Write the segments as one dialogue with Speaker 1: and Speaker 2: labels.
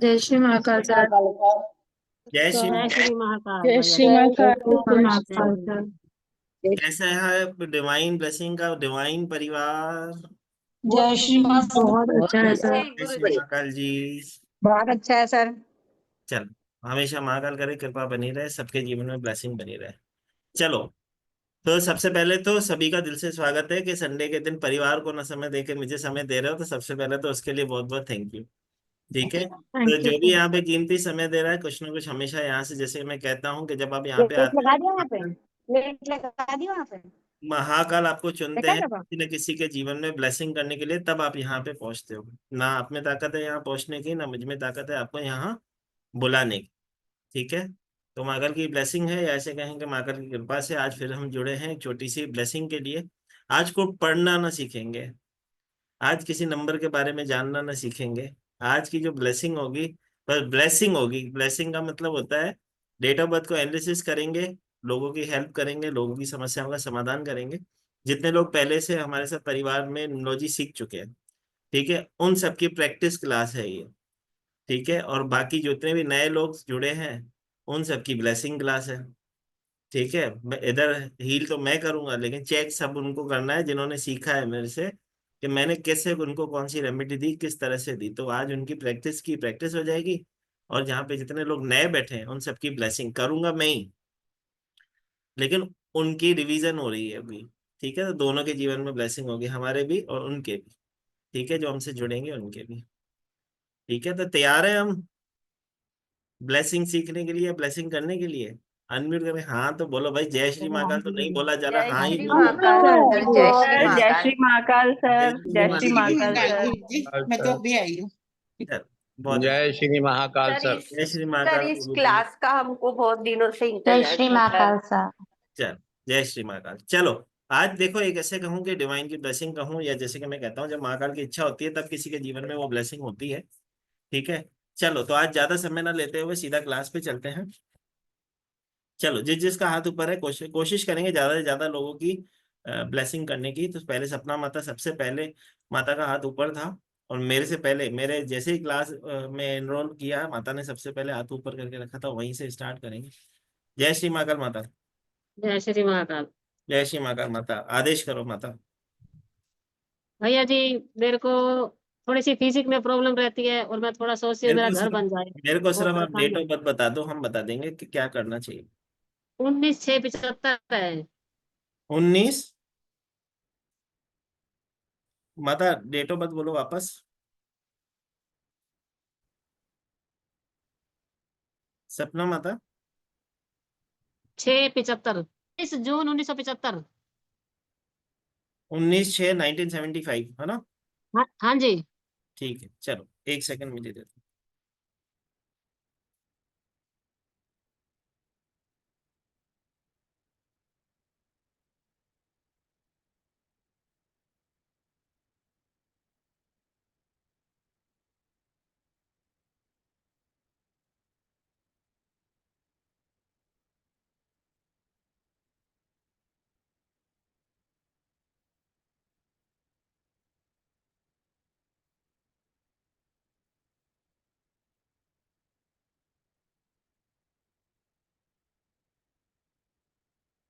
Speaker 1: जय श्री महाकाल सर।
Speaker 2: जय श्री
Speaker 3: जय श्री महाकाल
Speaker 1: जय
Speaker 3: भैया
Speaker 1: श्री
Speaker 3: जी।
Speaker 1: महाकाल।
Speaker 3: जय श्री महाकाल
Speaker 1: सर।
Speaker 2: कैसा है डिवाइन ब्लेसिंग का डिवाइन परिवार?
Speaker 1: जय श्री महाकाल। बहुत अच्छा है सर।
Speaker 2: जय श्री महाकाल जी।
Speaker 1: बहुत अच्छा है सर।
Speaker 2: चलो, हमेशा महाकाल करे कृपा बनी रहे, सबके जीवन में ब्लेसिंग बनी रहे। चलो, तो सबसे पहले तो सभी का दिल से स्वागत है कि संडे के दिन परिवार को ना समय देके मुझे समय दे रहे हो, तो सबसे पहले तो उसके लिए बहुत बहुत थैंक यू। ठीक है, तो
Speaker 1: थैंक यू
Speaker 2: जो भी
Speaker 1: सर।
Speaker 2: यहाँ पे कीमती समय दे रहा है, कुछ ना कुछ हमेशा यहाँ से, जैसे मैं कहता हूँ कि जब आप यहाँ पे
Speaker 3: प्लेट
Speaker 2: आते
Speaker 3: लगा दिया वहाँ पे,
Speaker 2: हैं,
Speaker 3: प्लेट लगा दी वहाँ पे।
Speaker 2: महाकाल आपको चुनते
Speaker 3: देखा
Speaker 2: हैं
Speaker 3: जब
Speaker 2: किसी न किसी के जीवन में ब्लेसिंग करने के लिए, तब आप यहाँ पे पहुंचते हो। ना आप में ताकत है यहाँ पहुंचने की, ना मुझ में ताकत है आपको यहाँ बुलाने की। ठीक है, तो महाकाल की ब्लेसिंग है, या ऐसे कहेंगे महाकाल की कृपा से आज फिर हम जुड़े हैं एक छोटी सी ब्लेसिंग के लिए। आज को पढ़ना ना सीखेंगे, आज किसी नंबर के बारे में जानना ना सीखेंगे। आज की जो ब्लेसिंग होगी, पर ब्लेसिंग होगी, ब्लेसिंग का मतलब होता है डेट ऑफ बर्थ को एनालिसिस करेंगे, लोगों की हेल्प करेंगे, लोगों की समस्याओं का समाधान करेंगे। जितने लोग पहले से हमारे साथ परिवार में न्यूमरोलॉजी सीख चुके हैं, ठीक है, उन सबकी प्रैक्टिस क्लास है ये। ठीक है, और बाकी जितने भी नए लोग जुड़े हैं, उन सबकी ब्लेसिंग क्लास है। ठीक है, मैं इधर हील तो मैं करूंगा, लेकिन चेक सब उनको करना है जिन्होंने सीखा है मेरे से कि मैंने कैसे उनको कौन सी रेमेडी दी, किस तरह से दी। तो आज उनकी प्रैक्टिस की प्रैक्टिस हो जाएगी, और जहाँ पे जितने लोग नए बैठे हैं उन सबकी ब्लेसिंग करूंगा मैं ही, लेकिन उनकी रिवीजन हो रही है अभी। ठीक है, तो दोनों के जीवन में ब्लेसिंग होगी, हमारे भी और उनके भी। ठीक है, जो हमसे जुड़ेंगे उनके भी। ठीक है, तो तैयार है हम ब्लेसिंग सीखने के लिए, ब्लेसिंग करने के लिए? अनम्यूट करें, हाँ तो बोलो भाई, जय श्री महाकाल तो नहीं बोला जा रहा,
Speaker 4: जय
Speaker 2: हाँ ही
Speaker 4: श्री
Speaker 2: बोलो।
Speaker 4: महाकाल सर। जय श्री
Speaker 1: सर जय
Speaker 4: महाकाल।
Speaker 1: श्री महाकाल
Speaker 2: जय
Speaker 1: सर।
Speaker 2: श्री
Speaker 1: जय श्री
Speaker 2: महाकाल।
Speaker 1: महाकाल सर।
Speaker 5: जी मैं तो अभी आई हूँ।
Speaker 2: चल, बहुत अच्छा।
Speaker 5: जय श्री महाकाल
Speaker 4: सर
Speaker 5: सर।
Speaker 2: जय श्री
Speaker 4: सर
Speaker 2: महाकाल
Speaker 4: इस
Speaker 2: गुरु जी।
Speaker 4: क्लास का हमको बहुत दिनों से
Speaker 6: जय
Speaker 4: इंतजार
Speaker 6: श्री
Speaker 4: था सर।
Speaker 6: महाकाल सर।
Speaker 2: चल, जय श्री महाकाल। चलो, आज देखो, एक ऐसे कहूँ कि डिवाइन की ब्लेसिंग कहूँ, या जैसे कि मैं कहता हूँ जब महाकाल की इच्छा होती है तब किसी के जीवन में वो ब्लेसिंग होती है। ठीक है, चलो, तो आज ज्यादा समय ना लेते हुए सीधा क्लास पे चलते हैं। चलो, जिस जिसका हाथ ऊपर है, कोशिश कोशिश करेंगे ज्यादा से ज्यादा लोगों की ब्लेसिंग करने की। तो पहले सपना माता, सबसे पहले माता का हाथ ऊपर था, और मेरे से पहले, मेरे जैसे ही क्लास में एनरोल किया, माता ने सबसे पहले हाथ ऊपर करके रखा था, वहीं से स्टार्ट करेंगे। जय श्री महाकाल माता।
Speaker 3: जय श्री महाकाल
Speaker 2: जय श्री महाकाल माता, आदेश करो माता।
Speaker 3: भैया जी। मेरे को थोड़ी सी फिजिक में प्रॉब्लम रहती है, और मैं थोड़ा सोचती हूँ
Speaker 2: मेरे
Speaker 3: मेरा
Speaker 2: को
Speaker 3: घर
Speaker 2: सिर्फ
Speaker 3: बन जाए।
Speaker 2: मेरे को
Speaker 3: बहुत
Speaker 2: सिर्फ आप
Speaker 3: परेशान
Speaker 2: डेट
Speaker 3: है।
Speaker 2: ऑफ बर्थ बता दो, हम बता देंगे कि क्या करना चाहिए।
Speaker 3: 19/6/75 है।
Speaker 2: 19, माता डेट ऑफ बर्थ बोलो वापस। सपना माता।
Speaker 3: 6/75, 20 जून 1975।
Speaker 2: 19/6/1975, है ना?
Speaker 3: हाँ हाँ जी।
Speaker 2: ठीक है, चलो एक सेकंड मुझे दे दो।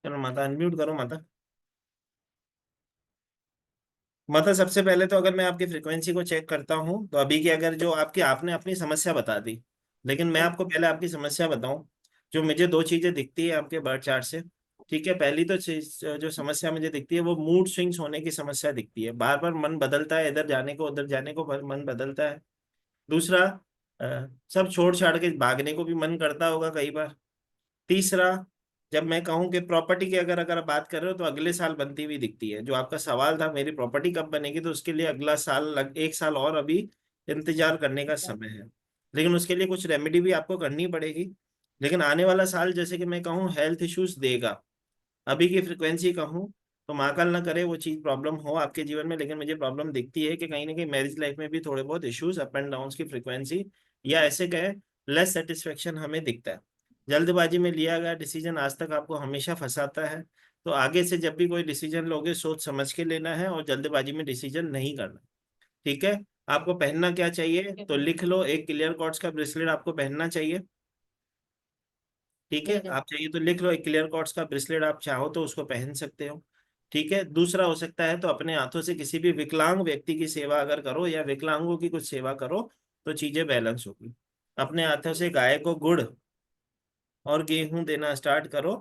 Speaker 2: चलो माता, अनम्यूट करो माता। मतलब सबसे पहले तो अगर मैं आपकी फ्रीक्वेंसी को चेक करता हूँ, तो अभी की अगर जो आपकी, आपने अपनी समस्या बता दी, लेकिन मैं आपको पहले आपकी समस्या बताऊं। जो मुझे दो चीजें दिखती है आपके बर्थ चार्ट से। ठीक है, पहली तो जो समस्या मुझे दिखती है वो मूड स्विंग्स होने की समस्या दिखती है, बार बार मन बदलता है, इधर जाने को उधर जाने को मन बदलता है। दूसरा, सब छोड़ छाड़ के भागने को भी मन करता होगा कई बार। तीसरा, जब मैं कहूं कि प्रॉपर्टी की अगर अगर आप बात कर रहे हो, तो अगले साल बनती हुई दिखती है। जो आपका सवाल था मेरी प्रॉपर्टी कब बनेगी, तो उसके लिए अगला साल एक साल और अभी इंतजार करने का समय है। लेकिन उसके लिए कुछ रेमेडी भी आपको करनी पड़ेगी। लेकिन आने वाला साल, जैसे कि मैं कहूँ, हेल्थ इश्यूज देगा। अभी की फ्रिक्वेंसी कहूँ तो महाकाल ना करे वो चीज प्रॉब्लम हो आपके जीवन में, लेकिन मुझे प्रॉब्लम दिखती है कि कहीं ना कहीं मैरिज लाइफ में भी थोड़े बहुत इश्यूज, अप एंड डाउन की फ्रिक्वेंसी, या ऐसे कहे लेस सेटिस्फेक्शन हमें दिखता है। जल्दबाजी में लिया गया डिसीजन आज तक आपको हमेशा फंसाता है। तो आगे से जब भी कोई डिसीजन लोगे, सोच समझ के लेना है, और जल्दबाजी में डिसीजन नहीं करना। ठीक है, आपको पहनना क्या चाहिए तो लिख लो, एक क्लियर कॉर्ड्स का ब्रेसलेट आपको पहनना चाहिए। ठीक है,
Speaker 3: ठीक है।
Speaker 2: आप चाहिए तो लिख लो, एक क्लियर कॉर्ड्स का ब्रेसलेट आप चाहो तो उसको पहन सकते हो। ठीक है, दूसरा हो सकता है तो अपने हाथों से किसी भी विकलांग व्यक्ति की सेवा अगर करो या विकलांगों की कुछ सेवा करो तो चीजें बैलेंस होगी। अपने हाथों से गाय को गुड़ और गेहूं देना स्टार्ट करो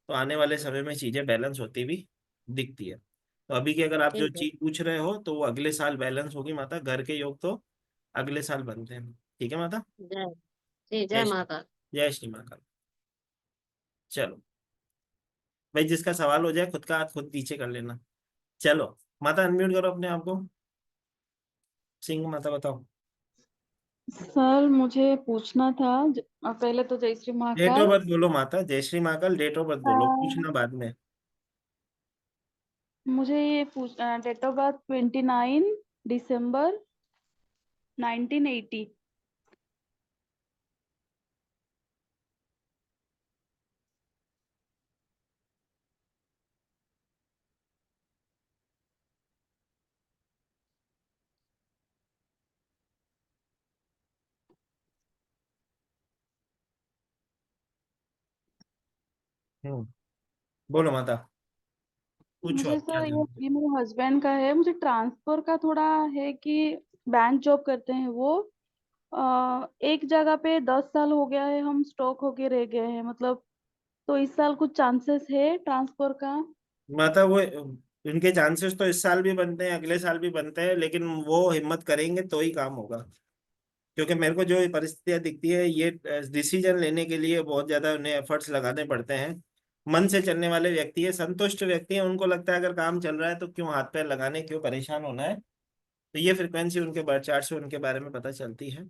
Speaker 2: तो आने वाले समय में चीजें बैलेंस होती भी दिखती है। तो अभी की अगर आप जो
Speaker 3: ठीक है।
Speaker 2: चीज पूछ रहे हो तो वो अगले साल बैलेंस होगी माता, घर के योग तो अगले साल बनते हैं। ठीक है माता।
Speaker 3: जय जी,
Speaker 2: जय
Speaker 3: जय
Speaker 2: श्री,
Speaker 3: माता।
Speaker 2: जय श्री महाकाल। चलो भाई, जिसका सवाल हो जाए खुद का हाथ खुद नीचे कर लेना। चलो माता, अनम्यूट करो अपने आप को। सिंह माता बताओ।
Speaker 6: सर मुझे पूछना था पहले तो जय Shri
Speaker 2: date of
Speaker 6: Mahakal.
Speaker 2: Birth बोलो माता, जय Shri Mahakal, date of birth
Speaker 6: uh,
Speaker 2: बोलो, पूछना बाद में।
Speaker 6: मुझे ये पूछ डेट ऑफ बर्थ 29 दिसंबर 1980।
Speaker 2: हम्म, बोलो माता, पूछो
Speaker 6: मुझे
Speaker 2: आप क्या
Speaker 6: सर
Speaker 2: जानते हो।
Speaker 6: ये मेरे हस्बैंड का है, मुझे ट्रांसफर का थोड़ा है कि बैंक जॉब करते हैं वो। एक जगह पे 10 साल हो गया है, हम स्टॉक होके रह गए हैं मतलब। तो इस साल कुछ चांसेस है ट्रांसफर का?
Speaker 2: माता वो इनके चांसेस तो इस साल भी बनते हैं, अगले साल भी बनते हैं, लेकिन वो हिम्मत करेंगे तो ही काम होगा। क्योंकि मेरे को जो परिस्थितियां दिखती है, ये डिसीजन लेने के लिए बहुत ज्यादा उन्हें एफर्ट्स लगाने पड़ते हैं। मन से चलने वाले व्यक्ति है, संतुष्ट व्यक्ति है, उनको लगता है अगर काम चल रहा है तो क्यों हाथ पैर लगाने, क्यों परेशान होना है। तो ये फ्रिक्वेंसी उनके बर्थ चार्ट से उनके बारे में पता चलती है।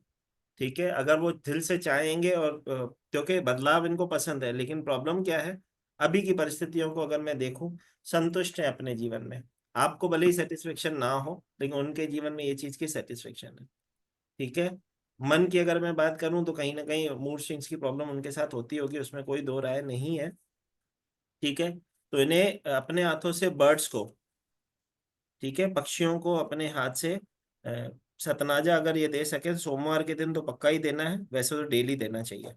Speaker 2: ठीक है, अगर वो दिल से चाहेंगे और क्योंकि बदलाव इनको पसंद है, लेकिन प्रॉब्लम क्या है, अभी की परिस्थितियों को अगर मैं देखूं, संतुष्ट है अपने जीवन में। आपको भले ही सेटिस्फेक्शन ना हो, लेकिन उनके जीवन में ये चीज की सेटिस्फेक्शन है। ठीक है, मन की अगर मैं बात करूं तो कहीं ना कहीं मूड स्विंग्स की प्रॉब्लम उनके साथ होती होगी, उसमें कोई दो राय नहीं है। ठीक है, तो इन्हें अपने हाथों से बर्ड्स को, ठीक है, पक्षियों को अपने हाथ से सतनाजा अगर ये दे सके, सोमवार के दिन तो पक्का ही देना है, वैसे तो डेली देना चाहिए।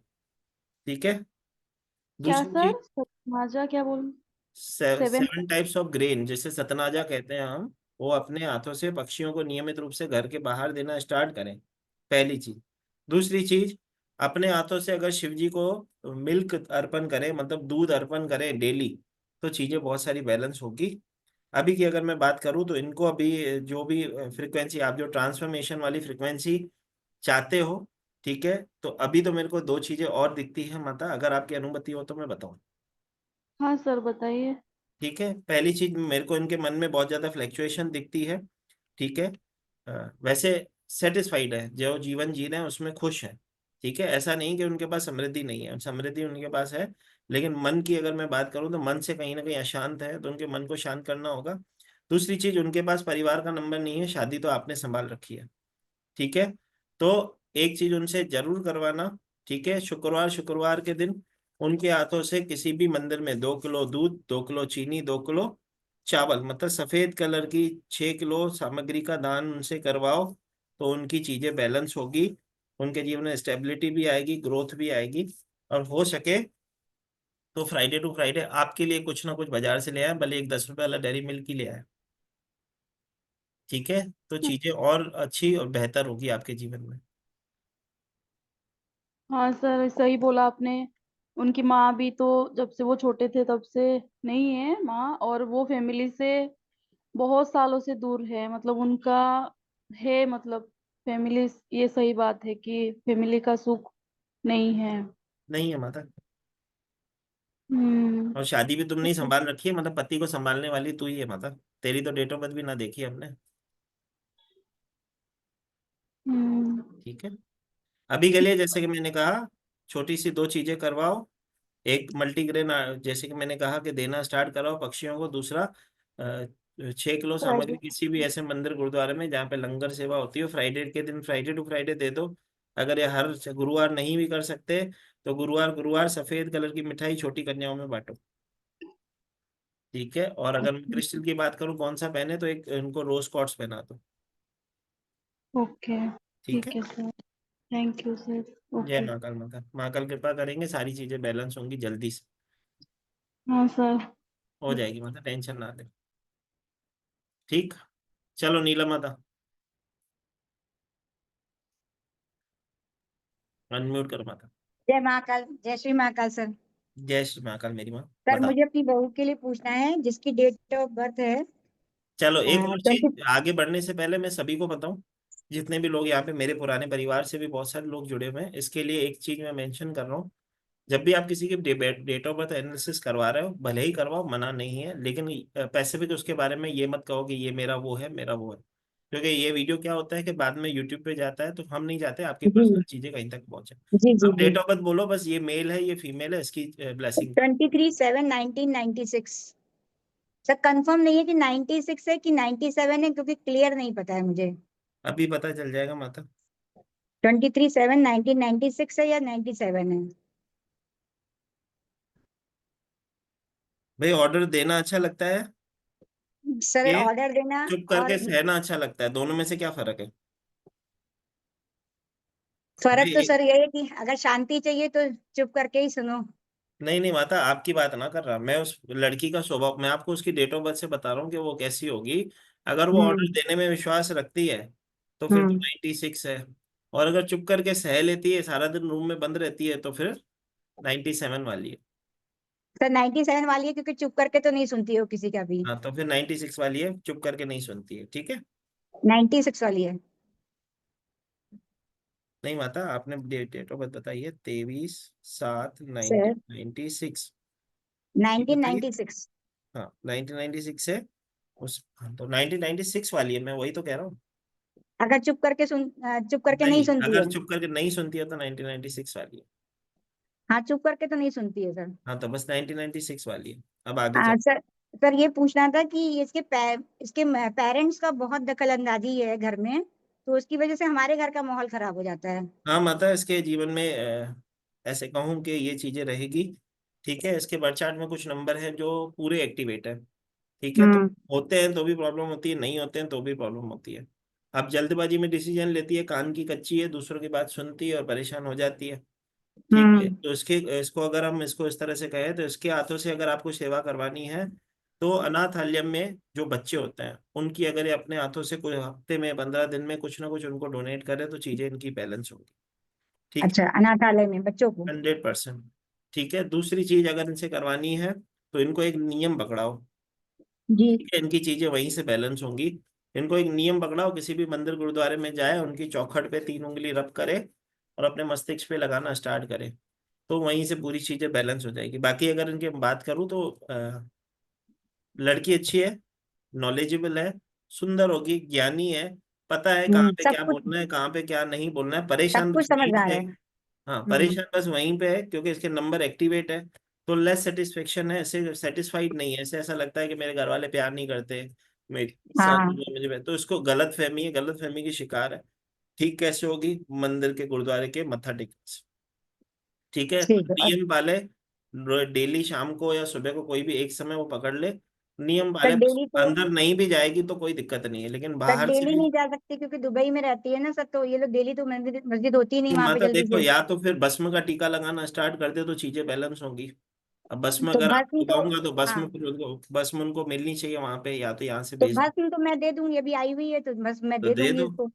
Speaker 2: ठीक है,
Speaker 6: क्या
Speaker 2: दूसरी चीज,
Speaker 6: सर? माजा क्या बोल? 7।
Speaker 2: 7 टाइप्स ऑफ ग्रेन जिसे सतनाजा कहते हैं हम, वो अपने हाथों से पक्षियों को नियमित रूप से घर के बाहर देना स्टार्ट करें, पहली चीज। दूसरी चीज, अपने हाथों से अगर शिव जी को मिल्क अर्पण करें, मतलब दूध अर्पण करें डेली, तो चीजें बहुत सारी बैलेंस होगी। अभी की अगर मैं बात करूं तो इनको अभी जो भी फ्रिक्वेंसी, आप जो ट्रांसफॉर्मेशन वाली फ्रिक्वेंसी चाहते हो, ठीक है, तो अभी तो मेरे को दो चीजें और दिखती है माता, अगर आपकी अनुमति हो तो मैं बताऊं।
Speaker 6: हाँ सर बताइए।
Speaker 2: ठीक है, पहली चीज, मेरे को इनके मन में बहुत ज्यादा फ्लैक्चुएशन दिखती है। ठीक है, वैसे सेटिस्फाइड है, जो जीवन जी रहे हैं उसमें खुश है। ठीक है, ऐसा नहीं कि उनके पास समृद्धि नहीं है, समृद्धि उनके पास है, लेकिन मन की अगर मैं बात करूं तो मन से कहीं ना कहीं अशांत है, तो उनके मन को शांत करना होगा। दूसरी चीज, उनके पास परिवार का नंबर नहीं है, शादी तो आपने संभाल रखी है। ठीक है, तो एक चीज उनसे जरूर करवाना। ठीक है, शुक्रवार शुक्रवार के दिन उनके हाथों से किसी भी मंदिर में 2 किलो दूध, 2 किलो चीनी, 2 किलो चावल, मतलब सफेद कलर की 6 किलो सामग्री का दान उनसे करवाओ, तो उनकी चीजें बैलेंस होगी, उनके जीवन में स्टेबिलिटी भी आएगी, ग्रोथ भी आएगी। और हो सके तो फ्राइडे टू फ्राइडे आपके लिए कुछ ना कुछ बाजार से ले आए, भले एक 10 रुपए वाला डेयरी मिल्क ही ले आए। ठीक है, तो चीजें और अच्छी और बेहतर होगी आपके जीवन में।
Speaker 6: हाँ सर सही बोला आपने। उनकी माँ भी तो जब से वो छोटे थे तब से नहीं है माँ, और वो फैमिली से बहुत सालों से दूर है मतलब उनका है मतलब फैमिली। ये सही बात है कि फैमिली का सुख नहीं है।
Speaker 2: नहीं है माता,
Speaker 6: हम्म।
Speaker 2: और शादी भी तुमने ही संभाल रखी है, मतलब पति को संभालने वाली तू ही है माता। तेरी तो डेट ऑफ बर्थ भी ना देखी हमने।
Speaker 6: हम्म।
Speaker 2: ठीक है, अभी के लिए जैसे कि मैंने कहा, छोटी सी दो चीजें करवाओ। एक मल्टीग्रेन, जैसे कि मैंने कहा कि देना स्टार्ट कराओ पक्षियों को। दूसरा, 6 किलो सामग्री
Speaker 6: प्राइवेट।
Speaker 2: किसी भी ऐसे मंदिर गुरुद्वारे में जहाँ पे लंगर सेवा होती है, फ्राइडे के दिन, फ्राइडे टू फ्राइडे दे दो। अगर ये हर गुरुवार नहीं भी कर सकते तो गुरुवार गुरुवार सफेद कलर की मिठाई छोटी कन्याओं में बांटो। ठीक है, और अगर मैं क्रिस्टल की बात करूं कौन सा पहने, तो एक इनको रोज कॉर्ड्स पहना दो।
Speaker 6: ओके,
Speaker 2: ठीक है।
Speaker 6: ठीक है सर। Thank you sir.
Speaker 2: जय
Speaker 6: ओके।
Speaker 2: महाकाल माता, महाकाल कृपा करेंगे, सारी चीजें बैलेंस होंगी जल्दी से,
Speaker 6: हाँ सर।
Speaker 2: हो जाएगी माता, टेंशन ना ले। ठीक, चलो नीला माता अनम्यूट करो माता।
Speaker 1: जय महाकाल, जय श्री महाकाल सर।
Speaker 2: जय श्री महाकाल मेरी माँ,
Speaker 1: सर
Speaker 2: बताओ।
Speaker 1: मुझे अपनी बहू के लिए पूछना है जिसकी डेट ऑफ बर्थ है
Speaker 2: चलो एक और
Speaker 1: 20।
Speaker 2: चीज आगे बढ़ने से पहले मैं सभी को बताऊं, जितने भी लोग यहाँ पे मेरे पुराने परिवार से भी बहुत सारे लोग जुड़े हुए हैं, इसके लिए एक चीज मैं मेंशन कर रहा हूँ। जब भी आप किसी की डेट ऑफ बर्थ एनालिसिस करवा रहे हो, भले ही करवाओ, मना नहीं है, लेकिन पैसिफिक उसके बारे में ये मत कहो कि ये मेरा वो है, मेरा वो है। क्योंकि ये वीडियो क्या होता है कि बाद में यूट्यूब पे जाता है, तो हम नहीं चाहते आपकी
Speaker 1: जी
Speaker 2: पर्सनल चीजें कहीं तक पहुंचे।
Speaker 1: जी जी
Speaker 2: आप
Speaker 1: जी।
Speaker 2: डेट ऑफ बर्थ बोलो बस, ये मेल है, ये फीमेल है, इसकी ब्लेसिंग।
Speaker 1: 23/7/1996। सर कंफर्म नहीं है कि 96 है कि 97 है, क्योंकि क्लियर नहीं पता है मुझे।
Speaker 2: अभी पता चल जाएगा माता।
Speaker 1: 23/7/1996 है या 97 है?
Speaker 2: भाई ऑर्डर देना अच्छा लगता है,
Speaker 1: सर
Speaker 2: ये
Speaker 1: ऑर्डर देना
Speaker 2: चुप
Speaker 1: और
Speaker 2: करके सहना अच्छा लगता है, दोनों में से क्या फर्क है?
Speaker 1: फर्क तो
Speaker 2: भाई
Speaker 1: सर ये है कि अगर शांति चाहिए तो चुप करके ही सुनो।
Speaker 2: नहीं नहीं माता, आपकी बात ना कर रहा मैं, उस लड़की का स्वभाव, मैं आपको उसकी डेट ऑफ बर्थ से बता रहा हूँ कि वो कैसी होगी। अगर वो ऑर्डर
Speaker 1: हम्म
Speaker 2: देने में विश्वास रखती है तो फिर तो
Speaker 1: हम्म।
Speaker 2: 96 है, और अगर चुप करके सह लेती है, सारा दिन रूम में बंद रहती है, तो फिर 97 वाली है।
Speaker 1: सर 97 वाली है, क्योंकि चुप करके तो नहीं सुनती हो किसी का भी।
Speaker 2: हाँ तो फिर 96 वाली है, चुप करके नहीं सुनती है, ठीक है।
Speaker 1: 96 वाली है।
Speaker 2: नहीं माता, आपने डेट ऑफ बर्थ बताई है 23/7
Speaker 1: सर
Speaker 2: 1996, की बताइए।
Speaker 1: 1996।
Speaker 2: हाँ 1996 है उस, हाँ, तो 1996 वाली है, मैं वही तो कह रहा हूँ।
Speaker 1: अगर चुप करके नहीं
Speaker 2: नहीं,
Speaker 1: सुनती
Speaker 2: अगर
Speaker 1: है।
Speaker 2: चुप करके नहीं सुनती है तो 1996 वाली है।
Speaker 1: हाँ, चुप करके तो नहीं सुनती है सर।
Speaker 2: हाँ तो बस 1996 वाली है। अब आगे
Speaker 1: हाँ
Speaker 2: चल।
Speaker 1: सर। सर ये पूछना था कि इसके पेरेंट्स का बहुत दखल अंदाजी है घर में, तो उसकी वजह से हमारे घर का माहौल खराब हो जाता है।
Speaker 2: हाँ माता, इसके जीवन में ऐसे कहूँ कि ये चीजें रहेगी। ठीक है, इसके बर्थ चार्ट में कुछ नंबर है जो पूरे एक्टिवेट है। ठीक है, तो
Speaker 1: हम्म
Speaker 2: होते हैं तो भी प्रॉब्लम होती है, नहीं होते हैं तो भी प्रॉब्लम होती है। अब जल्दबाजी में डिसीजन लेती है, कान की कच्ची है, दूसरों की बात सुनती है और परेशान हो जाती है। ठीक है,
Speaker 1: हम्म।
Speaker 2: तो इसको अगर हम इसको इस तरह से कहें, तो इसके हाथों से अगर आपको सेवा करवानी है, तो अनाथालय में जो बच्चे होते हैं उनकी अगर ये अपने हाथों से कोई हफ्ते में 15 दिन में कुछ ना कुछ उनको डोनेट करे, तो चीजें इनकी बैलेंस होगी। ठीक
Speaker 1: अच्छा, अनाथालय में बच्चों को।
Speaker 2: है, 100%। ठीक है, दूसरी चीज अगर इनसे करवानी है, तो इनको एक नियम पकड़ाओ।
Speaker 1: जी।
Speaker 2: ठीक है, इनकी चीजें वहीं से बैलेंस होंगी। इनको एक नियम पकड़ाओ, किसी भी मंदिर गुरुद्वारे में जाए, उनकी चौखट पे 3 उंगली रब करे और अपने मस्तिष्क पे लगाना स्टार्ट करे, तो वहीं से पूरी चीजें बैलेंस हो जाएगी। बाकी अगर इनकी बात करूँ तो लड़की अच्छी है, नॉलेजेबल है, सुंदर होगी, ज्ञानी है, पता है कहाँ पे
Speaker 1: सब
Speaker 2: क्या
Speaker 1: कुछ,
Speaker 2: बोलना है, कहाँ पे क्या नहीं बोलना है,
Speaker 1: सब
Speaker 2: परेशान
Speaker 1: कुछ
Speaker 2: बस वहीं
Speaker 1: समझदार
Speaker 2: पे
Speaker 1: है।
Speaker 2: है। हाँ
Speaker 1: हम्म।
Speaker 2: परेशान बस वहीं पे है, क्योंकि इसके नंबर एक्टिवेट है, तो लेस सेटिस्फेक्शन है, ऐसे सेटिस्फाइड नहीं है, ऐसे ऐसा लगता है कि मेरे घर वाले प्यार नहीं करते, मेरी साथ
Speaker 1: हाँ।
Speaker 2: मुझे, तो इसको गलत फहमी है, गलत फहमी की शिकार है। ठीक कैसे होगी? मंदिर के गुरुद्वारे के मत्था टेकने से। ठीक है,
Speaker 1: ठीक है। और
Speaker 2: नियम पाले, डेली शाम को या सुबह को कोई भी एक समय वो पकड़ ले, नियम
Speaker 1: सर
Speaker 2: पाले, बस
Speaker 1: डेली तो
Speaker 2: अंदर नहीं भी जाएगी तो कोई दिक्कत नहीं है, लेकिन
Speaker 1: सर
Speaker 2: बाहर से
Speaker 1: डेली
Speaker 2: भी।
Speaker 1: नहीं जा सकती, क्योंकि दुबई में रहती है ना सर, तो ये लोग डेली तो मस्जिद मस्जिद होती ही नहीं
Speaker 2: तो
Speaker 1: वहां पे
Speaker 2: माता
Speaker 1: जल्दी
Speaker 2: देखो,
Speaker 1: से।
Speaker 2: या तो फिर भस्म का टीका लगाना स्टार्ट कर दे तो चीजें बैलेंस होंगी। अब भस्म
Speaker 1: तो
Speaker 2: अगर आप
Speaker 1: भस्म तो
Speaker 2: लगाऊंगा तो
Speaker 1: हाँ,
Speaker 2: भस्म फिर भस्म उनको मिलनी चाहिए वहां पे, या तो यहाँ से
Speaker 1: तो
Speaker 2: भेज दो।
Speaker 1: भस्म तो मैं दे दूंगी, अभी आई हुई है तो बस मैं
Speaker 2: तो
Speaker 1: दे
Speaker 2: दे
Speaker 1: दूंगी
Speaker 2: दो,
Speaker 1: उसको।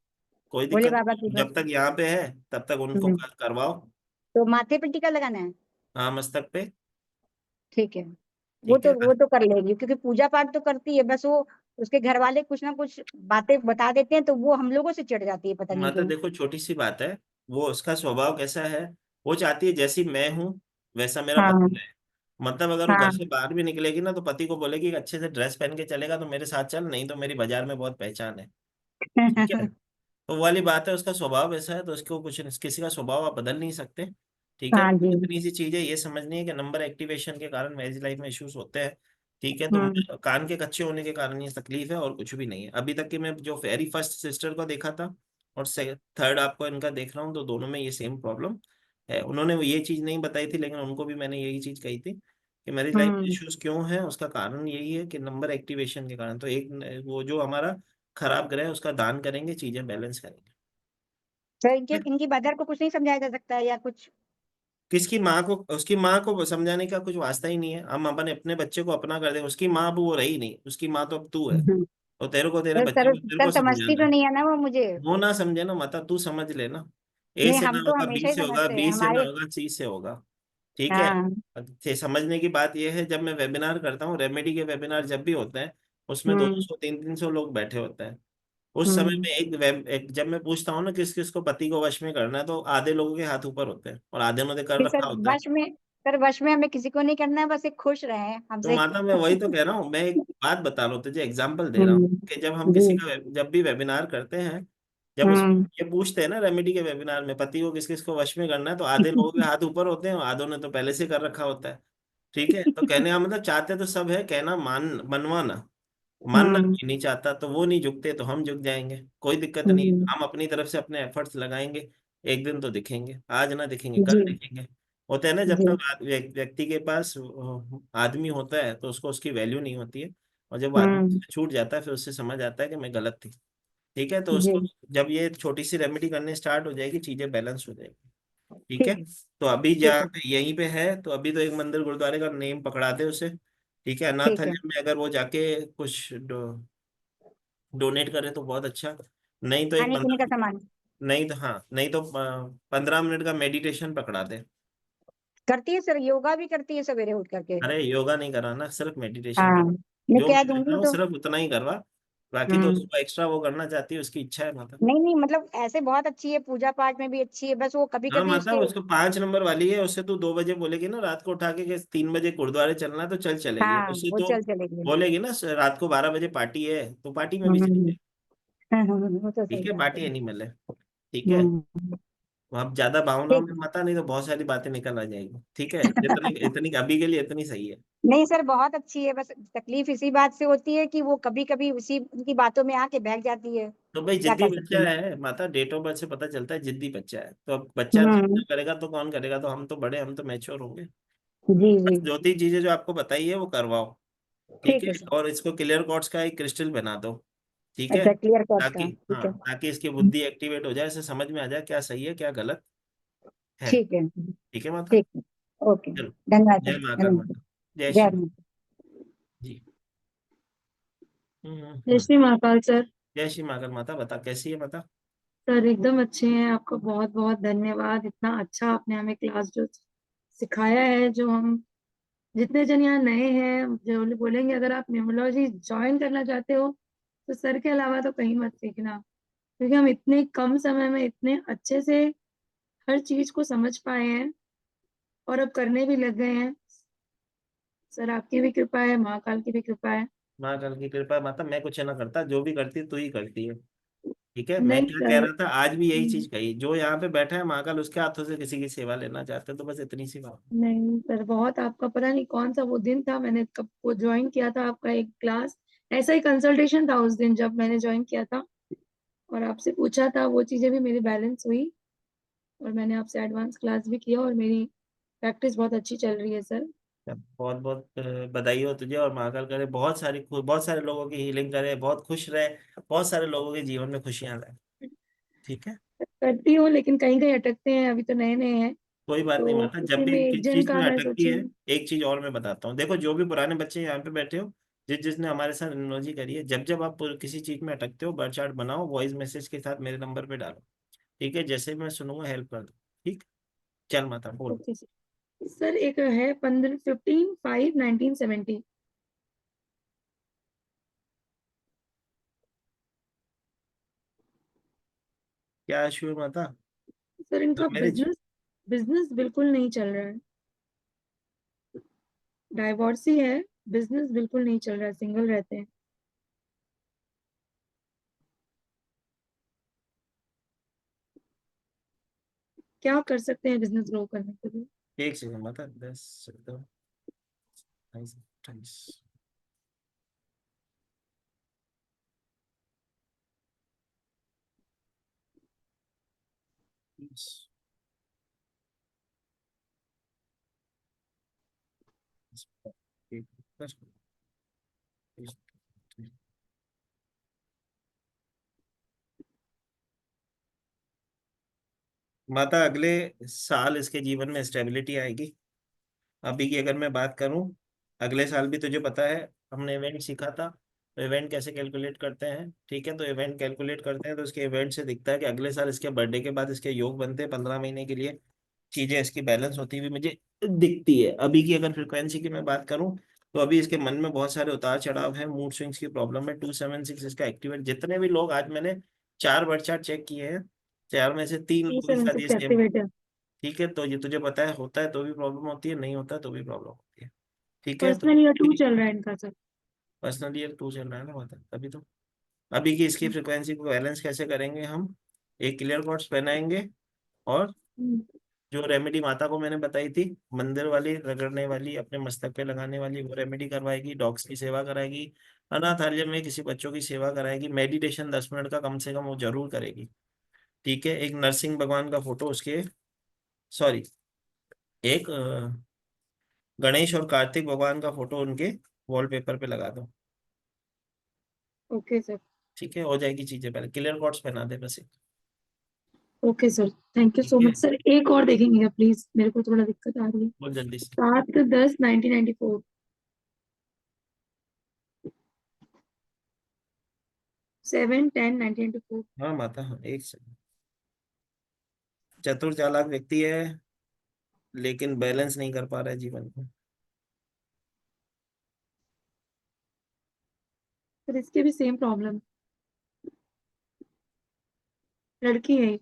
Speaker 2: कोई
Speaker 1: भोले
Speaker 2: दिक्कत
Speaker 1: बाबा की
Speaker 2: नहीं, जब
Speaker 1: भस्म।
Speaker 2: तक यहाँ पे है तब तक उनको
Speaker 1: हम्म।
Speaker 2: करवाओ।
Speaker 1: तो माथे पे टीका लगाना है।
Speaker 2: हाँ मस्तक पे।
Speaker 1: ठीक है।
Speaker 2: ठीक है।
Speaker 1: वो तो कर लेगी, क्योंकि पूजा पाठ तो करती है, बस वो उसके घर वाले कुछ ना कुछ बातें बता देते हैं, तो वो हम लोगों से चिढ़ जाती है, पता नहीं
Speaker 2: माता
Speaker 1: क्यों।
Speaker 2: देखो, छोटी सी बात है, वो उसका स्वभाव कैसा है, वो चाहती है जैसी मैं हूँ वैसा मेरा
Speaker 1: हाँ
Speaker 2: पति है। मतलब अगर वो घर
Speaker 1: हाँ।
Speaker 2: से बाहर भी निकलेगी ना, तो पति को बोलेगी कि अच्छे से ड्रेस पहन के चलेगा तो मेरे साथ चल, नहीं तो मेरी बाजार में बहुत पहचान है। ठीक है, तो वो वाली बात है, उसका स्वभाव ऐसा है, तो उसको कुछ किसी का स्वभाव आप बदल नहीं सकते। ठीक है,
Speaker 1: हाँ जी।
Speaker 2: इतनी सी चीज है, ये समझनी है कि नंबर एक्टिवेशन के कारण मैरिज लाइफ में इश्यूज होते हैं। ठीक है,
Speaker 1: हम्म
Speaker 2: तो कान के कच्चे होने के कारण ये तकलीफ है, और कुछ भी नहीं है। अभी तक कि मैं जो वेरी फर्स्ट सिस्टर को देखा था और थर्ड आपको इनका देख रहा हूँ, तो दोनों में ये सेम प्रॉब्लम है। उन्होंने वो ये चीज नहीं बताई थी, लेकिन उनको भी मैंने यही चीज कही थी कि मैरिज लाइफ में
Speaker 1: हम्म।
Speaker 2: इश्यूज क्यों है, उसका कारण यही है कि नंबर एक्टिवेशन के कारण। तो एक वो जो हमारा खराब ग्रह है उसका दान करेंगे, चीजें बैलेंस करेंगे।
Speaker 1: तो इनकी मदर को कुछ नहीं समझाया जा सकता है या कुछ?
Speaker 2: किसकी माँ को? उसकी माँ को समझाने का कुछ वास्ता ही नहीं है। हम अपने बच्चे को अपना कर दे, उसकी माँ अब वो रही नहीं, उसकी माँ तो अब तू है।
Speaker 1: हम्म।
Speaker 2: और तेरे को तेरे
Speaker 1: तो
Speaker 2: बच्चे
Speaker 1: सर
Speaker 2: को तेरे
Speaker 1: सर
Speaker 2: को
Speaker 1: समझती
Speaker 2: समझाना
Speaker 1: तो
Speaker 2: है।
Speaker 1: नहीं है ना वो मुझे।
Speaker 2: वो ना समझे ना माता, तू समझ ले ना। ए
Speaker 1: नहीं,
Speaker 2: से ना
Speaker 1: हम तो
Speaker 2: होगा बी
Speaker 1: हमेशा ही
Speaker 2: से होगा,
Speaker 1: समझते हैं
Speaker 2: बी से ना
Speaker 1: हमारे।
Speaker 2: होगा सी से होगा। ठीक है।
Speaker 1: हाँ।
Speaker 2: समझने की बात यह है, जब मैं वेबिनार करता हूँ, रेमेडी के वेबिनार जब भी होते हैं, उसमें दो दो
Speaker 1: हम्म।
Speaker 2: सौ तीन तीन सौ लोग बैठे होते हैं। उस समय
Speaker 1: हम्म।
Speaker 2: में जब मैं पूछता हूँ ना किस किस को पति को वश में करना है, तो आधे लोगों के हाथ ऊपर होते हैं और आधे ने कर
Speaker 1: नहीं
Speaker 2: रखा
Speaker 1: सर,
Speaker 2: होता है।
Speaker 1: वश में हमें किसी को नहीं करना है, बस एक खुश रहे
Speaker 2: तो
Speaker 1: हमसे।
Speaker 2: माता मैं वही तो कह रहा हूँ, मैं एक बात बता रहा हूँ तुझे, एग्जाम्पल दे रहा हूँ
Speaker 1: हम्म।
Speaker 2: कि जब हम किसी
Speaker 1: जी।
Speaker 2: का जब भी वेबिनार करते हैं, जब उसमें
Speaker 1: हम्म।
Speaker 2: ये पूछते हैं ना रेमेडी के वेबिनार में पति को किस किस को वश में करना है, तो आधे लोगों के हाथ ऊपर होते हैं और आधों ने तो पहले से कर रखा होता है। ठीक है, तो कहने का मतलब चाहते तो सब है, कहना मनवाना। मानना
Speaker 1: हम्म।
Speaker 2: कोई नहीं चाहता, तो वो नहीं झुकते तो हम झुक जाएंगे, कोई दिक्कत नहीं है।
Speaker 1: हम्म।
Speaker 2: हम अपनी तरफ से अपने एफर्ट्स लगाएंगे, एक दिन तो दिखेंगे, आज ना दिखेंगे कल
Speaker 1: जी।
Speaker 2: दिखेंगे। होता है ना, जब
Speaker 1: जी।
Speaker 2: तक व्यक्ति के पास आदमी होता है तो उसको उसकी वैल्यू नहीं होती है। और जब वो आदमी
Speaker 1: हम्म।
Speaker 2: से छूट जाता है, फिर उससे समझ आता है कि मैं गलत थी। ठीक है, तो उसको
Speaker 1: जी।
Speaker 2: जब ये छोटी सी रेमेडी करने स्टार्ट हो जाएगी, चीजें बैलेंस हो जाएगी। ठीक है।
Speaker 1: ठीक है।
Speaker 2: तो अभी
Speaker 1: ठीक
Speaker 2: जहाँ
Speaker 1: है।
Speaker 2: पे यहीं पे है, तो अभी तो एक मंदिर गुरुद्वारे का नेम पकड़ा दे उसे। ठीक है,
Speaker 1: ठीक है।
Speaker 2: अनाथालय में अगर वो जाके कुछ डोनेट करे तो बहुत अच्छा। नहीं तो एक
Speaker 1: खाने पीने का
Speaker 2: 15,
Speaker 1: सामान
Speaker 2: नहीं तो हाँ, नहीं तो 15 मिनट का मेडिटेशन पकड़ा दे।
Speaker 1: करती है सर, योगा भी करती है सवेरे उठ करके।
Speaker 2: अरे योगा नहीं कराना, सिर्फ मेडिटेशन
Speaker 1: हाँ,
Speaker 2: कर।
Speaker 1: मैं
Speaker 2: जो
Speaker 1: कह
Speaker 2: मैं देता
Speaker 1: दूंगी
Speaker 2: हूँ
Speaker 1: तो।
Speaker 2: सिर्फ उतना ही करवा। बाकी तो
Speaker 1: हम्म।
Speaker 2: उसको एक्स्ट्रा वो करना चाहती है, उसकी इच्छा है माता।
Speaker 1: नहीं नहीं, मतलब ऐसे बहुत अच्छी है, पूजा पाठ में भी अच्छी है, बस वो कभी
Speaker 2: हाँ
Speaker 1: कभी
Speaker 2: माता,
Speaker 1: उसके।
Speaker 2: उसको 5 नंबर वाली है। उससे तू 2 बजे बोलेगी ना रात को उठा के 3 बजे गुरुद्वारे चलना है, तो चल चलेगी।
Speaker 1: हाँ,
Speaker 2: उससे
Speaker 1: वो
Speaker 2: तो
Speaker 1: चल चलेगी।
Speaker 2: बोलेगी ना रात को 12 बजे पार्टी है, तो पार्टी में भी
Speaker 1: हम्म।
Speaker 2: चलेगी।
Speaker 1: वो तो
Speaker 2: ठीक
Speaker 1: सही
Speaker 2: है,
Speaker 1: बात है।
Speaker 2: पार्टी एनिमल है। ठीक है।
Speaker 1: हम्म।
Speaker 2: अब ज्यादा भावनाओं
Speaker 1: ठीक
Speaker 2: में
Speaker 1: है।
Speaker 2: मत आ, नहीं तो बहुत सारी बातें निकल आ जाएगी। ठीक है, इतनी इतनी अभी के लिए इतनी सही है।
Speaker 1: नहीं सर, बहुत अच्छी है, बस तकलीफ इसी बात से होती है कि वो कभी कभी उसी उनकी बातों में आके बैठ जाती है।
Speaker 2: तो भाई
Speaker 1: क्या
Speaker 2: जिद्दी
Speaker 1: कर सकते
Speaker 2: बच्चा
Speaker 1: हैं।
Speaker 2: है माता, डेट ऑफ बर्थ से पता चलता है जिद्दी बच्चा है। तो अब बच्चा जिद
Speaker 1: हम्म।
Speaker 2: ना करेगा तो कौन करेगा? तो हम तो बड़े, हम तो मैच्योर होंगे।
Speaker 1: जी जी।
Speaker 2: बस जो तीन चीजें जो आपको बताई है वो करवाओ। ठीक
Speaker 1: ठीक
Speaker 2: है,
Speaker 1: है सर।
Speaker 2: और इसको क्लियर कॉर्ड्स का एक क्रिस्टल बना दो। ठीक है।
Speaker 1: अच्छा, क्लियर कॉर्ड्स
Speaker 2: ताकि
Speaker 1: का, ठीक
Speaker 2: हाँ,
Speaker 1: है।
Speaker 2: ताकि इसकी बुद्धि एक्टिवेट हो जाए, इसे समझ में आ जाए क्या सही है क्या गलत है।
Speaker 1: ठीक है।
Speaker 2: ठीक है माता।
Speaker 1: ठीक है। ओके।
Speaker 2: चलो।
Speaker 1: धन्यवाद सर,
Speaker 2: जय महाकाल
Speaker 1: धन्यवाद।
Speaker 2: माता। जय
Speaker 1: जय
Speaker 2: श्री।
Speaker 1: माता।
Speaker 2: जी।
Speaker 3: जय श्री महाकाल सर।
Speaker 2: जय श्री महाकाल माता। बता कैसी है माता?
Speaker 3: सर एकदम अच्छे हैं, आपका बहुत बहुत धन्यवाद। इतना अच्छा आपने हमें क्लास जो सिखाया है, जो हम जितने जन यहाँ नए हैं जो बोलेंगे अगर आप न्यूमरोलॉजी ज्वाइन करना चाहते हो तो सर के अलावा तो कहीं मत सीखना, क्योंकि हम इतने कम समय में इतने अच्छे से हर चीज को समझ पाए हैं और अब करने भी लग गए हैं। सर आपकी भी कृपा है, महाकाल की भी कृपा है।
Speaker 2: महाकाल की कृपा है माता, मैं कुछ ना करता, जो भी करती तू ही करती है। ठीक है, मैं
Speaker 3: नहीं
Speaker 2: क्या कह
Speaker 3: सर।
Speaker 2: रहा था, आज भी यही चीज कही, जो यहाँ पे बैठा है महाकाल उसके हाथों से किसी की सेवा लेना चाहते हैं, तो बस इतनी सी बात।
Speaker 3: नहीं सर, बहुत आपका पता नहीं कौन सा वो दिन था, मैंने कब वो ज्वाइन किया था आपका एक क्लास, ऐसा ही कंसल्टेशन था उस दिन जब मैंने ज्वाइन किया था और आपसे पूछा था, वो चीजें भी मेरी बैलेंस हुई और मैंने आपसे एडवांस क्लास भी किया और मेरी प्रैक्टिस बहुत अच्छी चल रही है सर।
Speaker 2: बहुत बहुत बधाई हो तुझे, और महाकाल करे बहुत सारे लोगों की हीलिंग करे, बहुत खुश रहे, बहुत सारे लोगों के जीवन में खुशियां लाए। ठीक है।
Speaker 3: करती हूँ लेकिन कहीं कहीं अटकते हैं, अभी तो नए नए हैं,
Speaker 2: कोई बात नहीं
Speaker 3: तो
Speaker 2: माता, जब
Speaker 3: उसी
Speaker 2: भी
Speaker 3: में एक
Speaker 2: किस
Speaker 3: जन
Speaker 2: चीज
Speaker 3: का
Speaker 2: में
Speaker 3: मैं
Speaker 2: अटकती है,
Speaker 3: सोची।
Speaker 2: एक चीज और मैं बताता हूँ। देखो, जो भी पुराने बच्चे यहाँ पे बैठे हो, जिसने हमारे साथ एनोलॉजी करी है, जब जब आप किसी चीज में अटकते हो, बर्ड चार्ट बनाओ, वॉइस मैसेज के साथ मेरे नंबर पे डालो। ठीक है, जैसे ही मैं सुनूंगा हेल्प कर दो। ठीक। चल माता बोल।
Speaker 3: ओके सर, एक है 15/5/1970।
Speaker 2: क्या इशू है माता?
Speaker 3: सर
Speaker 2: लव
Speaker 3: इनका
Speaker 2: मैरिज?
Speaker 3: बिजनेस बिजनेस बिल्कुल नहीं चल रहा है, डाइवोर्सी है, बिजनेस बिल्कुल नहीं चल रहा है, सिंगल रहते हैं। क्या कर सकते हैं बिजनेस ग्रो करने के लिए?
Speaker 2: एक सेकंड माता, 10, 28, 28। माता अगले साल इसके जीवन में स्टेबिलिटी आएगी। अभी की अगर मैं बात करूं, अगले साल भी तुझे पता है हमने इवेंट सीखा था, तो इवेंट कैसे कैलकुलेट करते हैं, ठीक है। तो इवेंट कैलकुलेट करते हैं तो इसके इवेंट से दिखता है कि अगले साल इसके बर्थडे के बाद इसके योग बनते हैं 15 महीने के लिए, चीजें इसकी बैलेंस होती हुई मुझे दिखती है। अभी की अगर फ्रिक्वेंसी की मैं बात करूं, तो अभी इसके मन में बहुत सारे उतार चढ़ाव है, मूड स्विंग्स की प्रॉब्लम है। 276 इसका एक्टिवेट, जितने भी लोग आज मैंने 4 बर्थ चार्ट चेक किए हैं, 4 में से 3
Speaker 3: टू
Speaker 2: लोगों के
Speaker 3: सेवन
Speaker 2: साथ ये
Speaker 3: सिक्स
Speaker 2: सेम।
Speaker 3: एक्टिवेट है।
Speaker 2: ठीक है, तो ये तुझे पता है, होता है तो भी प्रॉब्लम होती है, नहीं होता है तो भी प्रॉब्लम होती है। ठीक है, तो
Speaker 3: पर्सनल ईयर 2 चल रहा है इनका सर।
Speaker 2: पर्सनल ईयर 2 चल रहा है ना, बता तभी तो। अभी की इसकी फ्रिक्वेंसी को बैलेंस कैसे करेंगे हम, एक क्लियर कॉर्ड्स पहनाएंगे, और
Speaker 3: हम्म,
Speaker 2: जो रेमेडी माता को मैंने बताई थी, मंदिर वाली, रगड़ने वाली, अपने मस्तक पे लगाने वाली, वो रेमेडी करवाएगी, डॉग्स की सेवा कराएगी, अनाथालय में किसी बच्चों की सेवा कराएगी, मेडिटेशन 10 मिनट का कम से कम वो जरूर करेगी। ठीक है, एक नरसिंह भगवान का फोटो उसके, सॉरी, एक गणेश और कार्तिक भगवान का फोटो उनके वॉलपेपर पे लगा दो।
Speaker 3: Okay sir.
Speaker 2: ठीक है, हो जाएगी चीजें, पहले क्लियर कॉर्ड्स पहना दे बस एक।
Speaker 3: ओके सर, थैंक यू
Speaker 2: ठीक
Speaker 3: सो
Speaker 2: है,
Speaker 3: मच सर। एक और देखेंगे क्या प्लीज, मेरे को थोड़ा दिक्कत आ रही है।
Speaker 2: बहुत जल्दी से।
Speaker 3: 7/10/1994। 7/10/1994।
Speaker 2: हाँ माता, हाँ, एक सेकंड। चतुर चालाक व्यक्ति है, लेकिन बैलेंस नहीं कर पा रहा है जीवन को।
Speaker 3: सर इसके भी सेम प्रॉब्लम, लड़की है।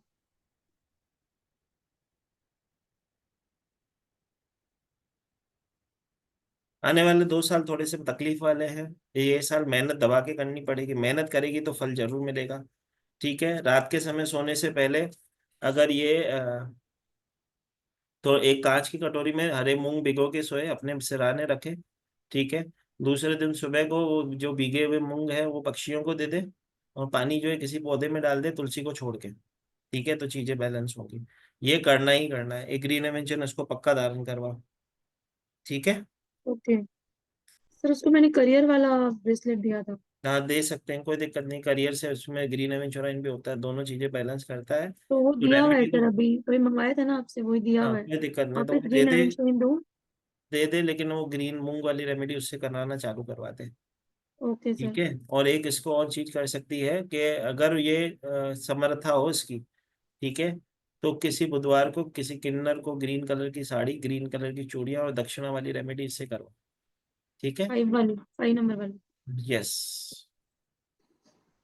Speaker 2: आने वाले 2 साल थोड़े से तकलीफ वाले हैं। ये साल मेहनत दबा के करनी पड़ेगी, मेहनत करेगी तो फल जरूर मिलेगा। ठीक है, रात के समय सोने से पहले अगर ये तो एक कांच की कटोरी में हरे मूंग भिगो के सोए, अपने सिरहाने रखे। ठीक है, दूसरे दिन सुबह को वो जो भीगे हुए मूंग है वो पक्षियों को दे दे, और पानी जो है किसी पौधे में डाल दे, तुलसी को छोड़ के। ठीक है, तो चीजें बैलेंस होगी। ये करना ही करना है, एक ग्रीन एवेंचर इसको पक्का धारण करवा। ठीक है,
Speaker 3: ओके सर, उसको मैंने करियर वाला ब्रेसलेट दिया था।
Speaker 2: हाँ दे सकते हैं, कोई दिक्कत नहीं। करियर से उसमें ग्रीन एवेंचुराइन भी होता है, दोनों चीजें बैलेंस करता है।
Speaker 3: तो वो
Speaker 2: तो
Speaker 3: दिया हुआ है
Speaker 2: रेमेडी
Speaker 3: सर,
Speaker 2: तो,
Speaker 3: अभी अभी मंगवाया था ना आपसे, वही दिया
Speaker 2: हाँ
Speaker 3: हुआ है।
Speaker 2: कोई दिक्कत नहीं, तो
Speaker 3: वापस
Speaker 2: वो दे
Speaker 3: ग्रीन
Speaker 2: दे।
Speaker 3: एवेंचुरिन दूँ?
Speaker 2: दे दे, लेकिन वो ग्रीन मूंग वाली रेमेडी उससे कराना चालू करवा दे।
Speaker 3: ओके
Speaker 2: ठीक
Speaker 3: सर।
Speaker 2: है, और एक इसको और चीज कर सकती है कि अगर ये समर्था हो इसकी, ठीक है, तो किसी बुधवार को किसी किन्नर को ग्रीन कलर की साड़ी, ग्रीन कलर की चूड़ियां और दक्षिणा वाली रेमेडी इससे करो। ठीक है,
Speaker 3: 5 नंबर वाली।
Speaker 2: यस।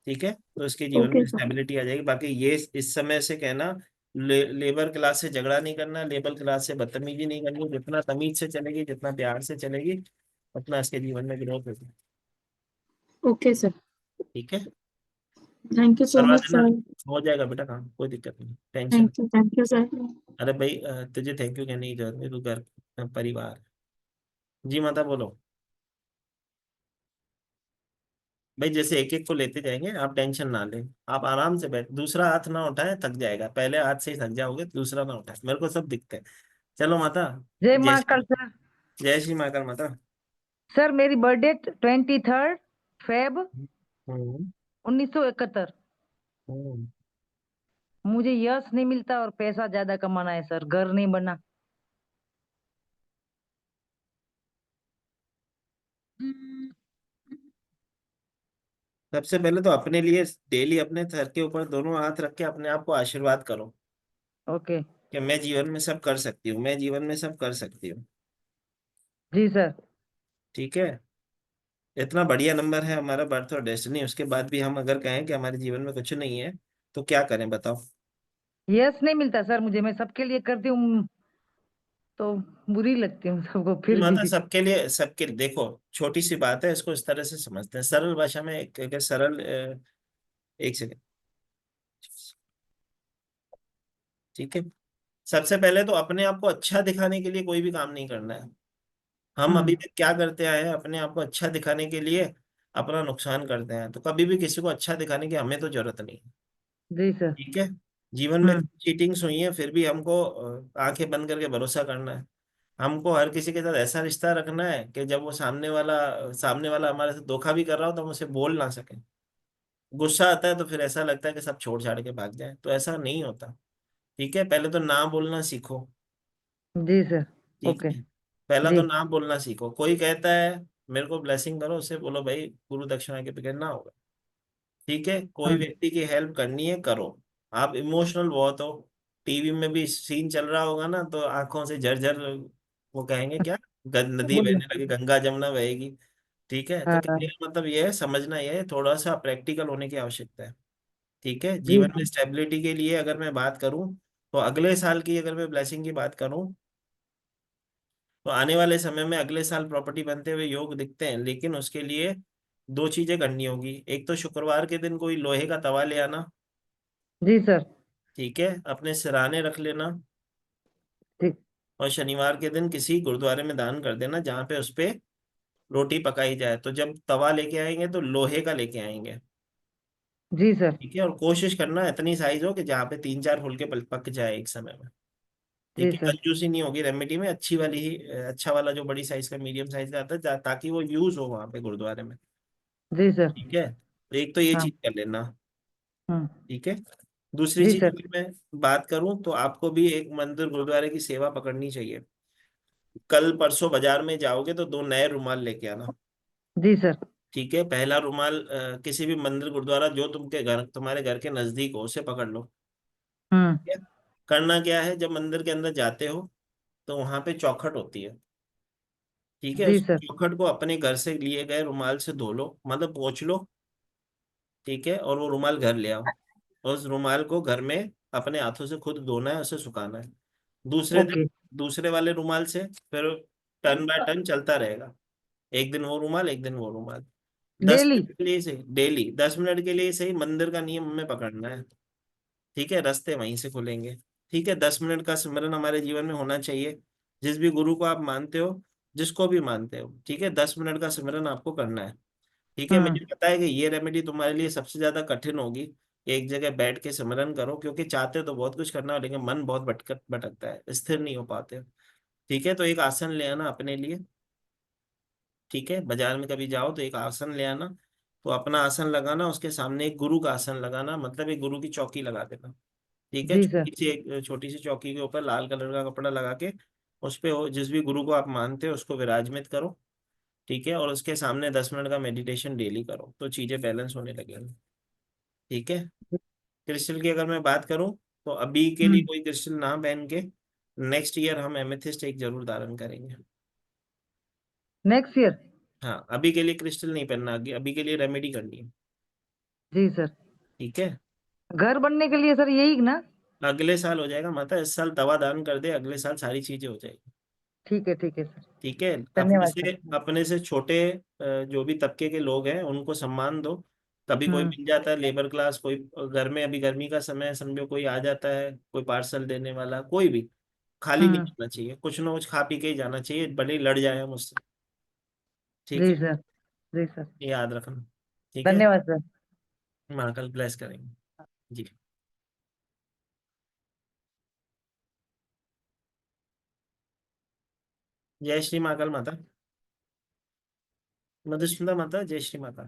Speaker 2: ठीक है, तो इसके जीवन
Speaker 3: ओके
Speaker 2: में
Speaker 3: सर।
Speaker 2: स्टेबिलिटी आ जाएगी। बाकी ये इस समय से कहना, लेबर क्लास से झगड़ा नहीं करना, लेबर क्लास से बदतमीजी नहीं करनी, जितना तमीज से चलेगी, जितना प्यार से चलेगी, उतना इसके जीवन में ग्रोथ होगी।
Speaker 3: ओके सर,
Speaker 2: ठीक है,
Speaker 3: थैंक यू सो
Speaker 2: करवा
Speaker 3: मच
Speaker 2: देना,
Speaker 3: सर।
Speaker 2: हो जाएगा बेटा काम, कोई दिक्कत नहीं, टेंशन।
Speaker 3: Thank you sir.
Speaker 2: अरे भाई तुझे थैंक यू कहने की जरूरत नहीं, तू घर, परिवार। जी माता बोलो। भाई जैसे एक एक को लेते जाएंगे, आप टेंशन ना लें, आप आराम से बैठ, दूसरा हाथ ना उठाए, थक जाएगा, पहले हाथ से ही थक जाओगे, दूसरा ना उठाए, मेरे को सब दिखते हैं। चलो माता,
Speaker 5: जय
Speaker 2: जय
Speaker 5: महाकाल
Speaker 2: श्री,
Speaker 5: सर।
Speaker 2: जय श्री महाकाल माता।
Speaker 5: सर मेरी बर्थडे 23 फेब
Speaker 2: हम्म
Speaker 5: 1971।
Speaker 2: हम्म।
Speaker 5: मुझे यश नहीं मिलता और पैसा ज्यादा कमाना है सर, घर नहीं बना।
Speaker 2: सबसे पहले तो अपने लिए डेली अपने सर के ऊपर दोनों हाथ रख के अपने आप को आशीर्वाद करो
Speaker 5: ओके।
Speaker 2: कि मैं जीवन में सब कर सकती हूँ, मैं जीवन में सब कर सकती हूँ।
Speaker 5: जी सर।
Speaker 2: ठीक है, इतना बढ़िया नंबर है हमारा बर्थ और डेस्टिनी, उसके बाद भी हम अगर कहें कि हमारे जीवन में कुछ नहीं है, तो क्या करें बताओ।
Speaker 5: यश नहीं मिलता सर मुझे, मैं सबके लिए करती हूँ तो बुरी लगती हूँ सबको फिर भी।
Speaker 2: माता सबके लिए, सबके लिए देखो, छोटी सी बात है, इसको इस तरह से समझते हैं, सरल भाषा में, एक सरल, एक सेकंड। ठीक है, सबसे पहले तो अपने आप को अच्छा दिखाने के लिए कोई भी काम नहीं करना है। हम अभी
Speaker 5: हम्म।
Speaker 2: तक क्या करते आए हैं, अपने आप को अच्छा दिखाने के लिए अपना नुकसान करते हैं, तो कभी भी किसी को अच्छा दिखाने की हमें तो जरूरत नहीं है।
Speaker 5: जी सर।
Speaker 2: ठीक है, जीवन में
Speaker 5: हम्म।
Speaker 2: चीटिंग्स हुई है, फिर भी हमको आंखें बंद करके भरोसा करना है। हमको हर किसी के साथ ऐसा रिश्ता रखना है कि जब वो सामने वाला हमारे साथ धोखा भी कर रहा हो तो हम उसे बोल ना सके। गुस्सा आता है तो फिर ऐसा लगता है कि सब छोड़ छाड़ के भाग जाए, तो ऐसा नहीं होता। ठीक है, पहले तो ना बोलना सीखो।
Speaker 5: जी सर।
Speaker 2: ठीक
Speaker 5: ओके।
Speaker 2: है, पहला तो
Speaker 5: जी।
Speaker 2: ना बोलना सीखो। कोई कहता है मेरे को ब्लेसिंग करो, उससे बोलो भाई गुरु दक्षिणा के बगैर ना होगा। ठीक है, कोई
Speaker 5: हम्म।
Speaker 2: व्यक्ति की हेल्प करनी है करो। आप इमोशनल बहुत हो, टीवी में भी सीन चल रहा होगा ना तो आंखों से झरझर, वो कहेंगे क्या, नदी
Speaker 5: बोलिए।
Speaker 2: बहने लगी, गंगा जमुना बहेगी। ठीक है, तो
Speaker 5: हाँ।
Speaker 2: कहने का मतलब ये है, समझना ये है, थोड़ा सा प्रैक्टिकल होने की आवश्यकता है। ठीक है,
Speaker 5: जी।
Speaker 2: जीवन में स्टेबिलिटी के लिए अगर मैं बात करूं, तो अगले साल की अगर मैं ब्लेसिंग की बात करूं, तो आने वाले समय में अगले साल प्रॉपर्टी बनते हुए योग दिखते हैं, लेकिन उसके लिए दो चीजें करनी होगी। एक तो शुक्रवार के दिन कोई लोहे का तवा ले आना।
Speaker 5: जी सर।
Speaker 2: ठीक है, अपने सिरहाने रख लेना।
Speaker 5: ठीक।
Speaker 2: और शनिवार के दिन किसी गुरुद्वारे में दान कर देना जहाँ पे उस पे रोटी पकाई जाए। तो जब तवा लेके आएंगे तो लोहे का लेके आएंगे।
Speaker 5: जी सर।
Speaker 2: ठीक है, और कोशिश करना इतनी साइज हो कि जहाँ पे 3-4 फुलके पक जाए एक समय में।
Speaker 5: जी
Speaker 2: ठीक है,
Speaker 5: सर।
Speaker 2: कंजूसी नहीं होगी रेमेडी में, अच्छी वाली ही, अच्छा वाला जो बड़ी साइज का मीडियम साइज का आता है, ताकि वो यूज हो वहाँ पे गुरुद्वारे में।
Speaker 5: जी सर।
Speaker 2: ठीक है, तो एक तो ये
Speaker 5: हाँ।
Speaker 2: चीज कर लेना।
Speaker 5: हम्म।
Speaker 2: ठीक है, दूसरी
Speaker 5: जी
Speaker 2: चीज
Speaker 5: सर।
Speaker 2: अगर मैं बात करूं तो आपको भी एक मंदिर गुरुद्वारे की सेवा पकड़नी चाहिए। कल परसों बाजार में जाओगे तो 2 नए रुमाल लेके आना।
Speaker 5: जी सर।
Speaker 2: ठीक है, पहला रुमाल किसी भी मंदिर गुरुद्वारा जो तुम्हारे घर के नजदीक हो उसे पकड़ लो।
Speaker 5: हम्म।
Speaker 2: ठीक है, करना क्या है, जब मंदिर के अंदर जाते हो तो वहां पे चौखट होती है। ठीक है,
Speaker 5: जी
Speaker 2: उस
Speaker 5: सर।
Speaker 2: चौखट को अपने घर से लिए गए रुमाल से धो लो, मतलब पोंछ लो। ठीक है, और वो रुमाल घर ले आओ। उस रुमाल को घर में अपने हाथों से खुद धोना है, उसे सुखाना है। दूसरे दिन
Speaker 5: ओके।
Speaker 2: दूसरे वाले रुमाल से फिर टर्न बाय टर्न चलता रहेगा। एक दिन वो रुमाल, एक दिन वो रुमाल। दस
Speaker 5: डेली।
Speaker 2: मिनट के लिए सही, डेली 10 मिनट के लिए सही, मंदिर का नियम हमें पकड़ना है। ठीक है, रास्ते वहीं से खुलेंगे। ठीक है, 10 मिनट का सिमरन हमारे जीवन में होना चाहिए। जिस भी गुरु को आप मानते हो, जिसको भी मानते हो, ठीक है, 10 मिनट का सिमरन आपको करना है। ठीक है,
Speaker 5: हम्म।
Speaker 2: मुझे पता है कि ये रेमेडी तुम्हारे लिए सबसे ज्यादा कठिन होगी। एक जगह बैठ के सिमरन करो, क्योंकि चाहते तो बहुत कुछ करना हो, लेकिन मन बहुत भटकता है, स्थिर नहीं हो पाते। ठीक है, तो एक आसन ले आना अपने लिए। ठीक है, बाजार में कभी जाओ तो एक आसन ले आना। तो अपना आसन लगाना, उसके सामने एक गुरु का आसन लगाना, मतलब एक गुरु की चौकी लगा देना। ठीक है,
Speaker 5: जी सर।
Speaker 2: छोटी सी चौकी के ऊपर लाल कलर का कपड़ा लगा के उस पे जिस भी गुरु को आप मानते हो उसको विराजमित करो। ठीक है, और उसके सामने 10 मिनट का मेडिटेशन डेली करो, तो चीजें बैलेंस होने लगेंगी। ठीक है, क्रिस्टल की अगर मैं बात करूं, तो अभी के लिए
Speaker 5: हम्म।
Speaker 2: कोई क्रिस्टल ना पहन के, नेक्स्ट ईयर हम एमेथिस्ट एक जरूर धारण करेंगे।
Speaker 5: Next year.
Speaker 2: हाँ, अभी के लिए क्रिस्टल नहीं पहनना, अभी के लिए रेमेडी करनी है।
Speaker 5: जी सर।
Speaker 2: ठीक है,
Speaker 5: घर बनने के लिए सर यही ना?
Speaker 2: अगले साल हो जाएगा माता, इस साल दवा दान कर दे, अगले साल सारी चीजें हो जाएगी।
Speaker 5: ठीक है सर।
Speaker 2: ठीक है, अपने
Speaker 5: धन्यवाद
Speaker 2: से
Speaker 5: सर।
Speaker 2: अपने से छोटे जो भी तबके के लोग हैं उनको सम्मान दो। कभी कोई
Speaker 5: हम्म।
Speaker 2: मिल जाता है लेबर क्लास, कोई घर में, अभी गर्मी का समय है, समझो कोई आ जाता है, कोई पार्सल देने वाला, कोई भी खाली नहीं
Speaker 5: हम्म।
Speaker 2: जाना चाहिए, कुछ ना कुछ खा पी के ही जाना चाहिए, भले ही लड़ जाए मुझसे। ठीक
Speaker 5: जी
Speaker 2: है,
Speaker 5: सर। जी सर।
Speaker 2: ये याद रखना। ठीक है,
Speaker 5: धन्यवाद सर।
Speaker 2: महाकाल ब्लेस करेंगे। जी। जय श्री महाकाल माता। मधुसूदना माता, जय श्री माता।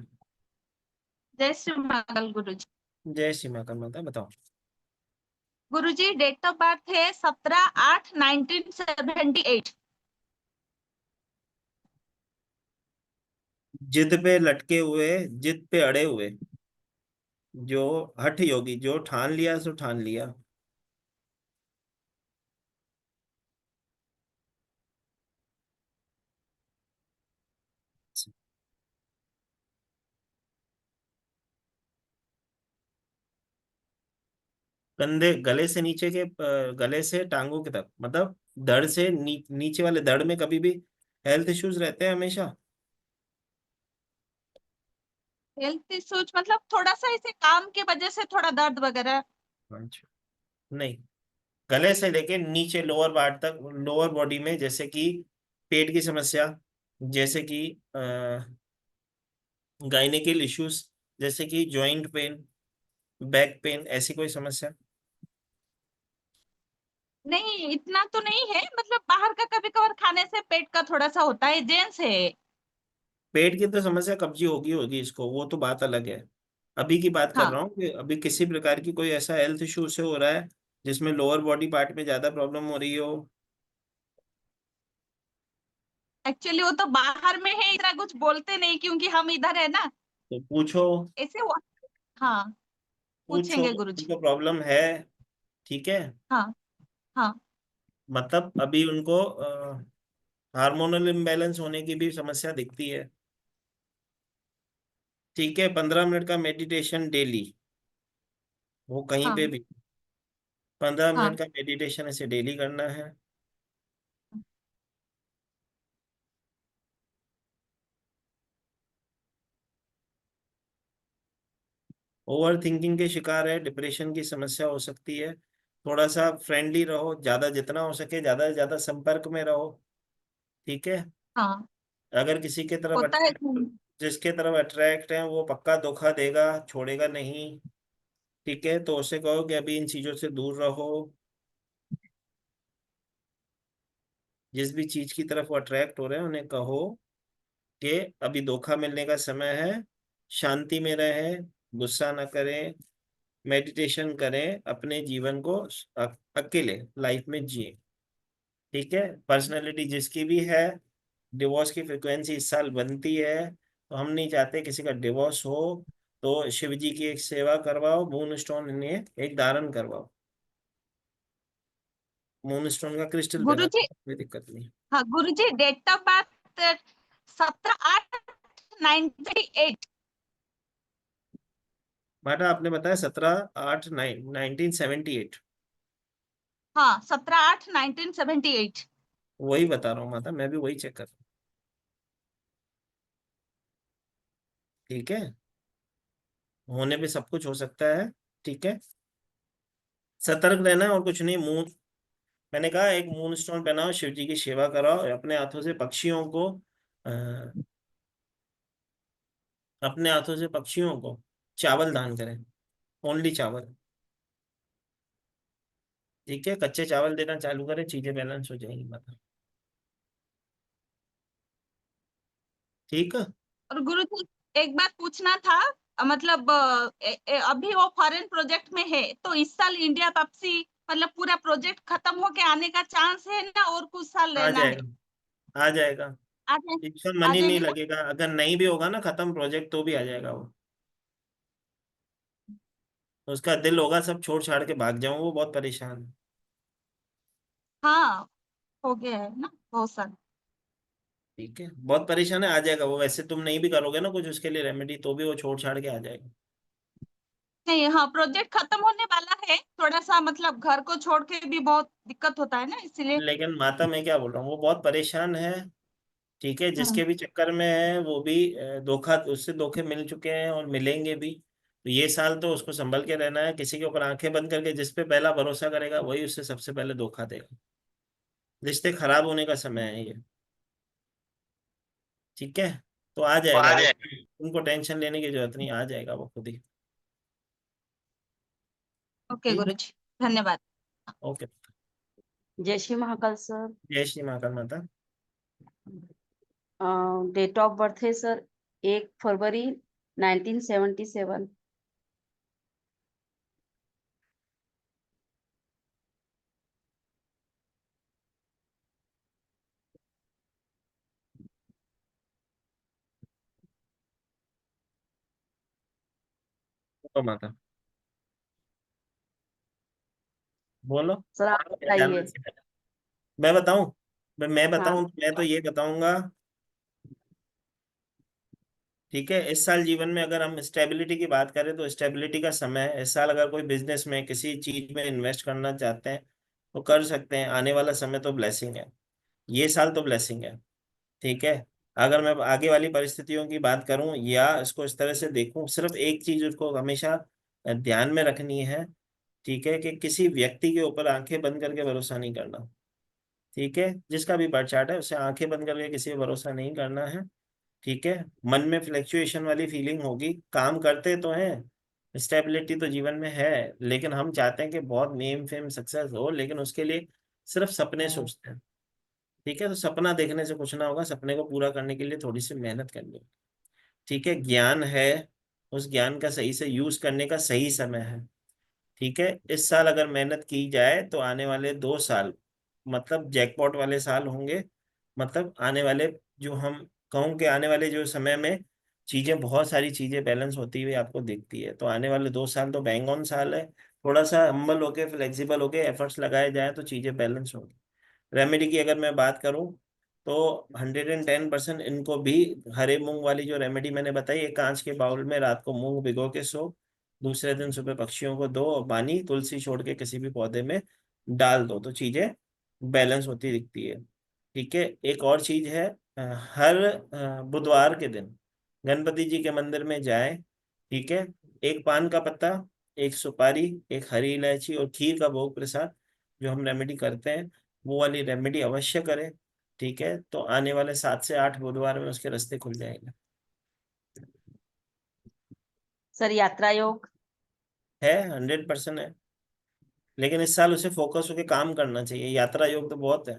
Speaker 7: जय श्री मंगल गुरु जी।
Speaker 2: जय श्री महाकाल माता, बताओ।
Speaker 7: गुरु जी डेट ऑफ बर्थ है 17/8/1978।
Speaker 2: जिद पे लटके हुए, जिद पे अड़े हुए, जो हठ योगी, जो ठान लिया सो ठान लिया। कंधे, गले से नीचे के गले से टांगों के तक, मतलब धड़ से नीचे वाले धड़ में कभी भी हेल्थ इश्यूज रहते हैं हमेशा।
Speaker 7: हेल्थ इश्यूज मतलब थोड़ा सा इसे काम की वजह से थोड़ा दर्द वगैरह।
Speaker 2: अच्छा, नहीं, गले से लेके नीचे लोअर पार्ट तक, लोअर बॉडी में, जैसे कि पेट की समस्या, जैसे कि गायनेकल इश्यूज, जैसे कि जॉइंट पेन, बैक पेन, ऐसी कोई समस्या।
Speaker 7: नहीं इतना तो नहीं है, मतलब बाहर का कभी कभार खाने से पेट का थोड़ा सा होता है, जेंट्स है।
Speaker 2: पेट की तो समस्या कब्जी होगी होगी इसको, वो तो बात अलग है। अभी की बात कर
Speaker 7: हाँ।
Speaker 2: रहा हूँ कि अभी किसी प्रकार की कोई ऐसा हेल्थ इशू से हो रहा है जिसमें लोअर बॉडी पार्ट में ज्यादा प्रॉब्लम हो रही हो?
Speaker 7: एक्चुअली वो तो बाहर में है, इतना कुछ बोलते नहीं क्योंकि हम इधर है ना,
Speaker 2: तो पूछो,
Speaker 7: ऐसे वो। हाँ,
Speaker 2: पूछो
Speaker 7: पूछेंगे गुरुजी।
Speaker 2: उनको प्रॉब्लम है। ठीक है,
Speaker 7: हाँ हाँ
Speaker 2: मतलब अभी उनको हार्मोनल इम्बैलेंस होने की भी समस्या दिखती है। ठीक है, 15 मिनट का मेडिटेशन डेली, वो कहीं पे
Speaker 7: हाँ
Speaker 2: भी 15 मिनट
Speaker 7: हाँ।
Speaker 2: का मेडिटेशन इसे डेली करना है। ओवर थिंकिंग के शिकार है, डिप्रेशन की समस्या हो सकती है। थोड़ा सा फ्रेंडली रहो, ज्यादा जितना हो सके ज्यादा से ज्यादा संपर्क में रहो। ठीक है,
Speaker 7: हाँ,
Speaker 2: अगर किसी के तरफ
Speaker 7: होता है।
Speaker 2: जिसके तरफ अट्रैक्ट है वो पक्का धोखा देगा, छोड़ेगा नहीं। ठीक है, तो उसे कहो कि अभी इन चीजों से दूर रहो। जिस भी चीज की तरफ वो अट्रैक्ट हो रहे हैं उन्हें कहो कि अभी धोखा मिलने का समय है, शांति में रहें, गुस्सा ना करें, मेडिटेशन करें, अपने जीवन को अकेले लाइफ में जिए। ठीक है, पर्सनैलिटी जिसकी भी है, डिवोर्स की फ्रिक्वेंसी इस साल बनती है, तो हम नहीं चाहते किसी का डिवोर्स हो। तो शिव जी की एक सेवा करवाओ, मून स्टोन इन्हें एक धारण करवाओ, मून स्टोन का क्रिस्टल पहना दो,
Speaker 7: गुरुजी।
Speaker 2: कोई दिक्कत नहीं।
Speaker 7: हाँ गुरुजी, डेट ऑफ बर्थ 17/8/98।
Speaker 2: माता आपने बताया 17/8/1978।
Speaker 7: हाँ, 17/8/1978।
Speaker 2: वही बता रहा हूँ माता, मैं भी वही चेक कर रहा हूँ। ठीक है, होने पे सब कुछ हो सकता है। ठीक है, सतर्क रहना है और कुछ नहीं। मून, मैंने कहा एक मून स्टोन पहनाओ, शिव जी की सेवा कराओ, अपने हाथों से पक्षियों को अ, अपने हाथों से पक्षियों को चावल दान करें, ओनली चावल। ठीक है, कच्चे चावल देना चालू करें, चीजें बैलेंस हो जाएंगी माता। ठीक है,
Speaker 7: और गुरुजी, एक बात पूछना था। मतलब अभी वो फॉरेन प्रोजेक्ट में है, तो इस साल इंडिया वापसी मतलब पूरा प्रोजेक्ट खत्म होके आने का चांस है ना, और कुछ साल
Speaker 2: आ
Speaker 7: रहना है?
Speaker 2: जाएगा, आ जाएगा।
Speaker 7: आ जाए,
Speaker 2: इसका
Speaker 7: आ
Speaker 2: मन ही नहीं
Speaker 7: जाएगी ना?
Speaker 2: लगेगा, अगर नहीं भी होगा ना खत्म प्रोजेक्ट तो भी आ जाएगा वो। उसका दिल होगा सब छोड़ छाड़ के भाग जाऊं, वो बहुत परेशान है।
Speaker 7: हाँ, हो गया है ना बहुत साल।
Speaker 2: ठीक है, बहुत परेशान है, आ जाएगा वो। वैसे तुम नहीं भी करोगे ना कुछ उसके लिए रेमेडी, तो भी वो छोड़ छाड़ के आ जाएगा।
Speaker 7: नहीं, हाँ, प्रोजेक्ट खत्म होने वाला है, थोड़ा सा मतलब घर को छोड़ के भी बहुत दिक्कत होता है ना, इसलिए।
Speaker 2: लेकिन माता मैं क्या बोल रहा हूँ, वो बहुत परेशान है। ठीक है,
Speaker 7: हम्म।
Speaker 2: जिसके भी चक्कर में है वो भी धोखा, उससे धोखे मिल चुके हैं और मिलेंगे भी। तो ये साल तो उसको संभल के रहना है, किसी के ऊपर आंखें बंद करके जिस पे पहला भरोसा करेगा वही उससे सबसे पहले धोखा देगा। रिश्ते खराब होने का समय है ये। ठीक है, तो आ जाएगा वो, उनको टेंशन लेने की जरूरत नहीं, आ जाएगा वो खुद ही।
Speaker 7: ओके
Speaker 2: ठीक है,
Speaker 7: गुरुजी, धन्यवाद।
Speaker 2: ओके।
Speaker 8: जय श्री महाकाल सर।
Speaker 2: जय श्री महाकाल माता।
Speaker 8: डेट ऑफ बर्थ है सर 1 फरवरी 1977।
Speaker 2: तो माता बोलो,
Speaker 8: सर आप
Speaker 2: क्या जानना
Speaker 8: बताइए।
Speaker 2: है? मैं बताऊं? मैं
Speaker 8: हाँ
Speaker 2: बताऊं तो मैं तो ये बताऊंगा। ठीक है, इस साल जीवन में अगर हम स्टेबिलिटी की बात करें तो स्टेबिलिटी का समय है इस साल। अगर कोई बिजनेस में किसी चीज में इन्वेस्ट करना चाहते हैं तो कर सकते हैं, आने वाला समय तो ब्लेसिंग है, ये साल तो ब्लेसिंग है। ठीक है, अगर मैं आगे वाली परिस्थितियों की बात करूं या इसको इस तरह से देखूं, सिर्फ एक चीज उसको हमेशा ध्यान में रखनी है। ठीक है, कि किसी व्यक्ति के ऊपर आंखें बंद करके भरोसा नहीं करना। ठीक है, जिसका भी बर्थ चार्ट है उसे आंखें बंद करके किसी पे भरोसा नहीं करना है। ठीक है, मन में फ्लक्चुएशन वाली फीलिंग होगी, काम करते तो हैं, स्टेबिलिटी तो जीवन में है, लेकिन हम चाहते हैं कि बहुत नेम फेम सक्सेस हो, लेकिन उसके लिए सिर्फ सपने सोचते हैं। ठीक है, तो सपना देखने से कुछ ना होगा, सपने को पूरा करने के लिए थोड़ी सी मेहनत करनी होगी। ठीक है, ज्ञान है, उस ज्ञान का सही से यूज करने का सही समय है। ठीक है, इस साल अगर मेहनत की जाए तो आने वाले 2 साल मतलब जैकपॉट वाले साल होंगे। मतलब आने वाले जो हम कहूँ कि आने वाले जो समय में चीजें, बहुत सारी चीजें बैलेंस होती हुई आपको दिखती है। तो आने वाले 2 साल तो बैंग ऑन साल है। थोड़ा सा हम्बल होके, फ्लेक्सिबल होके एफर्ट्स लगाए जाए तो चीजें बैलेंस होंगी। रेमेडी की अगर मैं बात करूं तो 110% इनको भी, हरे मूंग वाली जो रेमेडी मैंने बताई, एक कांच के बाउल में रात को मूंग भिगो के सो, दूसरे दिन सुबह पक्षियों को दो, और पानी तुलसी छोड़ के किसी भी पौधे में डाल दो, तो चीजें बैलेंस होती दिखती है। ठीक है, एक और चीज है, हर बुधवार के दिन गणपति जी के मंदिर में जाए। ठीक है, एक पान का पत्ता, एक सुपारी, एक हरी इलायची और खीर का भोग प्रसाद, जो हम रेमेडी करते हैं, वो वाली रेमेडी अवश्य करें। ठीक है, तो आने वाले 7 से 8 बुधवार में उसके रास्ते खुल जाएंगे।
Speaker 8: सर यात्रा योग?
Speaker 2: है, 100% है, लेकिन इस साल उसे फोकस होकर काम करना चाहिए। यात्रा योग तो बहुत है,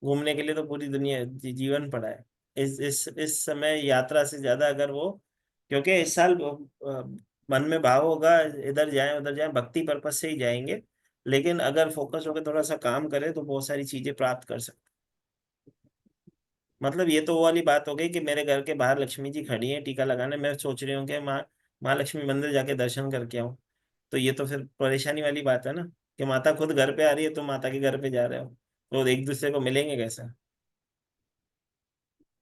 Speaker 2: घूमने के लिए तो पूरी दुनिया जीवन पड़ा है। इस समय यात्रा से ज्यादा अगर वो, क्योंकि इस साल मन में भाव होगा इधर जाएं उधर जाएं, भक्ति पर्पज से ही जाएंगे, लेकिन अगर फोकस होकर थोड़ा सा काम करें तो बहुत सारी चीजें प्राप्त कर सकते। मतलब ये तो वो वाली बात हो गई कि मेरे घर के बाहर लक्ष्मी जी खड़ी हैं टीका लगाने, मैं सोच रही हूँ कि माँ लक्ष्मी मंदिर जाके दर्शन करके आऊँ। तो ये तो फिर परेशानी वाली बात है ना, कि माता खुद घर पे आ रही है, तो माता के घर पे जा रहे हो, तो एक दूसरे को मिलेंगे कैसे?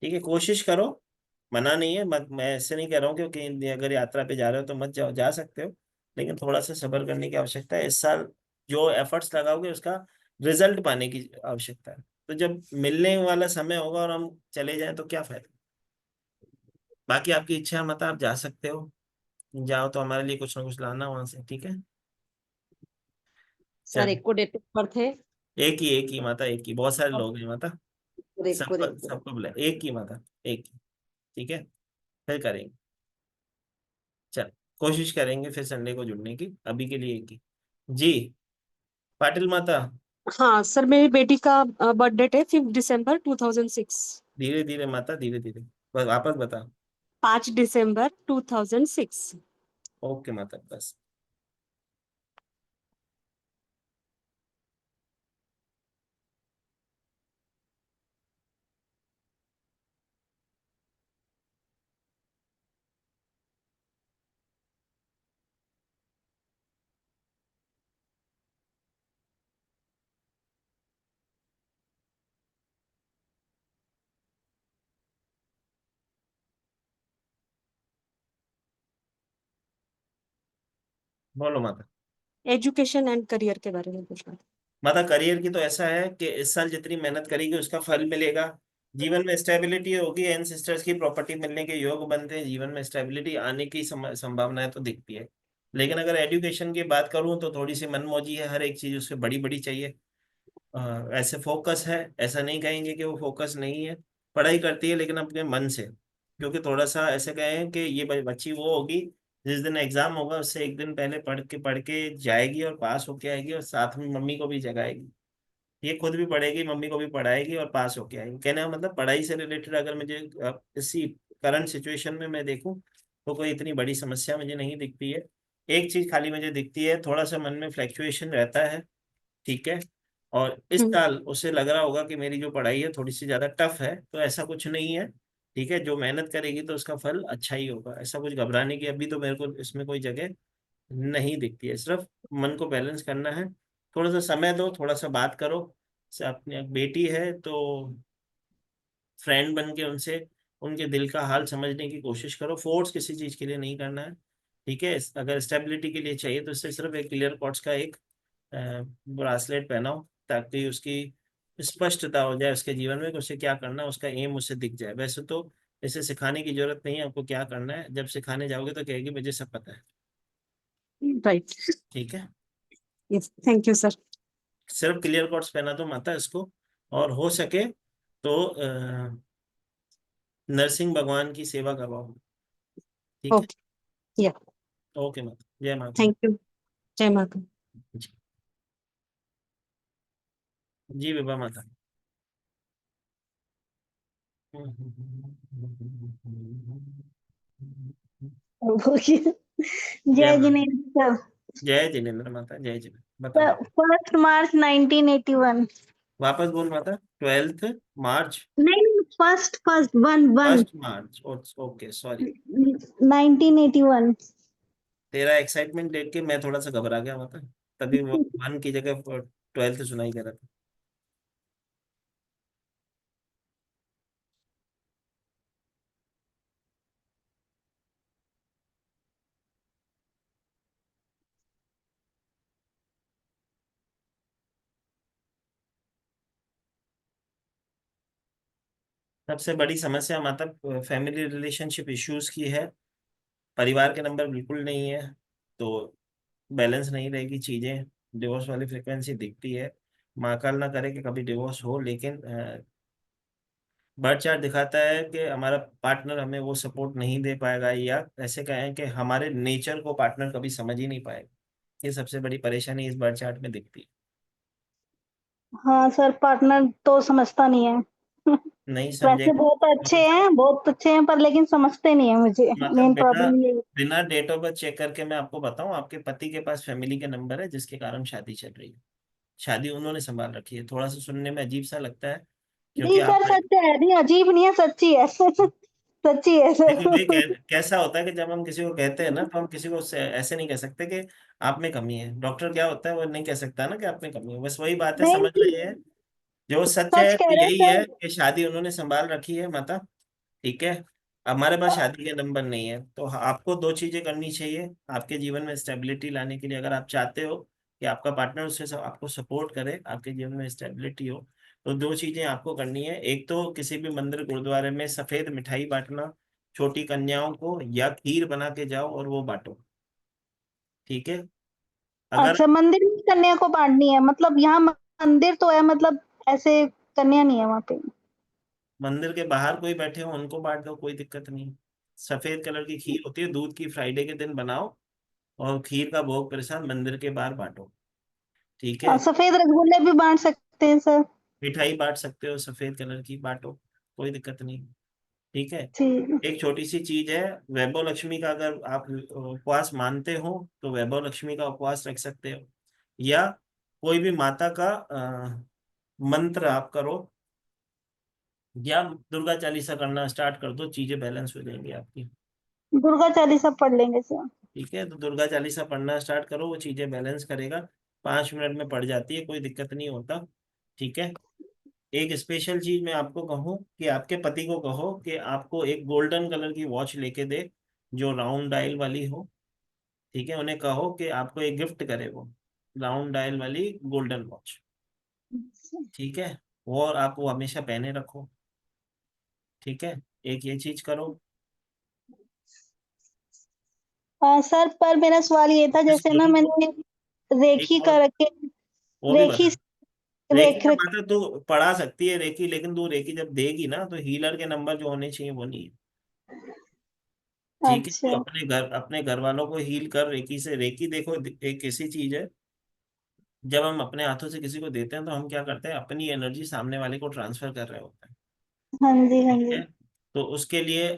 Speaker 2: ठीक है, कोशिश करो, मना नहीं है, मत, मैं ऐसे नहीं कह रहा हूँ कि अगर यात्रा पे जा रहे हो तो मत जाओ, जा सकते हो, लेकिन थोड़ा सा सब्र करने की आवश्यकता है। इस साल जो एफर्ट्स लगाओगे उसका रिजल्ट पाने की आवश्यकता है। तो जब मिलने वाला समय होगा और हम चले जाएं तो क्या फायदा। बाकी आपकी इच्छा मत, आप जा सकते हो, जाओ तो हमारे लिए कुछ ना कुछ लाना वहां से। ठीक है,
Speaker 8: सर
Speaker 2: चल।
Speaker 8: एक को डेट ऑफ बर्थ है?
Speaker 2: एक ही माता, एक ही, बहुत सारे लोग हैं माता,
Speaker 8: एक को
Speaker 2: सबको बुला, एक ही माता, एक ही। ठीक है, फिर करेंगे, चल, कोशिश करेंगे फिर संडे को जुड़ने की, अभी के लिए एक ही। जी, पाटिल माता।
Speaker 9: हाँ सर, मेरी बेटी का बर्थ डेट है 5 दिसंबर 2006।
Speaker 2: धीरे धीरे माता, धीरे धीरे, बस वापस बता।
Speaker 9: 5 दिसंबर 2006।
Speaker 2: ओके माता, बस। बोलो माता।
Speaker 9: एजुकेशन एंड करियर के बारे में पूछना था।
Speaker 2: माता, करियर की तो ऐसा है कि इस साल जितनी मेहनत करेगी उसका फल मिलेगा। जीवन में स्टेबिलिटी होगी, एंसेस्टर्स की प्रॉपर्टी मिलने के योग बनते हैं, जीवन में स्टेबिलिटी आने की संभावनाएं तो दिखती है। लेकिन अगर एजुकेशन की बात करूं तो थोड़ी सी मनमौजी है, हर एक चीज उससे बड़ी बड़ी चाहिए। ऐसे फोकस है, ऐसा नहीं कहेंगे कि वो फोकस नहीं है, पढ़ाई करती है लेकिन अपने मन से। क्योंकि थोड़ा सा ऐसे कहें कि ये बच्ची वो होगी, जिस दिन एग्जाम होगा उससे एक दिन पहले पढ़ के जाएगी और पास होके आएगी, और साथ में मम्मी को भी जगाएगी। ये खुद भी पढ़ेगी, मम्मी को भी पढ़ाएगी और पास होके आएगी। कहने का मतलब पढ़ाई से रिलेटेड अगर मुझे इसी करंट सिचुएशन में मैं देखूं तो कोई इतनी बड़ी समस्या मुझे नहीं दिखती है। एक चीज खाली मुझे दिखती है, थोड़ा सा मन में फ्लैक्चुएशन रहता है। ठीक है, और इस साल उसे लग रहा होगा कि मेरी जो पढ़ाई है थोड़ी सी ज्यादा टफ है, तो ऐसा कुछ नहीं है। ठीक है, जो मेहनत करेगी तो उसका फल अच्छा ही होगा, ऐसा कुछ घबराने की अभी तो मेरे को इसमें कोई जगह नहीं दिखती है। सिर्फ मन को बैलेंस करना है, थोड़ा सा समय दो, थोड़ा सा बात करो। से अपनी बेटी है तो फ्रेंड बन के उनसे उनके दिल का हाल समझने की कोशिश करो, फोर्स किसी चीज के लिए नहीं करना है। ठीक है, अगर स्टेबिलिटी के लिए चाहिए तो इससे सिर्फ एक क्लियर कॉर्ड्स का एक ब्रासलेट पहनाओ, ताकि उसकी स्पष्टता हो जाए उसके जीवन में कि उसे क्या करना है, उसका एम उसे दिख जाए। वैसे तो इसे सिखाने की जरूरत नहीं है आपको क्या करना है, जब सिखाने जाओगे तो कहेगी मुझे सब पता है।
Speaker 9: राइट।
Speaker 2: ठीक है,
Speaker 9: यस, थैंक यू सर।
Speaker 2: सिर्फ क्लियर कॉर्ड्स पहना दो माता इसको, और हो सके तो नरसिंह भगवान की सेवा करवाओ। ठीक है,
Speaker 9: ओके, या,
Speaker 2: ओके माता, जय माता।
Speaker 9: Thank you. जय माता।
Speaker 2: जी, जी विभा माता।
Speaker 1: जय
Speaker 2: जय माता।
Speaker 1: जिनेन्द्र।
Speaker 2: जय जिनेन्द्र माता, जय जिनेन्द्र। बताओ
Speaker 10: 1 मार्च 1981।
Speaker 2: वापस बोल माता। 12 मार्च।
Speaker 10: नहीं, फर्स्ट 1
Speaker 2: 1 मार्च। Okay sorry.
Speaker 10: 1981।
Speaker 2: तेरा एक्साइटमेंट देख के मैं थोड़ा सा घबरा गया माता, तभी वो 1 की जगह 12 सुनाई दे रहा था। सबसे बड़ी समस्या माता फैमिली रिलेशनशिप इश्यूज की है। परिवार के नंबर बिल्कुल नहीं है, तो बैलेंस नहीं रहेगी चीजें। डिवोर्स वाली फ्रिक्वेंसी दिखती है। महाकाल ना करे कि कभी डिवोर्स हो, लेकिन बर्थ चार्ट दिखाता है कि हमारा पार्टनर हमें वो सपोर्ट नहीं दे पाएगा, या ऐसे कहें कि हमारे नेचर को पार्टनर कभी समझ ही नहीं पाएगा। ये सबसे बड़ी परेशानी इस बर्थ चार्ट में दिखती है।
Speaker 10: हाँ सर, पार्टनर तो समझता नहीं है।
Speaker 2: नहीं
Speaker 10: वैसे
Speaker 2: समझेगा
Speaker 10: बहुत अच्छे हैं पर लेकिन समझते नहीं है मुझे।
Speaker 2: मतलब
Speaker 10: मेन
Speaker 2: बिना
Speaker 10: प्रॉब्लम ये है।
Speaker 2: बिना डेट ऑफ बर्थ चेक करके मैं आपको बताऊं, आपके पति के पास फैमिली के नंबर है जिसके कारण शादी चल रही है। शादी उन्होंने संभाल रखी है। थोड़ा सा सुनने में अजीब सा लगता है, क्योंकि
Speaker 10: नहीं
Speaker 2: आप
Speaker 10: सर, सच है, नहीं अजीब नहीं है, सच्ची है। सच्ची है
Speaker 2: देखो भाई,
Speaker 10: सर।
Speaker 2: कैसा होता है कि जब हम किसी को कहते हैं ना, तो हम किसी को ऐसे नहीं कह सकते कि आप में कमी है। डॉक्टर क्या होता है, वो नहीं कह सकता ना कि आप में कमी है। बस वही बात है,
Speaker 10: नहीं
Speaker 2: समझ
Speaker 10: नहीं,
Speaker 2: रही है। जो सच
Speaker 10: सच
Speaker 2: है
Speaker 10: कह
Speaker 2: वो
Speaker 10: रहे
Speaker 2: यही
Speaker 10: हैं
Speaker 2: है कि शादी उन्होंने संभाल रखी है माता। ठीक है। हमारे पास
Speaker 10: सर।
Speaker 2: शादी के नंबर नहीं है, तो आपको दो चीजें करनी चाहिए आपके जीवन में स्टेबिलिटी लाने के लिए। अगर आप चाहते हो कि आपका पार्टनर उससे आपको सपोर्ट करे, आपके जीवन में स्टेबिलिटी हो, तो दो चीजें आपको करनी है। एक तो किसी भी मंदिर गुरुद्वारे में सफेद मिठाई बांटना छोटी कन्याओं को, या खीर बना के जाओ और वो बांटो। ठीक है। अगर
Speaker 10: अच्छा, मंदिर में कन्या को बांटनी है? मतलब यहाँ मंदिर तो है, मतलब ऐसे कन्या नहीं है वहाँ पे।
Speaker 2: मंदिर के बाहर कोई बैठे हो उनको बांट दो, कोई दिक्कत नहीं। सफेद कलर की खीर होती है, दूध की, फ्राइडे के दिन बनाओ और खीर का भोग प्रसाद मंदिर के बाहर बांटो। ठीक है।
Speaker 10: सफेद रसगुल्ले भी बांट सकते हैं सर?
Speaker 2: मिठाई बांट सकते हो, सफेद कलर की बांटो, कोई दिक्कत नहीं। ठीक है।
Speaker 10: ठीक है।
Speaker 2: एक छोटी सी चीज है, वैभव लक्ष्मी का अगर आप उपवास मानते हो तो वैभव लक्ष्मी का उपवास रख सकते हो, या कोई भी माता का मंत्र आप करो, या दुर्गा चालीसा करना स्टार्ट कर दो, चीजें बैलेंस हो जाएंगी आपकी।
Speaker 10: दुर्गा चालीसा पढ़ लेंगे सर।
Speaker 2: ठीक है, तो दुर्गा चालीसा पढ़ना स्टार्ट करो, वो चीजें बैलेंस करेगा। 5 मिनट में पड़ जाती है, कोई दिक्कत नहीं होता। ठीक है। एक स्पेशल चीज मैं आपको कहूँ कि आपके पति को कहो कि आपको एक गोल्डन कलर की वॉच लेके दे, जो राउंड डायल वाली हो। ठीक है, उन्हें कहो कि आपको एक गिफ्ट करे वो राउंड डायल वाली गोल्डन वॉच। ठीक है। वो और आप वो हमेशा पहने रखो। ठीक है। एक ये चीज करो।
Speaker 10: सर, पर मेरा सवाल ये था,
Speaker 2: इस
Speaker 10: जैसे ना
Speaker 2: गुरु को
Speaker 10: मैंने
Speaker 2: एक
Speaker 10: रेखी
Speaker 2: और
Speaker 10: कर रखे,
Speaker 2: वो भी
Speaker 10: रेखी
Speaker 2: बता। रेकी
Speaker 10: रेख
Speaker 2: का
Speaker 10: रख
Speaker 2: मतलब तू पढ़ा सकती है रेकी, लेकिन तू रेकी जब देगी ना तो हीलर के नंबर जो होने चाहिए वो नहीं है। ठीक है, तो
Speaker 10: अच्छा।
Speaker 2: अपने घर वालों को हील कर रेकी से। रेकी देखो एक ऐसी चीज है, जब हम अपने हाथों से किसी को देते हैं तो हम क्या करते हैं, अपनी एनर्जी सामने वाले को ट्रांसफर कर रहे होते हैं।
Speaker 10: हाँ जी, हाँ
Speaker 2: ठीक
Speaker 10: जी।
Speaker 2: है। तो उसके लिए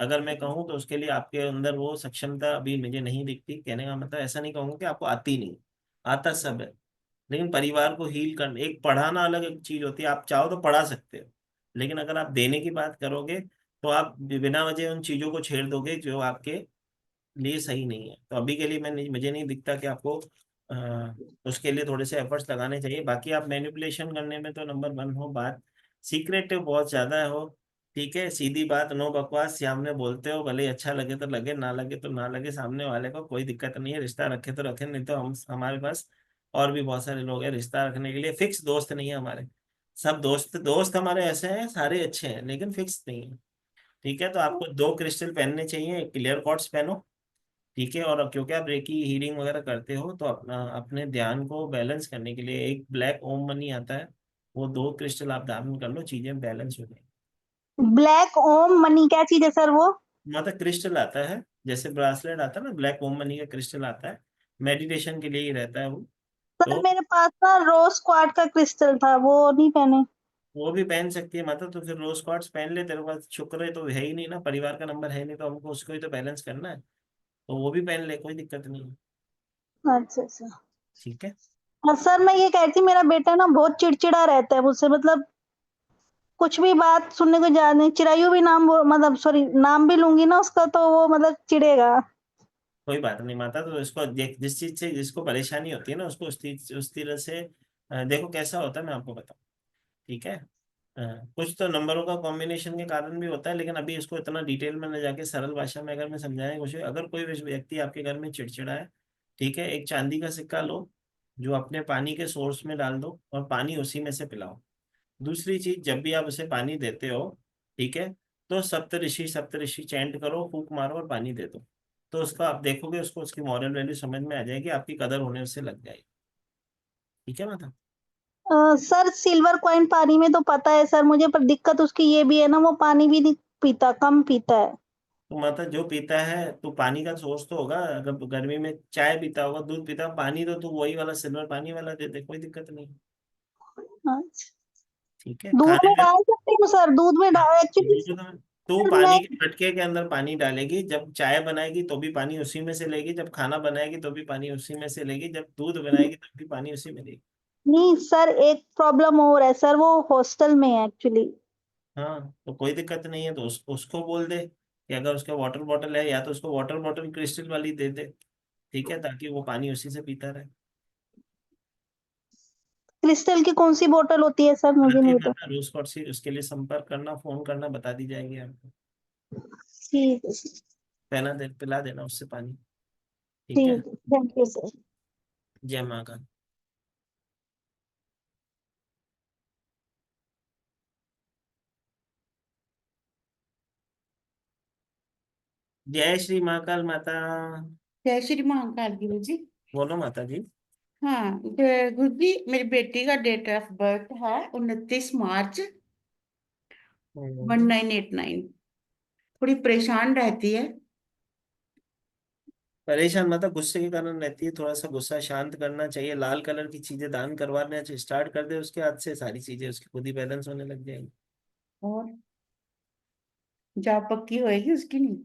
Speaker 2: अगर मैं कहूँ तो उसके लिए आपके अंदर वो सक्षमता अभी मुझे नहीं दिखती। कहने का मतलब ऐसा नहीं कहूँगा कि आपको आती नहीं, आता सब है। लेकिन परिवार को हील करना, एक पढ़ाना अलग एक चीज होती है। आप चाहो तो पढ़ा सकते हो, लेकिन अगर आप देने की बात करोगे तो आप बिना वजह उन चीजों को छेड़ दोगे जो आपके लिए सही नहीं है। तो अभी के लिए मुझे नहीं दिखता कि आपको अ, उसके लिए थोड़े से एफर्ट्स लगाने चाहिए। बाकी आप मैनिपुलेशन करने में तो नंबर 1 हो, बात सीक्रेटिव बहुत ज्यादा हो। ठीक है, सीधी बात, नो बकवास, सामने बोलते हो, भले ही अच्छा लगे तो लगे, ना लगे तो ना लगे, सामने वाले को कोई दिक्कत नहीं है। रिश्ता रखे तो रखे, नहीं तो हम हमारे पास और भी बहुत सारे लोग हैं रिश्ता रखने के लिए। फिक्स दोस्त नहीं है हमारे। सब दोस्त दोस्त हमारे ऐसे हैं, सारे अच्छे हैं, लेकिन फिक्स नहीं है। ठीक है, तो आपको 2 क्रिस्टल पहनने चाहिए। एक क्लियर क्वार्ट्ज पहनो। ठीक है। और क्योंकि आप रेकी हीलिंग वगैरह करते हो, तो अपना अपने ध्यान को बैलेंस करने के लिए एक ब्लैक ओम मनी आता है, वो 2 क्रिस्टल आप धारण कर लो, चीजें बैलेंस हो जाएंगी।
Speaker 10: ब्लैक ओम मनी क्या चीज है सर वो?
Speaker 2: मतलब क्रिस्टल आता है, जैसे ब्रासलेट आता है ना, ब्लैक ओम मनी का क्रिस्टल आता है। मेडिटेशन के लिए ही रहता है वो।
Speaker 10: सर
Speaker 2: तो
Speaker 10: मेरे पास ना रोज क्वार्ट का क्रिस्टल था, वो नहीं पहने।
Speaker 2: वो भी पहन सकती है। मतलब तो फिर रोज क्वार्ट्ज पहन ले, तेरे पास शुक्र है तो है ही नहीं ना, परिवार का नंबर है नहीं, तो हमको उसको ही तो बैलेंस करना है। तो वो भी पहन ले, कोई दिक्कत नहीं है।
Speaker 10: अच्छा अच्छा।
Speaker 2: ठीक है।
Speaker 10: हाँ सर, मैं ये कह रही थी, मेरा बेटा ना बहुत चिड़चिड़ा रहता है मुझसे, मतलब कुछ भी बात सुनने को जाने, चिरायु भी नाम मतलब सॉरी नाम भी लूंगी ना उसका तो वो मतलब चिढ़ेगा।
Speaker 2: कोई बात नहीं माता, तो इसको जिस चीज से जिसको परेशानी होती है ना उसको उस तरह से देखो कैसा होता है मैं आपको बताऊं। ठीक है। कुछ तो नंबरों का कॉम्बिनेशन के कारण भी होता है, लेकिन अभी इसको इतना डिटेल में न जाके सरल भाषा में अगर मैं समझाने की कोशिश, अगर कोई व्यक्ति आपके घर में चिड़चिड़ा है, ठीक है, एक चांदी का सिक्का लो, जो अपने पानी के सोर्स में डाल दो और पानी उसी में से पिलाओ। दूसरी चीज, जब भी आप उसे पानी देते हो, ठीक है, तो सप्तऋषि चैंट करो, फूंक मारो और पानी दे दो। तो उसका आप देखोगे, उसको उसकी मॉरल वैल्यू समझ में आ जाएगी, आपकी कदर होने उससे लग जाएगी। ठीक है माता।
Speaker 10: सर सिल्वर कॉइन पानी में तो पता है सर मुझे, पर दिक्कत उसकी ये भी है ना, वो पानी भी नहीं पीता, कम पीता है।
Speaker 2: तो माता जो पीता है तो पानी का सोर्स तो होगा, अगर गर्मी में चाय पीता होगा, दूध पीता होगा, पानी तो तू वही वाला सिल्वर पानी वाला दे दे, कोई दिक्कत नहीं।
Speaker 10: अच्छा।
Speaker 2: ठीक है।
Speaker 10: दूध
Speaker 2: खाने
Speaker 10: में
Speaker 2: में
Speaker 10: डाल सकती हूँ सर, दूध में
Speaker 2: हाँ,
Speaker 10: डाल एक्चुअली
Speaker 2: दूध में तू
Speaker 10: सर मैं।
Speaker 2: पानी के मटके के अंदर पानी डालेगी, जब चाय बनाएगी तो भी पानी उसी में से लेगी, जब खाना बनाएगी तो भी पानी उसी में से लेगी, जब दूध बनाएगी तो भी पानी उसी में लेगी।
Speaker 10: नहीं सर, एक प्रॉब्लम और है सर, वो हॉस्टल में है एक्चुअली।
Speaker 2: हाँ तो कोई दिक्कत नहीं है, तो उसको बोल दे कि अगर उसका वाटर बॉटल है, या तो उसको वाटर बॉटल क्रिस्टल वाली दे दे। ठीक है, ताकि वो पानी उसी से पीता रहे।
Speaker 10: क्रिस्टल की कौन सी बोतल होती है सर, मुझे
Speaker 2: आती
Speaker 10: नहीं
Speaker 2: है
Speaker 10: पता।
Speaker 2: माता, रोज कॉर्सी, उसके लिए संपर्क करना, फोन करना, बता दी जाएगी आपको।
Speaker 10: ठीक है सर।
Speaker 2: पहना दे, पिला देना उससे पानी। ठीक है।
Speaker 10: ठीक है, थैंक यू सर।
Speaker 2: जय माँ का। जय श्री महाकाल माता।
Speaker 11: जय श्री महाकाल गुरु जी।
Speaker 2: बोलो माता जी।
Speaker 11: हाँ गुरु जी, मेरी बेटी का डेट ऑफ बर्थ है 29 मार्च
Speaker 2: हम्म।
Speaker 11: 1989। थोड़ी परेशान रहती है।
Speaker 2: परेशान माता गुस्से के कारण रहती है, थोड़ा सा गुस्सा शांत करना चाहिए, लाल कलर की चीजें दान करवाने स्टार्ट कर दे उसके हाथ से, सारी चीजें उसकी खुद ही बैलेंस होने लग जाएंगी।
Speaker 11: और जॉब पक्की होएगी उसकी नहीं?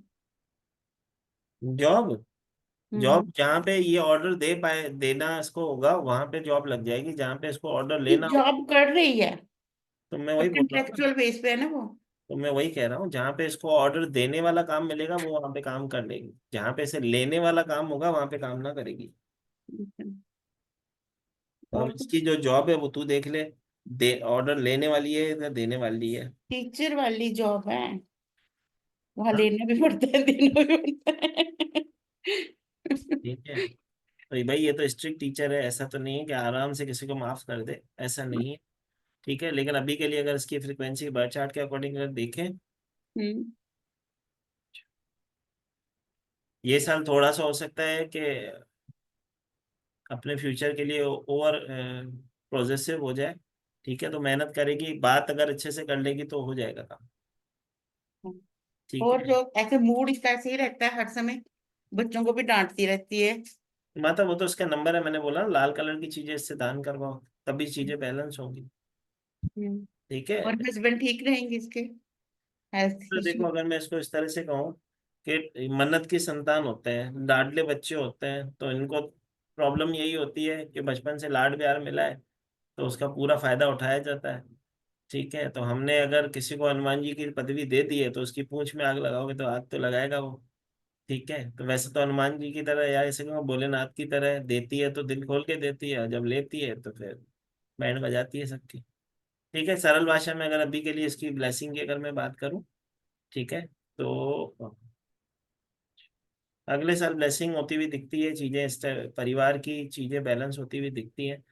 Speaker 2: जॉब,
Speaker 11: हम्म।
Speaker 2: जॉब जहाँ पे ये ऑर्डर दे पाए, देना इसको होगा वहां पे जॉब लग जाएगी, जहाँ पे इसको ऑर्डर लेना होगा।
Speaker 11: जॉब कर रही है
Speaker 2: तो मैं
Speaker 11: पर
Speaker 2: वही बोल रहा हूँ ना,
Speaker 11: कंट्रेक्चुअल बेस पे है ना वो।
Speaker 2: तो मैं वही कह रहा हूँ, जहाँ पे इसको ऑर्डर देने वाला काम मिलेगा वो वहां पे काम कर लेगी, जहाँ पे इसे लेने वाला काम होगा वहां पे काम ना करेगी। तो अब
Speaker 11: और
Speaker 2: इसकी जो जॉब है वो तू देख ले, दे ऑर्डर लेने वाली है या देने वाली है।
Speaker 11: टीचर वाली जॉब है, वहां
Speaker 2: हाँ
Speaker 11: लेना भी पड़ता है देना भी पड़ता है।
Speaker 2: ठीक है। तो भाई ये तो स्ट्रिक्ट टीचर है, ऐसा तो नहीं है कि आराम से किसी को माफ कर दे, ऐसा नहीं है। ठीक है, लेकिन अभी के लिए अगर इसकी फ्रीक्वेंसी बर्थ चार्ट के अकॉर्डिंग अगर देखें,
Speaker 11: हम्म।
Speaker 2: ये साल थोड़ा सा हो सकता है कि अपने फ्यूचर के लिए ओवर प्रोजेसिव हो जाए। ठीक है, तो मेहनत करेगी, बात अगर अच्छे से कर लेगी तो हो जाएगा काम। ठीक
Speaker 11: और
Speaker 2: है।
Speaker 11: जो ऐसे मूड इसका ऐसे ही रहता है हर समय, बच्चों को भी डांटती रहती है।
Speaker 2: माता वो तो उसका नंबर है, मैंने बोला ना, लाल कलर की चीजें इससे दान करवाओ, तभी चीजें बैलेंस होंगी।
Speaker 11: हम्म।
Speaker 2: ठीक है।
Speaker 11: और हस्बैंड ठीक रहेंगे इसके हेल्थ
Speaker 2: तो
Speaker 11: इशू?
Speaker 2: देखो, अगर मैं इसको इस तरह से कहूँ कि मन्नत की संतान होते हैं, लाडले बच्चे होते हैं, तो इनको प्रॉब्लम यही होती है कि बचपन से लाड प्यार मिला है, तो उसका पूरा फायदा उठाया जाता है। ठीक है, तो हमने अगर किसी को हनुमान जी की पदवी दे दी है, तो उसकी पूंछ में आग लगाओगे तो आग तो लगाएगा वो। ठीक है, तो वैसे तो हनुमान जी की तरह या ऐसे कहूँ भोलेनाथ की तरह, देती है तो दिल खोल के देती है, और जब लेती है तो फिर बैंड बजाती है सबकी। ठीक है, सरल भाषा में अगर अभी के लिए इसकी ब्लेसिंग की अगर मैं बात करूँ, ठीक है, तो अगले साल ब्लेसिंग होती हुई दिखती है, चीजें परिवार की चीजें बैलेंस होती हुई दिखती हैं।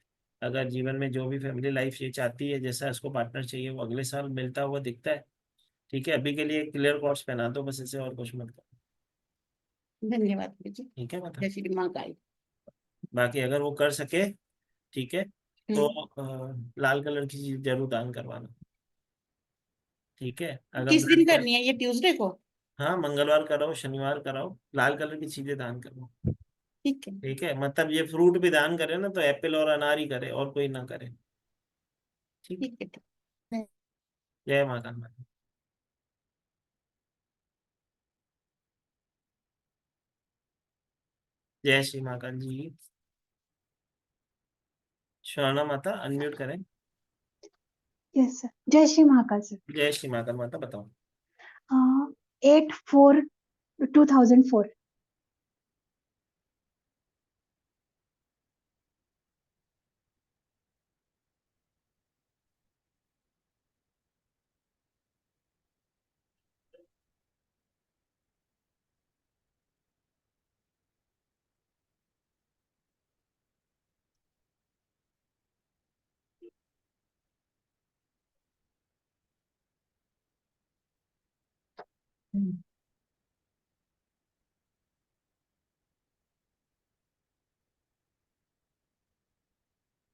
Speaker 2: अगर जीवन में जो भी फैमिली लाइफ ये चाहती है, जैसा इसको पार्टनर चाहिए, वो अगले साल मिलता हुआ दिखता है। ठीक है, अभी के लिए क्लियर कॉर्ड्स पहना दो बस इसे, और कुछ मत करो।
Speaker 11: धन्यवाद गुरु जी।
Speaker 2: ठीक है बता।
Speaker 11: जय श्री महाकाल।
Speaker 2: बाकी अगर वो कर सके, ठीक है, तो
Speaker 11: हम्म।
Speaker 2: लाल कलर की चीज जरूर दान करवाना। ठीक है, अगर
Speaker 11: किस दिन करनी है ये, ट्यूसडे को?
Speaker 2: हाँ, मंगलवार कराओ, शनिवार कराओ, लाल कलर की चीजें दान करो।
Speaker 11: ठीक है।
Speaker 2: ठीक है, मतलब ये फ्रूट भी दान करे ना तो एप्पल और अनार ही करे, और कोई ना करे। ठीक।
Speaker 11: ठीक है ठीक है।
Speaker 2: जय माता दी। जय श्री महाकाल जी। श्रवणा माता अनम्यूट करें।
Speaker 12: Yes sir. जय श्री महाकाल सर।
Speaker 2: जय श्री महाकाल माता, बताओ।
Speaker 12: 8/4/2004।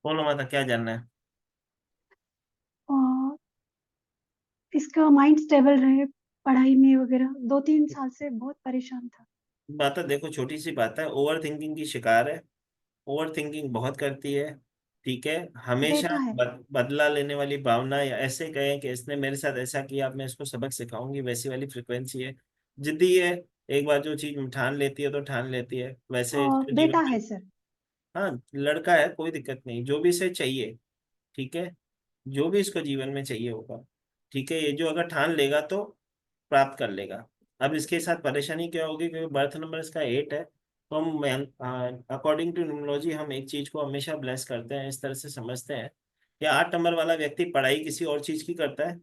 Speaker 2: बोलो माता, क्या जानना है?
Speaker 12: इसका माइंड स्टेबल रहे पढ़ाई में वगैरह। 2-3 साल से बहुत परेशान था।
Speaker 2: माता देखो, छोटी सी बात है, ओवर थिंकिंग की शिकार है। ओवर थिंकिंग बहुत करती है। ठीक है, हमेशा
Speaker 12: बेटा है।
Speaker 2: बदला लेने वाली भावना, या ऐसे कहें कि इसने मेरे साथ ऐसा किया, अब मैं इसको सबक सिखाऊंगी, वैसी वाली फ्रिक्वेंसी है। जिद्दी है। एक बार जो चीज ठान लेती है तो ठान लेती है, वैसे इसको जीवन
Speaker 12: बेटा
Speaker 2: में।
Speaker 12: है सर।
Speaker 2: हाँ, लड़का है, कोई दिक्कत नहीं, जो भी इसे चाहिए। ठीक है, जो भी इसको जीवन में चाहिए होगा। ठीक है, ये जो अगर ठान लेगा तो प्राप्त कर लेगा। अब इसके साथ परेशानी क्या होगी, क्योंकि बर्थ नंबर इसका 8 है, तो हम अकॉर्डिंग टू न्यूमरोलॉजी हम एक चीज को हमेशा ब्लेस करते हैं, इस तरह से समझते हैं कि 8 नंबर वाला व्यक्ति पढ़ाई किसी और चीज की करता है,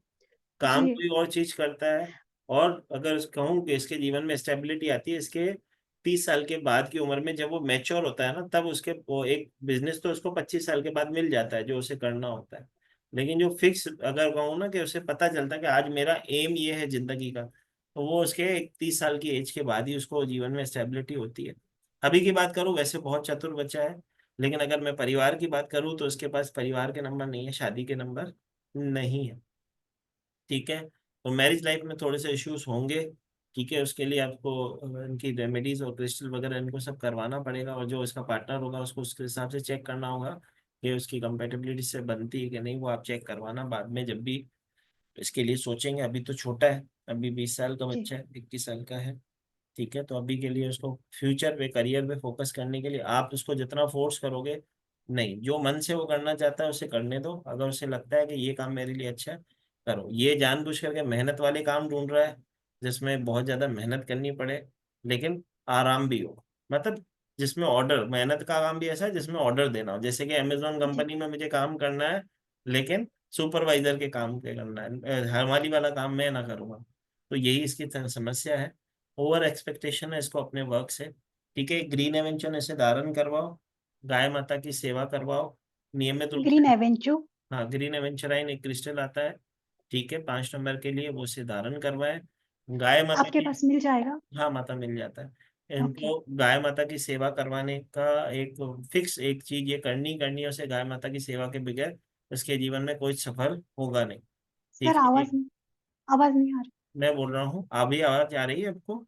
Speaker 2: काम
Speaker 12: जी।
Speaker 2: कोई और चीज करता है। और अगर कहूँ कि इसके जीवन में स्टेबिलिटी आती है इसके 30 साल के बाद की उम्र में, जब वो मैच्योर होता है ना, तब उसके वो एक बिजनेस तो उसको 25 साल के बाद मिल जाता है जो उसे करना होता है। लेकिन जो फिक्स अगर कहूँ ना कि उसे पता चलता है कि आज मेरा एम ये है जिंदगी का, तो वो उसके 30 साल की एज के बाद ही उसको जीवन में स्टेबिलिटी होती है। अभी की बात करूँ, वैसे बहुत चतुर बच्चा है, लेकिन अगर मैं परिवार की बात करूँ तो उसके पास परिवार के नंबर नहीं है, शादी के नंबर नहीं है। ठीक है, तो मैरिज लाइफ में थोड़े से इश्यूज होंगे। ठीक है, उसके लिए आपको इनकी रेमेडीज और क्रिस्टल वगैरह इनको सब करवाना पड़ेगा, और जो इसका पार्टनर होगा उसको उसके हिसाब से चेक करना होगा कि उसकी कंपेटेबिलिटी से बनती है कि नहीं, वो आप चेक करवाना बाद में जब भी इसके लिए सोचेंगे। अभी तो छोटा है, अभी 20 साल का
Speaker 12: जी।
Speaker 2: बच्चा है, 21 साल का है। ठीक है, तो अभी के लिए उसको फ्यूचर पे, करियर पे फोकस करने के लिए आप उसको जितना फोर्स करोगे, नहीं, जो मन से वो करना चाहता है उसे करने दो। अगर उसे लगता है कि ये काम मेरे लिए अच्छा है, करो। ये जानबूझ करके मेहनत वाले काम ढूंढ रहा है जिसमें बहुत ज्यादा मेहनत करनी पड़े, लेकिन आराम भी हो। मतलब जिसमें ऑर्डर, मेहनत का काम भी ऐसा है जिसमें ऑर्डर देना हो, जैसे कि अमेजोन
Speaker 12: जी।
Speaker 2: कंपनी में मुझे काम करना है, लेकिन सुपरवाइजर के काम पे करना है, हमारी वाला काम मैं ना करूँगा। तो यही इसकी समस्या है। ओवर एक्सपेक्टेशन है इसको अपने वर्क से। ठीक है, ग्रीन एवेंचर इसे धारण करवाओ, गाय माता की सेवा करवाओ नियमित रूप
Speaker 12: ग्रीन
Speaker 2: से।
Speaker 12: एवेंचू।
Speaker 2: हाँ, ग्रीन एवेंचराइन एक क्रिस्टल आता है। ठीक है, 5 नंबर के लिए वो इसे धारण करवाए। गाय माता
Speaker 12: आपके
Speaker 2: की।
Speaker 12: पास मिल जाएगा।
Speaker 2: हाँ माता, मिल जाता है
Speaker 12: ओके।
Speaker 2: इनको। गाय माता की सेवा करवाने का एक फिक्स एक चीज ये करनी है उसे, गाय माता की सेवा के बगैर उसके जीवन में कोई सफल होगा नहीं।
Speaker 12: सर
Speaker 2: ठीक है,
Speaker 12: आवाज नहीं आ रही।
Speaker 2: मैं बोल रहा हूँ, अभी आवाज आ रही है आपको?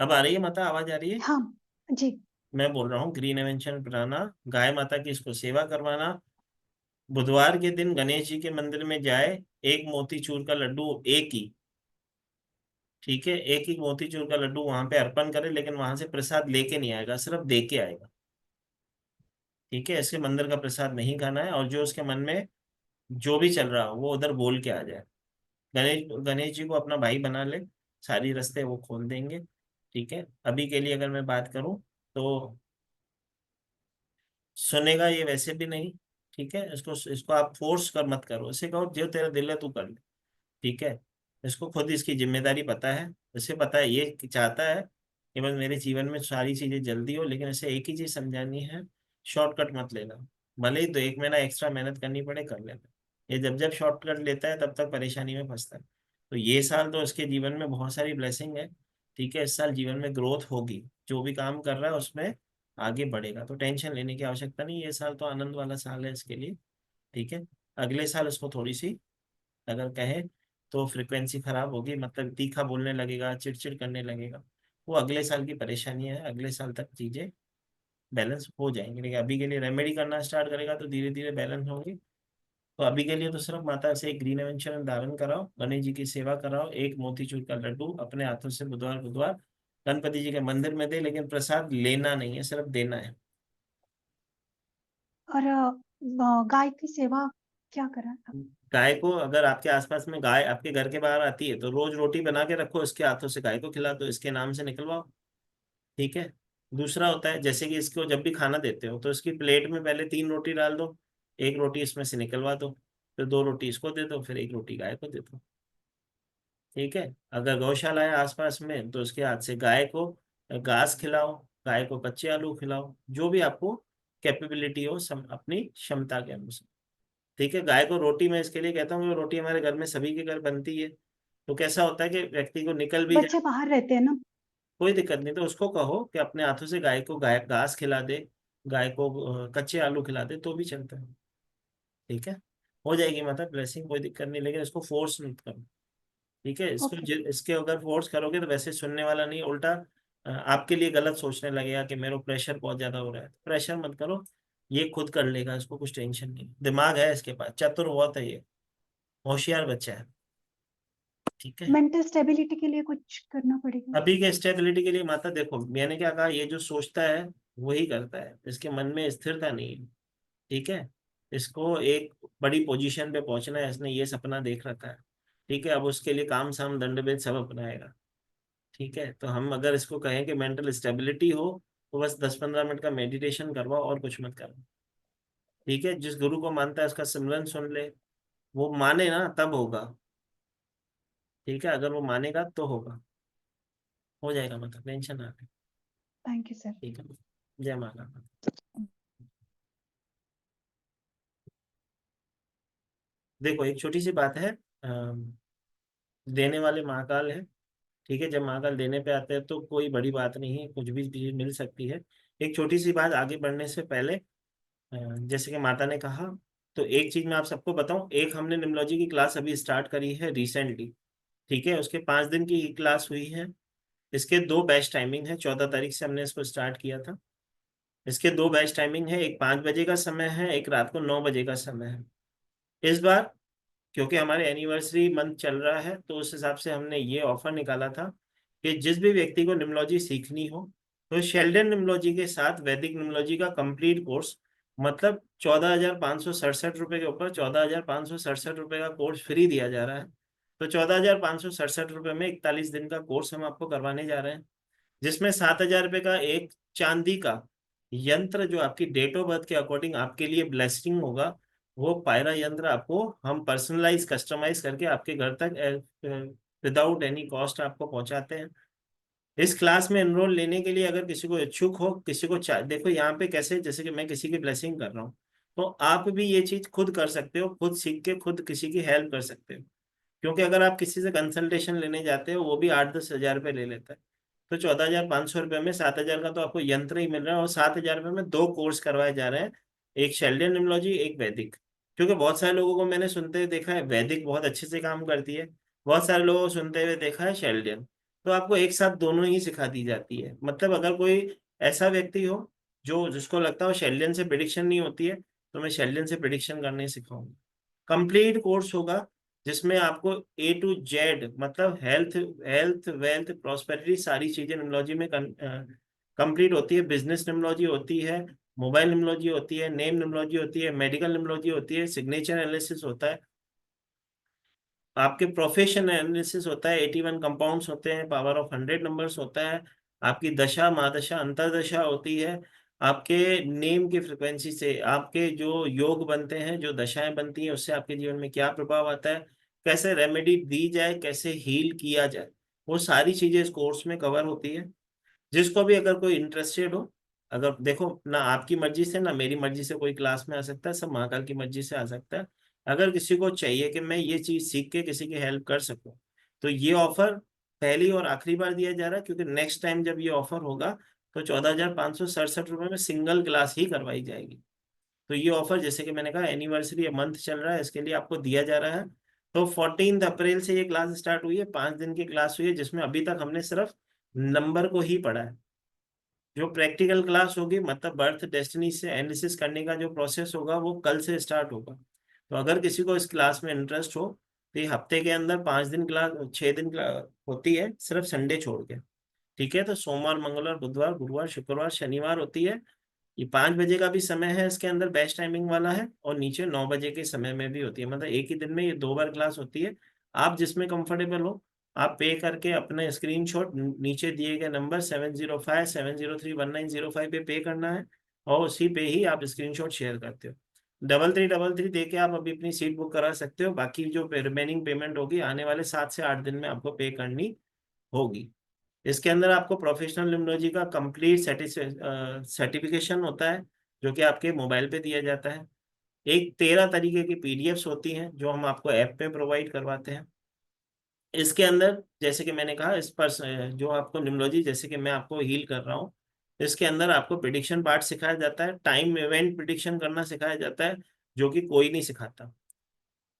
Speaker 2: अब आ रही है माता, आवाज आ रही है?
Speaker 12: हाँ जी।
Speaker 2: मैं बोल रहा हूँ, ग्रीन एवेंशन बनाना, गाय माता की इसको सेवा करवाना, बुधवार के दिन गणेश जी के मंदिर में जाए, एक मोतीचूर का लड्डू, एक ही। ठीक है, एक ही मोतीचूर का लड्डू वहां पे अर्पण करे, लेकिन वहां से प्रसाद लेके नहीं आएगा, सिर्फ दे के आएगा। ठीक है, इसके मंदिर का प्रसाद नहीं खाना है, और जो उसके मन में जो भी चल रहा हो वो उधर बोल के आ जाए। गणेश गणेश जी को अपना भाई बना ले, सारी रास्ते वो खोल देंगे। ठीक है, अभी के लिए अगर मैं बात करूं तो सुनेगा ये वैसे भी नहीं। ठीक है, इसको इसको आप फोर्स कर मत करो, इसे कहो जो तेरा दिल है तू कर ले। ठीक है, इसको खुद इसकी जिम्मेदारी पता है। इसे पता है, ये चाहता है कि बस मेरे जीवन में सारी चीजें जल्दी हो, लेकिन इसे एक ही चीज समझानी है, शॉर्टकट मत लेना। भले ही तो 1 महीना एक्स्ट्रा मेहनत करनी पड़े, कर लेना। ये जब जब शॉर्टकट लेता है तब तक परेशानी में फंसता है। तो ये साल तो इसके जीवन में बहुत सारी ब्लेसिंग है। ठीक है, इस साल जीवन में ग्रोथ होगी, जो भी काम कर रहा है उसमें आगे बढ़ेगा, तो टेंशन लेने की आवश्यकता नहीं। ये साल तो आनंद वाला साल है इसके लिए। ठीक है, अगले साल उसको थोड़ी सी अगर कहे तो फ्रिक्वेंसी खराब होगी, मतलब तीखा बोलने लगेगा, चिड़चिड़ करने लगेगा। वो अगले साल की परेशानी है, अगले साल तक चीजें बैलेंस हो जाएंगी, लेकिन अभी के लिए रेमेडी करना स्टार्ट करेगा तो धीरे धीरे बैलेंस होंगी। तो अभी के लिए तो सिर्फ माता से एक ग्रीन एवेंचर धारण कराओ, गणेश जी की सेवा कराओ, एक मोतीचूर का लड्डू अपने हाथों से बुधवार बुधवार गणपति जी के मंदिर में दे, लेकिन प्रसाद लेना नहीं है, सिर्फ देना है।
Speaker 12: और गाय की सेवा क्या करा था?
Speaker 2: गाय को अगर आपके आसपास में गाय आपके घर के बाहर आती है तो रोज रोटी बना के रखो, इसके हाथों से गाय को खिला दो, इसके नाम से निकलवाओ। ठीक है। दूसरा होता है जैसे कि इसको जब भी खाना देते हो तो इसकी प्लेट में पहले 3 रोटी डाल दो, एक रोटी इसमें से निकलवा दो, फिर 2 रोटी इसको दे दो, फिर 1 रोटी गाय को दे दो। ठीक है। अगर गौशाला है आसपास में तो उसके हाथ से गाय को घास खिलाओ, गाय को कच्चे आलू खिलाओ, जो भी आपको कैपेबिलिटी हो अपनी क्षमता के अनुसार। ठीक है। गाय को रोटी मैं इसके लिए कहता हूँ, रोटी हमारे घर में सभी के घर बनती है, तो कैसा होता है कि व्यक्ति को निकल भी
Speaker 12: बच्चे बाहर रहते हैं ना।
Speaker 2: कोई दिक्कत नहीं, तो उसको कहो कि अपने हाथों से गाय को घास खिला दे, गाय को कच्चे आलू खिला दे, तो भी चलता है। ठीक है। हो जाएगी मतलब ब्लेसिंग, कोई दिक्कत नहीं, लेकिन इसको फोर्स मत करो। ठीक है। इसको
Speaker 12: ओके।
Speaker 2: इसके अगर फोर्स करोगे तो वैसे सुनने वाला नहीं, उल्टा आपके लिए गलत सोचने लगेगा कि मेरे प्रेशर बहुत ज्यादा हो रहा है। प्रेशर मत करो, ये खुद कर लेगा, इसको कुछ टेंशन नहीं, दिमाग है इसके पास, चतुर बहुत है ये, होशियार बच्चा है। ठीक है।
Speaker 12: मेंटल स्टेबिलिटी के लिए कुछ करना पड़ेगा?
Speaker 2: अभी के स्टेबिलिटी के लिए माता देखो मैंने क्या कहा, ये जो सोचता है वही करता है, इसके मन में स्थिरता नहीं है। ठीक है। इसको एक बड़ी पोजीशन पे पहुंचना है, इसने ये सपना देख रखा है। ठीक है। अब उसके लिए काम साम दंड भेद सब अपनाएगा। ठीक है। तो हम अगर इसको कहें कि मेंटल स्टेबिलिटी हो तो बस 10-15 मिनट का मेडिटेशन करवाओ और कुछ मत करो। ठीक है। जिस गुरु को मानता है उसका सिमरन सुन ले, वो माने ना तब होगा। ठीक है। अगर वो मानेगा तो होगा, हो जाएगा, मतलब टेंशन ना ले।
Speaker 12: Thank you sir.
Speaker 2: ठीक है। जय माता। देखो एक छोटी सी बात है, देने वाले महाकाल है। ठीक है। जब महाकाल देने पे आते हैं तो कोई बड़ी बात नहीं है, कुछ भी चीज मिल सकती है। एक छोटी सी बात आगे बढ़ने से पहले, जैसे कि माता ने कहा, तो एक चीज मैं आप सबको बताऊं, एक हमने निम्नोलॉजी की क्लास अभी स्टार्ट करी है रिसेंटली। ठीक है। उसके 5 दिन की क्लास हुई है। इसके 2 बैच टाइमिंग है, 14 तारीख से हमने इसको स्टार्ट किया था। इसके 2 बैच टाइमिंग है, एक 5 बजे का समय है, एक रात को 9 बजे का समय है। इस बार क्योंकि हमारे एनिवर्सरी मंथ चल रहा है तो उस हिसाब से हमने ये ऑफर निकाला था कि जिस भी व्यक्ति को निम्नोलॉजी सीखनी हो तो शेल्डन निम्नोलॉजी के साथ वैदिक निम्नोलॉजी का कंप्लीट कोर्स, मतलब 14,567 रुपये के ऊपर 14,567 रुपये का कोर्स फ्री दिया जा रहा है। तो 14,567 रुपये में 41 दिन का कोर्स हम आपको करवाने जा रहे हैं, जिसमें 7,000 रुपये का एक चांदी का यंत्र जो आपकी डेट ऑफ बर्थ के अकॉर्डिंग आपके लिए ब्लेसिंग होगा, वो पायरा यंत्र आपको हम पर्सनलाइज कस्टमाइज करके आपके घर तक विदाउट एनी कॉस्ट आपको पहुंचाते हैं। इस क्लास में एनरोल लेने के लिए अगर किसी को इच्छुक हो, किसी को देखो यहाँ पे कैसे, जैसे कि मैं किसी की ब्लेसिंग कर रहा हूँ, तो आप भी ये चीज खुद कर सकते हो, खुद सीख के खुद किसी की हेल्प कर सकते हो। क्योंकि अगर आप किसी से कंसल्टेशन लेने जाते हो वो भी 8-10 हज़ार रुपये ले लेता है, तो 14,500 रुपये में 7,000 का तो आपको यंत्र ही मिल रहा है, और 7,000 रुपये में 2 कोर्स करवाए जा रहे हैं, एक शेल्डियन निम्नोलॉजी, एक वैदिक। क्योंकि बहुत सारे लोगों को मैंने सुनते हुए देखा है वैदिक बहुत अच्छे से काम करती है, बहुत सारे लोगों को सुनते हुए देखा है शेल्डियन, तो आपको एक साथ दोनों ही सिखा दी जाती है। मतलब अगर कोई ऐसा व्यक्ति हो जो जिसको लगता हो शेल्डियन से प्रिडिक्शन नहीं होती है, तो मैं शेल्डियन से प्रिडिक्शन करने सिखाऊंगा। कंप्लीट कोर्स होगा जिसमें आपको A to Z, मतलब हेल्थ हेल्थ वेल्थ प्रॉस्पेरिटी सारी चीजें निम्नोलॉजी में कंप्लीट होती है। बिजनेस निम्नोलॉजी होती है, मोबाइल निम्नोलॉजी होती है, नेम निम्नोलॉजी होती है, मेडिकल निम्नोलॉजी होती है, सिग्नेचर एनालिसिस होता है, आपके प्रोफेशन एनालिसिस होता है, 81 कंपाउंड्स होते हैं, पावर ऑफ 100 नंबर्स होता है, आपकी दशा महादशा अंतरदशा होती है, आपके नेम की फ्रिक्वेंसी से आपके जो योग बनते हैं, जो दशाएं बनती हैं, उससे आपके जीवन में क्या प्रभाव आता है, कैसे रेमेडी दी जाए, कैसे हील किया जाए, वो सारी चीजें इस कोर्स में कवर होती है। जिसको भी अगर कोई इंटरेस्टेड हो, अगर देखो ना आपकी मर्जी से ना मेरी मर्जी से कोई क्लास में आ सकता है, सब महाकाल की मर्जी से आ सकता है। अगर किसी को चाहिए कि मैं ये चीज सीख के किसी की हेल्प कर सकूं, तो ये ऑफर पहली और आखिरी बार दिया जा रहा है, क्योंकि नेक्स्ट टाइम जब ये ऑफर होगा तो 14,567 रुपये में सिंगल क्लास ही करवाई जाएगी। तो ये ऑफर जैसे कि मैंने कहा एनिवर्सरी मंथ चल रहा है, इसके लिए आपको दिया जा रहा है। तो 14 अप्रैल से ये क्लास स्टार्ट हुई है, 5 दिन की क्लास हुई है, जिसमें अभी तक हमने सिर्फ नंबर को ही पढ़ा है। जो प्रैक्टिकल क्लास होगी, मतलब बर्थ डेस्टिनी से एनालिसिस करने का जो प्रोसेस होगा, वो कल से स्टार्ट होगा। तो अगर किसी को इस क्लास में इंटरेस्ट हो तो ये हफ्ते के अंदर 5 दिन क्लास, 6 दिन क्लास होती है, सिर्फ संडे छोड़ के। ठीक है। तो सोमवार मंगलवार बुधवार गुरुवार शुक्रवार शनिवार होती है, ये 5 बजे का भी समय है, इसके अंदर बैच टाइमिंग वाला है, और नीचे 9 बजे के समय में भी होती है। मतलब एक ही दिन में ये 2 बार क्लास होती है। आप जिसमें कंफर्टेबल हो आप पे करके अपना स्क्रीनशॉट नीचे दिए गए नंबर 7057031905 पे करना है, और उसी पे ही आप स्क्रीनशॉट शेयर करते हो। 3333 दे के आप अभी अपनी सीट बुक करा सकते हो। बाकी जो रिमेनिंग पेमेंट होगी आने वाले 7 से 8 दिन में आपको पे करनी होगी। इसके अंदर आपको प्रोफेशनल लिम्नोलॉजी का कंप्लीट सर्टिफिकेशन होता है, जो कि आपके मोबाइल पे दिया जाता है। एक 13 तरीके की पीडीएफ्स होती हैं जो हम आपको ऐप पे प्रोवाइड करवाते हैं। इसके अंदर जैसे कि मैंने कहा, इस पर जो आपको निम्नोलॉजी, जैसे कि मैं आपको हील कर रहा हूँ, इसके अंदर आपको प्रिडिक्शन पार्ट सिखाया जाता है, टाइम इवेंट प्रिडिक्शन करना सिखाया जाता है, जो कि कोई नहीं सिखाता।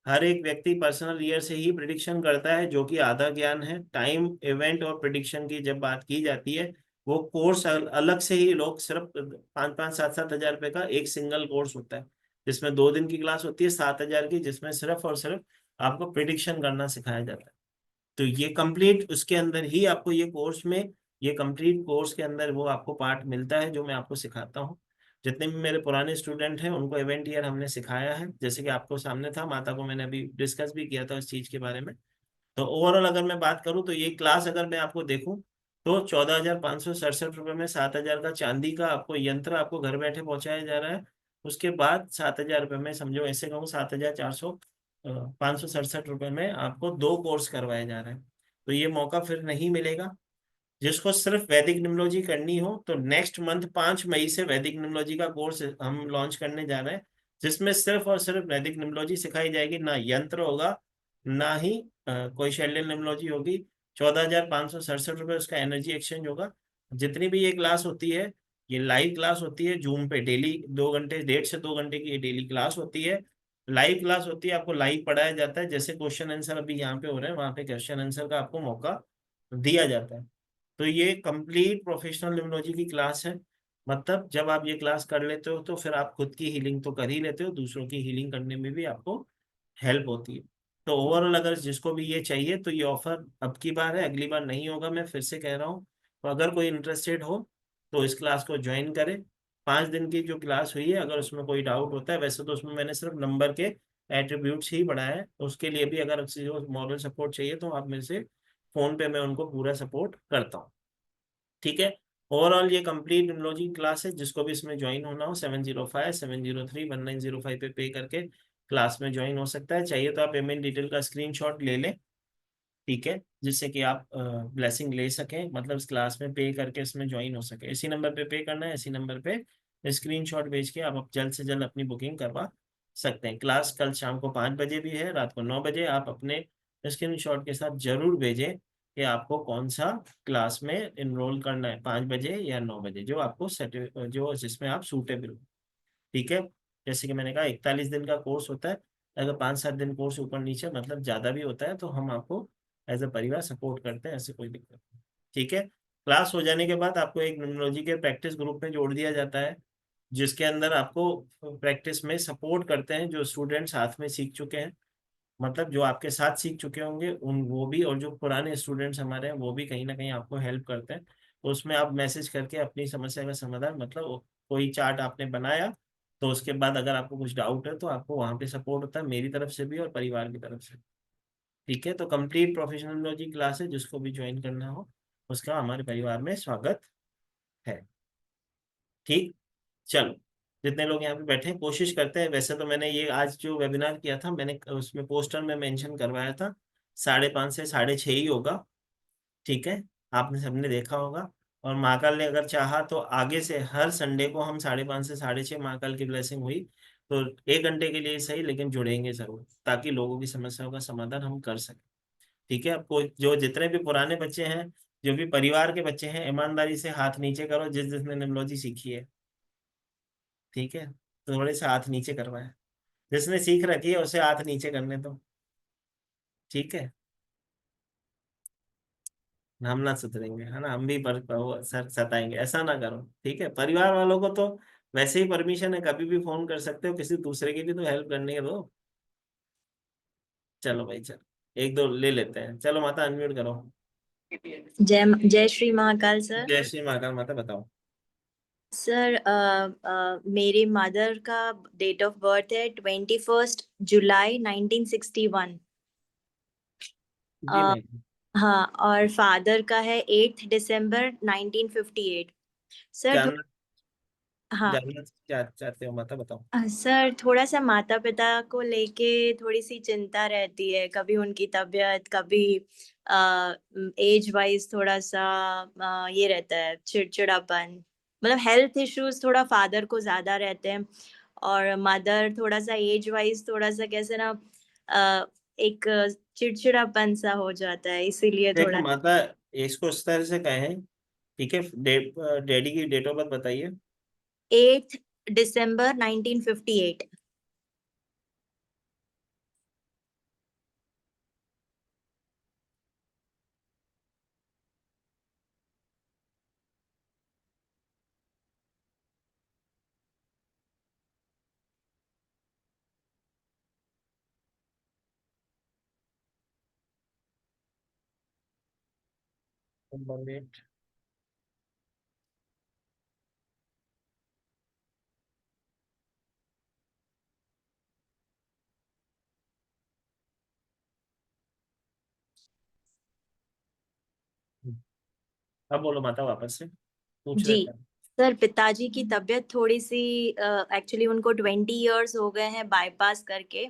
Speaker 2: हर एक व्यक्ति पर्सनल ईयर से ही प्रिडिक्शन करता है, जो कि आधा ज्ञान है। टाइम इवेंट और प्रिडिक्शन की जब बात की जाती है, वो कोर्स अलग से ही लोग सिर्फ 5-5, 7-7 हजार रुपए का एक सिंगल कोर्स होता है, जिसमें 2 दिन की क्लास होती है 7 हजार की, जिसमें सिर्फ और सिर्फ आपको प्रिडिक्शन करना सिखाया जाता है। तो ये कंप्लीट उसके अंदर ही आपको ये कंप्लीट कोर्स के अंदर वो आपको पार्ट मिलता है जो मैं आपको सिखाता हूँ। जितने भी मेरे पुराने स्टूडेंट हैं उनको इवेंट ईयर हमने सिखाया है, जैसे कि आपको सामने था, माता को मैंने अभी डिस्कस भी किया था इस चीज के बारे में। तो ओवरऑल अगर मैं बात करूँ तो ये क्लास अगर मैं आपको देखूँ तो 14,567 रुपये में 7 हजार का चांदी का आपको यंत्र आपको घर बैठे पहुंचाया जा रहा है। उसके बाद 7 हजार रुपये में, समझो ऐसे कहूँ 567 रुपये में आपको 2 कोर्स करवाए जा रहे हैं। तो ये मौका फिर नहीं मिलेगा। जिसको सिर्फ वैदिक निम्नोलॉजी करनी हो तो नेक्स्ट मंथ 5 मई से वैदिक निम्नोलॉजी का कोर्स हम लॉन्च करने जा रहे हैं, जिसमें सिर्फ और सिर्फ वैदिक निम्नोलॉजी सिखाई जाएगी। ना यंत्र होगा, ना ही कोई शैल्य निम्नोलॉजी होगी। 14,567 रुपये उसका एनर्जी एक्सचेंज होगा। जितनी भी ये क्लास होती है, ये लाइव क्लास होती है जूम पे, डेली 2 घंटे, 1.5 से 2 घंटे की ये डेली क्लास होती है। लाइव क्लास होती है, आपको लाइव पढ़ाया जाता है, जैसे क्वेश्चन आंसर अभी यहाँ पे हो रहे हैं वहां पे क्वेश्चन आंसर का आपको मौका दिया जाता है। तो ये कंप्लीट प्रोफेशनल लिम्नोलॉजी की क्लास है। मतलब जब आप ये क्लास कर लेते हो तो फिर आप खुद की हीलिंग तो कर ही लेते हो, दूसरों की हीलिंग करने में भी आपको हेल्प होती है। तो ओवरऑल अगर जिसको भी ये चाहिए तो ये ऑफर अब की बार है, अगली बार नहीं होगा, मैं फिर से कह रहा हूँ। तो अगर कोई इंटरेस्टेड हो तो इस क्लास को ज्वाइन करें। 5 दिन की जो क्लास हुई है, अगर उसमें कोई डाउट होता है, वैसे तो उसमें मैंने सिर्फ नंबर के एट्रीब्यूट्स ही पढ़ाया है, उसके लिए भी अगर मॉरल सपोर्ट चाहिए तो आप मेरे से फोन पे मैं उनको पूरा सपोर्ट करता हूँ। ठीक है, ओवरऑल ये कंप्लीट निम्नोलॉजी क्लास है। जिसको भी इसमें ज्वाइन होना हो 7057031905 पे करके क्लास में ज्वाइन हो सकता है। चाहिए तो आप पेमेंट डिटेल का स्क्रीनशॉट ले लें, ठीक है, जिससे कि आप ब्लेसिंग ले सकें, मतलब इस क्लास में पे करके इसमें ज्वाइन हो सके। इसी नंबर पे करना है, इसी नंबर पे स्क्रीनशॉट भेज के आप जल्द से जल्द अपनी बुकिंग करवा सकते हैं। क्लास कल शाम को 5 बजे भी है, रात को 9 बजे। आप अपने स्क्रीनशॉट के साथ जरूर भेजें कि आपको कौन सा क्लास में इनरोल करना है, 5 बजे या 9 बजे, जो आपको जो जिसमें आप सूटेबल हो। ठीक है, जैसे कि मैंने कहा 41 दिन का कोर्स होता है। अगर 5-7 दिन कोर्स ऊपर नीचे मतलब ज़्यादा भी होता है तो हम आपको एज अ परिवार सपोर्ट करते हैं, ऐसे कोई दिक्कत नहीं। ठीक है, क्लास हो जाने के बाद आपको एक न्यूमरोलॉजी के प्रैक्टिस ग्रुप में जोड़ दिया जाता है, जिसके अंदर आपको प्रैक्टिस में सपोर्ट करते हैं जो स्टूडेंट साथ में सीख चुके हैं। मतलब जो आपके साथ सीख चुके होंगे उन वो भी, और जो पुराने स्टूडेंट्स हमारे हैं वो भी कहीं ना कहीं आपको हेल्प करते हैं। तो उसमें आप मैसेज करके अपनी समस्या का समाधान, मतलब कोई चार्ट आपने बनाया तो उसके बाद अगर आपको कुछ डाउट है तो आपको वहाँ पे सपोर्ट होता है, मेरी तरफ से भी और परिवार की तरफ से। ठीक है, तो कंप्लीट प्रोफेशनल क्लास है, जिसको भी ज्वाइन करना हो उसका हमारे परिवार में स्वागत है। ठीक, चलो, जितने लोग यहाँ पे बैठे हैं कोशिश करते हैं। वैसे तो मैंने ये आज जो वेबिनार किया था मैंने उसमें पोस्टर में मेंशन करवाया था 5:30 से 6:30 ही होगा। ठीक है, आपने सबने देखा होगा। और महाकाल ने अगर चाहा तो आगे से हर संडे को हम 5:30 से 6:30 महाकाल की ब्लेसिंग हुई तो 1 घंटे के लिए सही लेकिन जुड़ेंगे जरूर, ताकि लोगों की समस्याओं का समाधान हम कर सकें। ठीक है, आपको जो जितने भी पुराने बच्चे हैं, जो भी परिवार के बच्चे हैं, ईमानदारी से हाथ नीचे करो जिसने निम्नोलॉजी सीखी है। ठीक है, तो थोड़े से हाथ नीचे करवाए, जिसने सीख रखी है उसे हाथ नीचे करने दो। ठीक है, हम ना सुधरेंगे, है ना, हम भी वो सर सताएंगे, ऐसा ना करो। ठीक है, परिवार वालों को तो वैसे ही परमिशन है, कभी भी फोन कर सकते हो, किसी दूसरे की भी तो हेल्प करने दो। चलो भाई, चलो 1-2 ले लेते हैं। चलो माता अनम्यूट करो।
Speaker 13: जय जय श्री महाकाल सर।
Speaker 2: जय श्री महाकाल माता, बताओ।
Speaker 13: सर मेरी मदर का डेट ऑफ बर्थ है 21 जुलाई 1961।
Speaker 2: जी नहीं,
Speaker 13: हाँ, और फादर का है 8 दिसंबर 1958। सर
Speaker 2: जानना
Speaker 13: हाँ
Speaker 2: जानना क्या चाहते हो, माता बताओ।
Speaker 13: सर थोड़ा सा माता पिता को लेके थोड़ी सी चिंता रहती है, कभी उनकी तबीयत, कभी एज वाइज थोड़ा सा ये रहता है चिड़चिड़ापन, मतलब हेल्थ इश्यूज थोड़ा फादर को ज्यादा रहते हैं, और मदर थोड़ा सा एज वाइज थोड़ा सा कैसे ना एक चिड़चिड़ापन सा हो जाता है, इसीलिए
Speaker 2: देखो
Speaker 13: थोड़ा।
Speaker 2: माता, इसको इस तरह से कहें, ठीक है, डैडी की डेट ऑफ बर्थ बताइए।
Speaker 13: 8 दिसंबर 1958।
Speaker 2: नंबर 8। अब बोलो माता, वापस से पूछ रहे
Speaker 13: जी
Speaker 2: थे।
Speaker 13: सर, पिताजी की तबीयत थोड़ी सी, एक्चुअली उनको 20 इयर्स हो गए हैं बाईपास करके,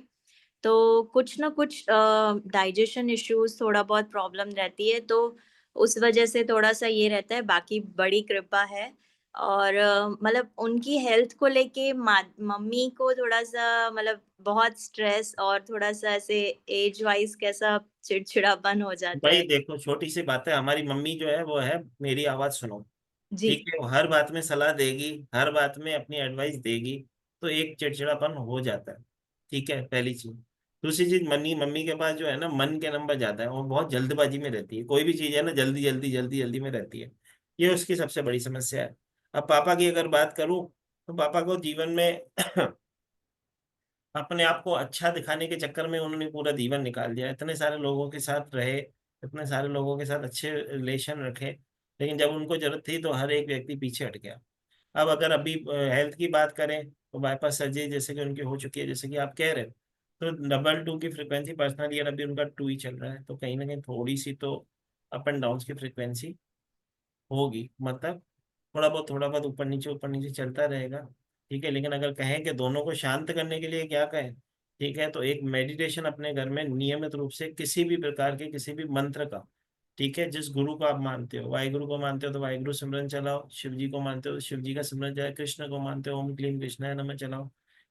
Speaker 13: तो कुछ ना कुछ डाइजेशन इश्यूज, थोड़ा बहुत प्रॉब्लम रहती है, तो उस वजह से थोड़ा सा ये रहता है, बाकी बड़ी कृपा है। और मतलब उनकी हेल्थ को लेके मम्मी को थोड़ा सा मतलब बहुत स्ट्रेस, और थोड़ा सा ऐसे एज वाइज कैसा चिड़चिड़ापन हो जाता
Speaker 2: भाई
Speaker 13: है।
Speaker 2: देखो, छोटी सी बात है, हमारी मम्मी जो है वो है, मेरी आवाज सुनो,
Speaker 13: जी
Speaker 2: ठीक है, वो हर बात में सलाह देगी, हर बात में अपनी एडवाइस देगी, तो एक चिड़चिड़ापन हो जाता है। ठीक है, पहली चीज। दूसरी चीज, मनी मम्मी के पास जो है ना, मन के नंबर ज्यादा है, वो बहुत जल्दबाजी में रहती है, कोई भी चीज है ना, जल्दी जल्दी जल्दी जल्दी में रहती है। ये उसकी सबसे बड़ी समस्या है। अब पापा की अगर बात करूं, तो पापा को जीवन में अपने आप को अच्छा दिखाने के चक्कर में उन्होंने पूरा जीवन निकाल दिया, इतने सारे लोगों के साथ रहे, इतने सारे लोगों के साथ अच्छे रिलेशन रखे, लेकिन जब उनको जरूरत थी तो हर एक व्यक्ति पीछे हट गया। अब अगर अभी हेल्थ की बात करें, तो बाईपास सर्जरी जैसे कि उनकी हो चुकी है, जैसे कि आप कह रहे हो, तो डबल टू की फ्रिक्वेंसी पर्सनल ईयर अभी उनका 2 ही चल रहा है, तो कहीं ना कहीं थोड़ी सी तो अप एंड डाउन की फ्रिक्वेंसी होगी, मतलब थोड़ा बहुत ऊपर नीचे चलता रहेगा। ठीक है, लेकिन अगर कहें कि दोनों को शांत करने के लिए क्या कहें, ठीक है, तो एक मेडिटेशन अपने घर में नियमित रूप से किसी भी प्रकार के किसी भी मंत्र का, ठीक है, जिस गुरु को आप मानते हो, वाहिगुरु को मानते हो तो वाहिगुरु सिमरन चलाओ, शिव जी को मानते हो तो शिव जी का सिमरन चलाओ, कृष्ण को मानते हो ओम क्लीम कृष्णाय नमः चलाओ।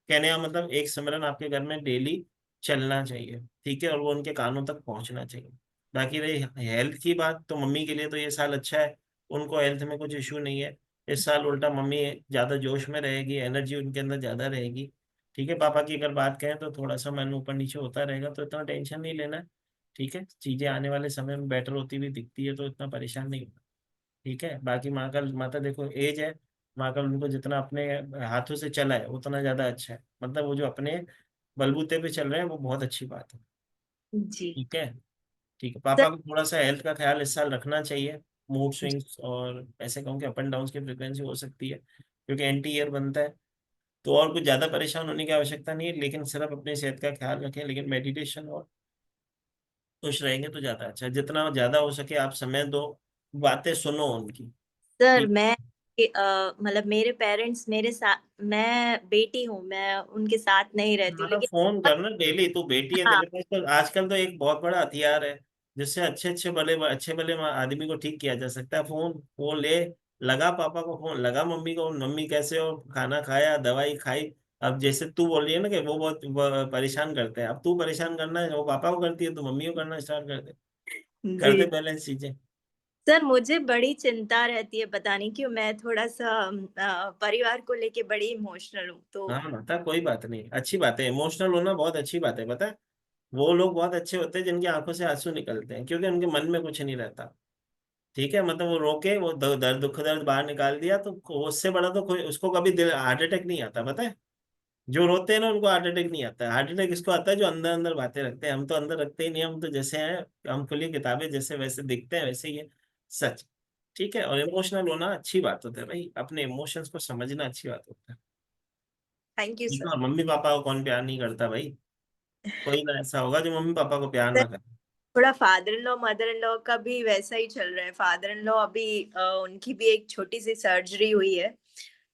Speaker 2: कहने का मतलब एक सिमरन आपके घर में डेली चलना चाहिए, ठीक है, और वो उनके कानों तक पहुंचना चाहिए। बाकी रही हेल्थ की बात, तो मम्मी के लिए तो ये साल अच्छा है, उनको हेल्थ में कुछ इशू नहीं है। इस साल उल्टा मम्मी ज्यादा जोश में रहेगी, एनर्जी उनके अंदर ज्यादा रहेगी। ठीक है, पापा की अगर बात करें तो थोड़ा सा मन ऊपर नीचे होता रहेगा, तो इतना टेंशन नहीं लेना है। ठीक है, चीजें आने वाले समय में बेटर होती हुई दिखती है, तो इतना परेशान नहीं होना। ठीक है, बाकी माँ का, माता देखो एज है, माँ का उनको जितना अपने हाथों से चला है उतना ज्यादा अच्छा है, मतलब वो जो अपने बलबूते पे चल रहे हैं वो बहुत अच्छी बात है।
Speaker 13: जी
Speaker 2: ठीक है। ठीक है, पापा को थोड़ा सा हेल्थ का ख्याल इस साल रखना चाहिए। Mood
Speaker 13: sir.
Speaker 2: स्विंग्स और ऐसे कहूँ कि अप एंड डाउन की फ्रिक्वेंसी हो सकती है, क्योंकि एंटी ईयर बनता है, तो और कुछ ज़्यादा परेशान होने की आवश्यकता नहीं है, लेकिन सिर्फ अपनी सेहत का ख्याल रखें, लेकिन मेडिटेशन और खुश रहेंगे तो ज़्यादा अच्छा है। जितना ज़्यादा हो सके आप समय दो, बातें सुनो उनकी।
Speaker 13: सर
Speaker 2: ठीक।
Speaker 13: मैं मतलब मेरे पेरेंट्स मेरे साथ, मैं बेटी हूँ, मैं उनके साथ नहीं रहती हूँ,
Speaker 2: मतलब
Speaker 13: लेकिन
Speaker 2: फोन करना डेली, तू बेटी है
Speaker 13: हाँ
Speaker 2: तेरे पास, तो आजकल तो एक बहुत बड़ा हथियार है जिससे अच्छे भले आदमी को ठीक किया जा सकता है। फोन वो ले, लगा पापा को फोन, लगा मम्मी को, मम्मी कैसे हो, खाना खाया, दवाई खाई। अब जैसे तू बोल रही है ना कि वो परेशान करते हैं, अब तू परेशान करना है, वो पापा को करती है तो मम्मी को करना स्टार्ट कर
Speaker 13: जी
Speaker 2: दे बैलेंस चीजें।
Speaker 13: सर, मुझे बड़ी चिंता रहती है, पता नहीं क्यों, मैं थोड़ा सा परिवार को लेके बड़ी इमोशनल हूँ, तो
Speaker 2: हाँ माता, कोई बात नहीं, अच्छी बात है, इमोशनल होना बहुत अच्छी बात है, पता है। वो लोग बहुत अच्छे होते हैं जिनकी आंखों से आंसू निकलते हैं, क्योंकि उनके मन में कुछ नहीं रहता। ठीक है, मतलब वो रोके, वो दर्द दुख दर्द बाहर निकाल दिया, तो उससे बड़ा तो कोई, उसको कभी दिल हार्ट अटैक नहीं आता, पता है। जो रोते हैं ना उनको हार्ट अटैक नहीं आता है। हार्ट अटैक इसको आता है जो अंदर अंदर बातें रखते हैं, हम तो अंदर रखते ही नहीं, हम तो जैसे हैं, हम खुली किताबें, जैसे वैसे दिखते हैं वैसे ही है। सच। ठीक है, और इमोशनल होना अच्छी बात होता है भाई, अपने इमोशंस को समझना अच्छी बात होता है।
Speaker 13: थैंक यू
Speaker 2: ठीक है,
Speaker 13: सर।
Speaker 2: और मम्मी पापा को कौन प्यार नहीं करता भाई? कोई ना ऐसा होगा जो मम्मी पापा को प्यार ना करे।
Speaker 13: थोड़ा father in law mother in law का भी वैसा ही चल रहा है। फादर इन लॉ अभी उनकी भी एक छोटी सी सर्जरी हुई है,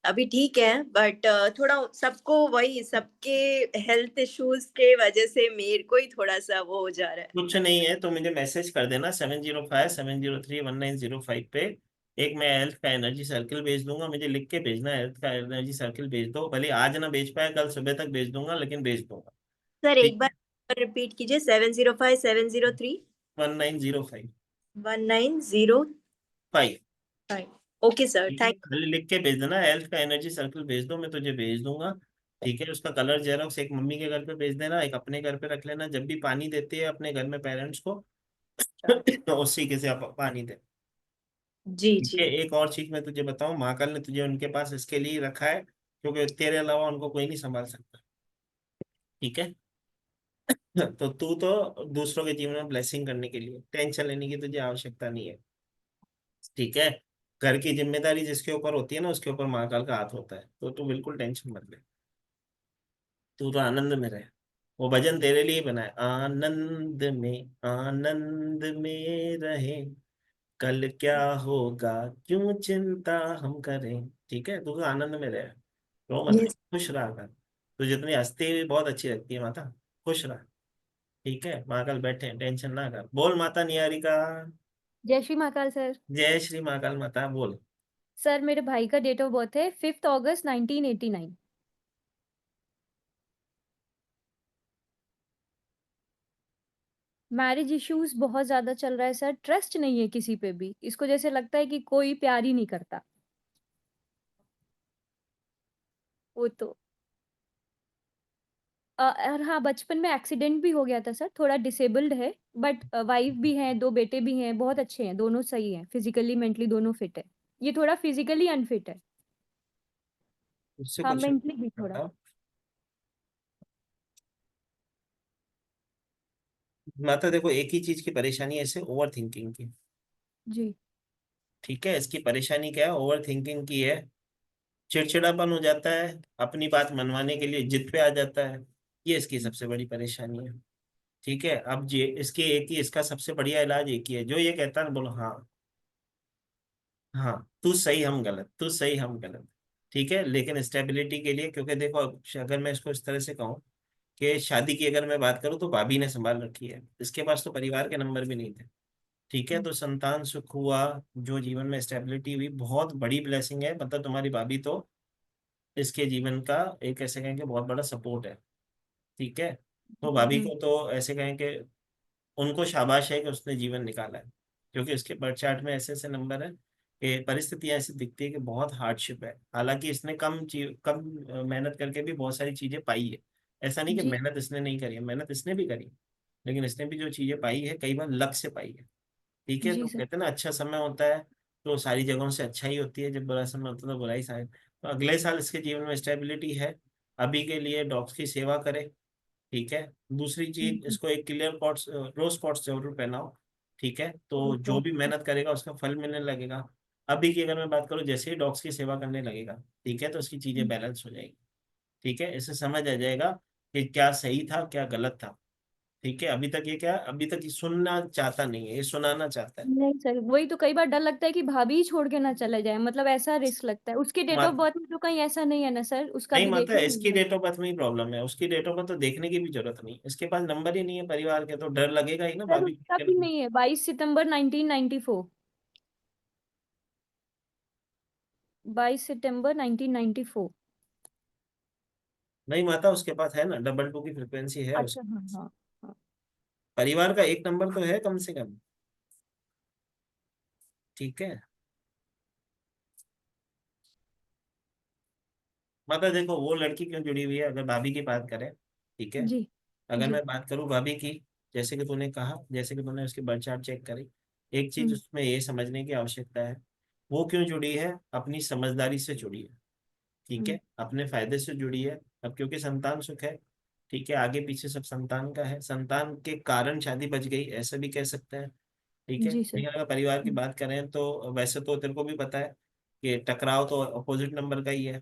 Speaker 13: अभी ठीक है, बट थोड़ा सबको वही सबके हेल्थ इश्यूज के वजह से मेरे को ही थोड़ा सा वो हो जा रहा है।
Speaker 2: कुछ नहीं है तो मुझे मैसेज कर देना 7057031905 पे। एक मैं हेल्थ का एनर्जी सर्किल भेज दूंगा, मुझे लिख के भेजना, हेल्थ का एनर्जी सर्किल भेज दो, भले आज ना भेज पाए कल सुबह तक भेज दूंगा, लेकिन भेज दूंगा।
Speaker 13: सर
Speaker 2: ठीक
Speaker 13: एक
Speaker 2: है,
Speaker 13: बार रिपीट कीजिए, 705703
Speaker 2: 1905।
Speaker 13: 1905। ओके सर,
Speaker 2: ठीक है,
Speaker 13: थैंक
Speaker 2: खाली लिख के भेज देना, हेल्थ का एनर्जी सर्कल भेज दो, मैं तुझे भेज दूंगा। ठीक है, उसका कलर जेरोक्स एक मम्मी के घर पे भेज देना, एक अपने घर पे रख लेना, जब भी पानी देती है अपने घर में पेरेंट्स को तो उसी के से आप पानी दे।
Speaker 13: जी
Speaker 2: ठीक
Speaker 13: जी
Speaker 2: है, एक और चीज मैं तुझे बताऊं, महाकाल ने तुझे उनके पास इसके लिए ही रखा है क्योंकि तेरे अलावा उनको कोई नहीं संभाल सकता। ठीक है, तो तू तो दूसरों के जीवन में ब्लेसिंग करने के लिए, टेंशन लेने की तुझे आवश्यकता नहीं है। ठीक है, घर की जिम्मेदारी जिसके ऊपर होती है ना, उसके ऊपर महाकाल का हाथ होता है, तो तू बिल्कुल टेंशन मत ले, तू तो आनंद में रहे। वो भजन तेरे लिए बना है, आनंद में रहे, कल क्या होगा क्यों चिंता हम करें। ठीक है, तू तो आनंद में रहे, रो मत,
Speaker 13: यस।
Speaker 2: खुश रहा कर। तू जितनी हंसती हुई बहुत अच्छी लगती है माता, खुश रह। ठीक है, महाकाल बैठे हैं, टेंशन ना कर, बोल माता निहारिका।
Speaker 14: जय श्री महाकाल सर।
Speaker 2: जय श्री महाकाल माता, बोल।
Speaker 14: सर मेरे भाई का डेट ऑफ बर्थ है 5 अगस्त 1989। मैरिज इश्यूज बहुत ज्यादा चल रहा है सर, ट्रस्ट नहीं है किसी पे भी, इसको जैसे लगता है कि कोई प्यार ही नहीं करता। वो तो और हाँ, बचपन में एक्सीडेंट भी हो गया था सर, थोड़ा डिसेबल्ड है, बट वाइफ भी है, 2 बेटे भी हैं, बहुत अच्छे हैं, दोनों सही हैं, फिजिकली मेंटली दोनों फिट है। ये थोड़ा फिजिकली अनफिट है।
Speaker 2: उससे
Speaker 14: हाँ,
Speaker 2: कुछ
Speaker 14: मेंटली भी थोड़ा।
Speaker 2: बताओ माता। देखो, एक ही चीज की परेशानी है इसे, ओवर थिंकिंग की।
Speaker 14: जी
Speaker 2: ठीक है, इसकी परेशानी क्या है, ओवर थिंकिंग की है। चिड़चिड़ापन हो जाता है, अपनी बात मनवाने के लिए जिद पे आ जाता है, ये इसकी सबसे बड़ी परेशानी है। ठीक है, अब ये इसके एक ही, इसका सबसे बढ़िया इलाज एक ही है, जो ये कहता है ना, बोलो हाँ, हाँ तू सही हम गलत, तू सही हम गलत। ठीक है, लेकिन स्टेबिलिटी के लिए, क्योंकि देखो अगर मैं इसको इस तरह से कहूँ कि शादी की अगर मैं बात करूँ तो भाभी ने संभाल रखी है, इसके पास तो परिवार के नंबर भी नहीं थे। ठीक है, तो संतान सुख हुआ, जो जीवन में स्टेबिलिटी हुई, बहुत बड़ी ब्लेसिंग है, मतलब तुम्हारी भाभी तो इसके जीवन का एक ऐसे कहेंगे बहुत बड़ा सपोर्ट है। ठीक है, तो भाभी
Speaker 14: जी
Speaker 2: को तो ऐसे कहें कि उनको शाबाश है कि उसने जीवन निकाला है, क्योंकि उसके बर्थ चार्ट में ऐसे ऐसे नंबर है कि परिस्थितियां ऐसी दिखती है कि बहुत हार्डशिप है, हालांकि इसने कम मेहनत करके भी बहुत सारी चीजें पाई है। ऐसा नहीं कि
Speaker 14: जी
Speaker 2: मेहनत इसने नहीं करी है, मेहनत इसने भी करी, लेकिन इसने भी जो चीजें पाई है कई बार लक से पाई है। ठीक है,
Speaker 14: जी
Speaker 2: तो
Speaker 14: सर।
Speaker 2: कहते हैं ना अच्छा समय होता है तो सारी जगहों से अच्छा ही होती है, जब बुरा समय होता है तो बुरा ही समय। तो अगले साल इसके जीवन में स्टेबिलिटी है। अभी के लिए डॉग्स की सेवा करे। ठीक है, दूसरी चीज, इसको एक क्लियर पॉट्स रोज पॉट्स जरूर पहनाओ। ठीक है, तो
Speaker 14: ठीक
Speaker 2: जो
Speaker 14: है।
Speaker 2: भी मेहनत करेगा उसका फल मिलने लगेगा। अभी की अगर मैं बात करूँ, जैसे ही डॉग्स की सेवा करने लगेगा, ठीक है, तो उसकी चीजें बैलेंस हो जाएगी। ठीक है, इससे समझ आ जाएगा कि क्या सही था क्या गलत था। ठीक है, अभी तक ये क्या, अभी तक ये सुनना चाहता नहीं है, ये सुनाना चाहता है।
Speaker 14: नहीं सर, वही तो कई बार डर लगता है कि भाभी ही छोड़ के ना चले जाए, मतलब ऐसा रिस्क लगता है। उसके डेट ऑफ
Speaker 2: मत
Speaker 14: बर्थ में तो कहीं ऐसा नहीं है ना सर, उसका
Speaker 2: नहीं
Speaker 14: भी
Speaker 2: माता,
Speaker 14: देखना
Speaker 2: इसकी
Speaker 14: होगा।
Speaker 2: डेट ऑफ बर्थ में ही प्रॉब्लम है, उसकी डेट ऑफ बर्थ तो देखने की भी जरूरत नहीं, इसके पास नंबर ही नहीं है परिवार के, तो डर लगेगा ही ना
Speaker 14: सर
Speaker 2: भाभी।
Speaker 14: उसका भी नहीं है, 22 सितंबर 1994। 22 सितंबर 1994।
Speaker 2: नहीं माता, उसके पास है ना, डबल टू की फ्रिक्वेंसी है
Speaker 14: अच्छा
Speaker 2: उसके
Speaker 14: हाँ
Speaker 2: पास।
Speaker 14: हाँ हाँ।
Speaker 2: परिवार का एक नंबर तो है कम से कम। ठीक है माता, देखो वो लड़की क्यों जुड़ी हुई है, अगर भाभी की बात करें। ठीक है,
Speaker 14: जी
Speaker 2: अगर
Speaker 14: जी।
Speaker 2: मैं बात करूं भाभी की, जैसे कि तूने कहा, जैसे कि तूने उसकी बर्थ चार्ट चेक करी, एक चीज
Speaker 14: हम्म
Speaker 2: उसमें ये समझने की आवश्यकता है, वो क्यों जुड़ी है, अपनी समझदारी से जुड़ी है। ठीक
Speaker 14: हम्म
Speaker 2: है, अपने फायदे से जुड़ी है, अब क्योंकि संतान सुख है। ठीक है, आगे पीछे सब संतान का है, संतान के कारण शादी बच गई ऐसा भी कह सकते हैं। ठीक है,
Speaker 14: जी सर।
Speaker 2: लेकिन अगर परिवार की बात करें तो वैसे तो तेरे को भी पता है कि टकराव तो अपोजिट नंबर का ही है।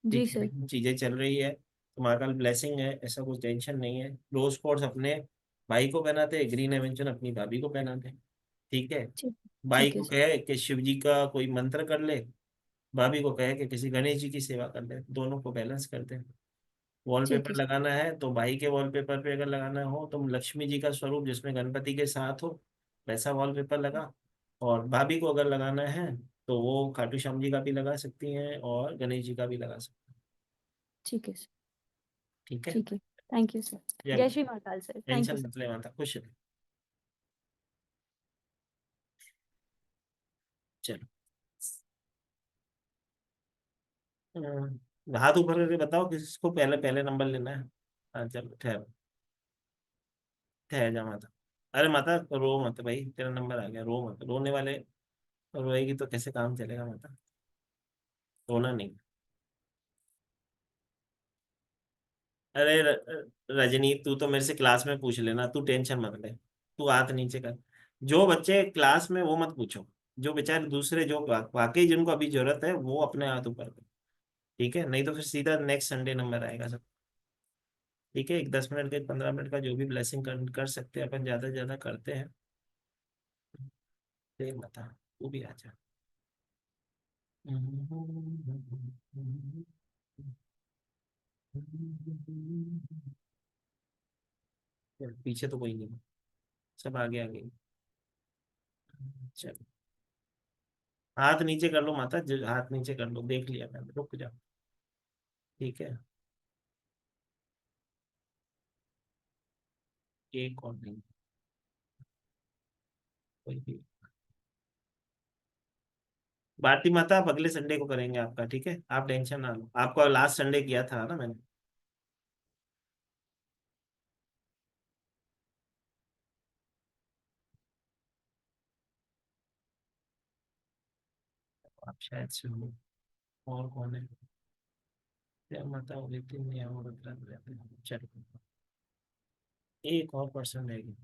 Speaker 14: जी
Speaker 2: ठीक है,
Speaker 14: सर।
Speaker 2: लेकिन चीजें चल रही है तो महाकाल ब्लेसिंग है, ऐसा कुछ टेंशन नहीं है। रोज कोर्स अपने भाई को पहनाते, ग्रीन एवेंचर अपनी भाभी को पहनाते। ठीक है,
Speaker 14: ठीक।
Speaker 2: भाई
Speaker 14: ठीक है
Speaker 2: को
Speaker 14: सर।
Speaker 2: कहे कि शिव जी का कोई मंत्र कर ले, भाभी को कहे कि किसी गणेश जी की सेवा कर ले, दोनों को बैलेंस करते हैं।
Speaker 14: ठीक
Speaker 2: वॉलपेपर
Speaker 14: है सर।
Speaker 2: लगाना है तो भाई के वॉलपेपर पे अगर लगाना हो तो लक्ष्मी जी का स्वरूप जिसमें गणपति के साथ हो वैसा वॉलपेपर लगा। और भाभी को अगर लगाना है तो वो खाटू श्याम जी का भी लगा सकती हैं और गणेश जी का भी लगा सकती हैं।
Speaker 14: ठीक है सर।
Speaker 2: ठीक है,
Speaker 14: ठीक है। Thank you sir.
Speaker 2: जय
Speaker 14: जय
Speaker 2: माता
Speaker 14: श्री
Speaker 2: दी।
Speaker 14: Mahakal sir. Thank you
Speaker 2: tension
Speaker 14: sir.
Speaker 2: मत ले माता, खुश रहे। चलो, हाथ ऊपर करके बताओ किसको पहले पहले नंबर लेना है। हाँ चलो, ठहरो, ठहर जा माता। अरे माता रो मत भाई, तेरा नंबर आ गया, रो मत, रोने वाले रोएगी तो कैसे काम चलेगा माता, रोना नहीं। अरे रजनी, तू तो मेरे से क्लास में पूछ लेना, तू टेंशन मत ले, तू हाथ नीचे कर। जो बच्चे क्लास में वो मत पूछो, जो बेचारे दूसरे जो वाकई जिनको अभी जरूरत है वो अपने हाथ ऊपर कर। ठीक है, नहीं तो फिर सीधा नेक्स्ट संडे नंबर आएगा सब। ठीक है, एक 10 मिनट का 15 मिनट का जो भी ब्लेसिंग कर सकते हैं अपन, ज्यादा से ज्यादा करते हैं। देख बता, तू भी आ जा। पीछे तो कोई नहीं, सब आगे आगे। चलो, हाथ नीचे कर लो माता, हाथ नीचे कर लो, देख लिया मैंने, रुक जाओ। ठीक है, एक और नहीं, कोई भी। भारती माता आप अगले संडे को करेंगे आपका, ठीक है, आप टेंशन ना लो, आपका लास्ट संडे किया था ना मैंने। आप शायद से हो। और कौन है? क्या माता वो लेकिन नहीं हो रहा है। चलो, एक और पर्सन रहेगी।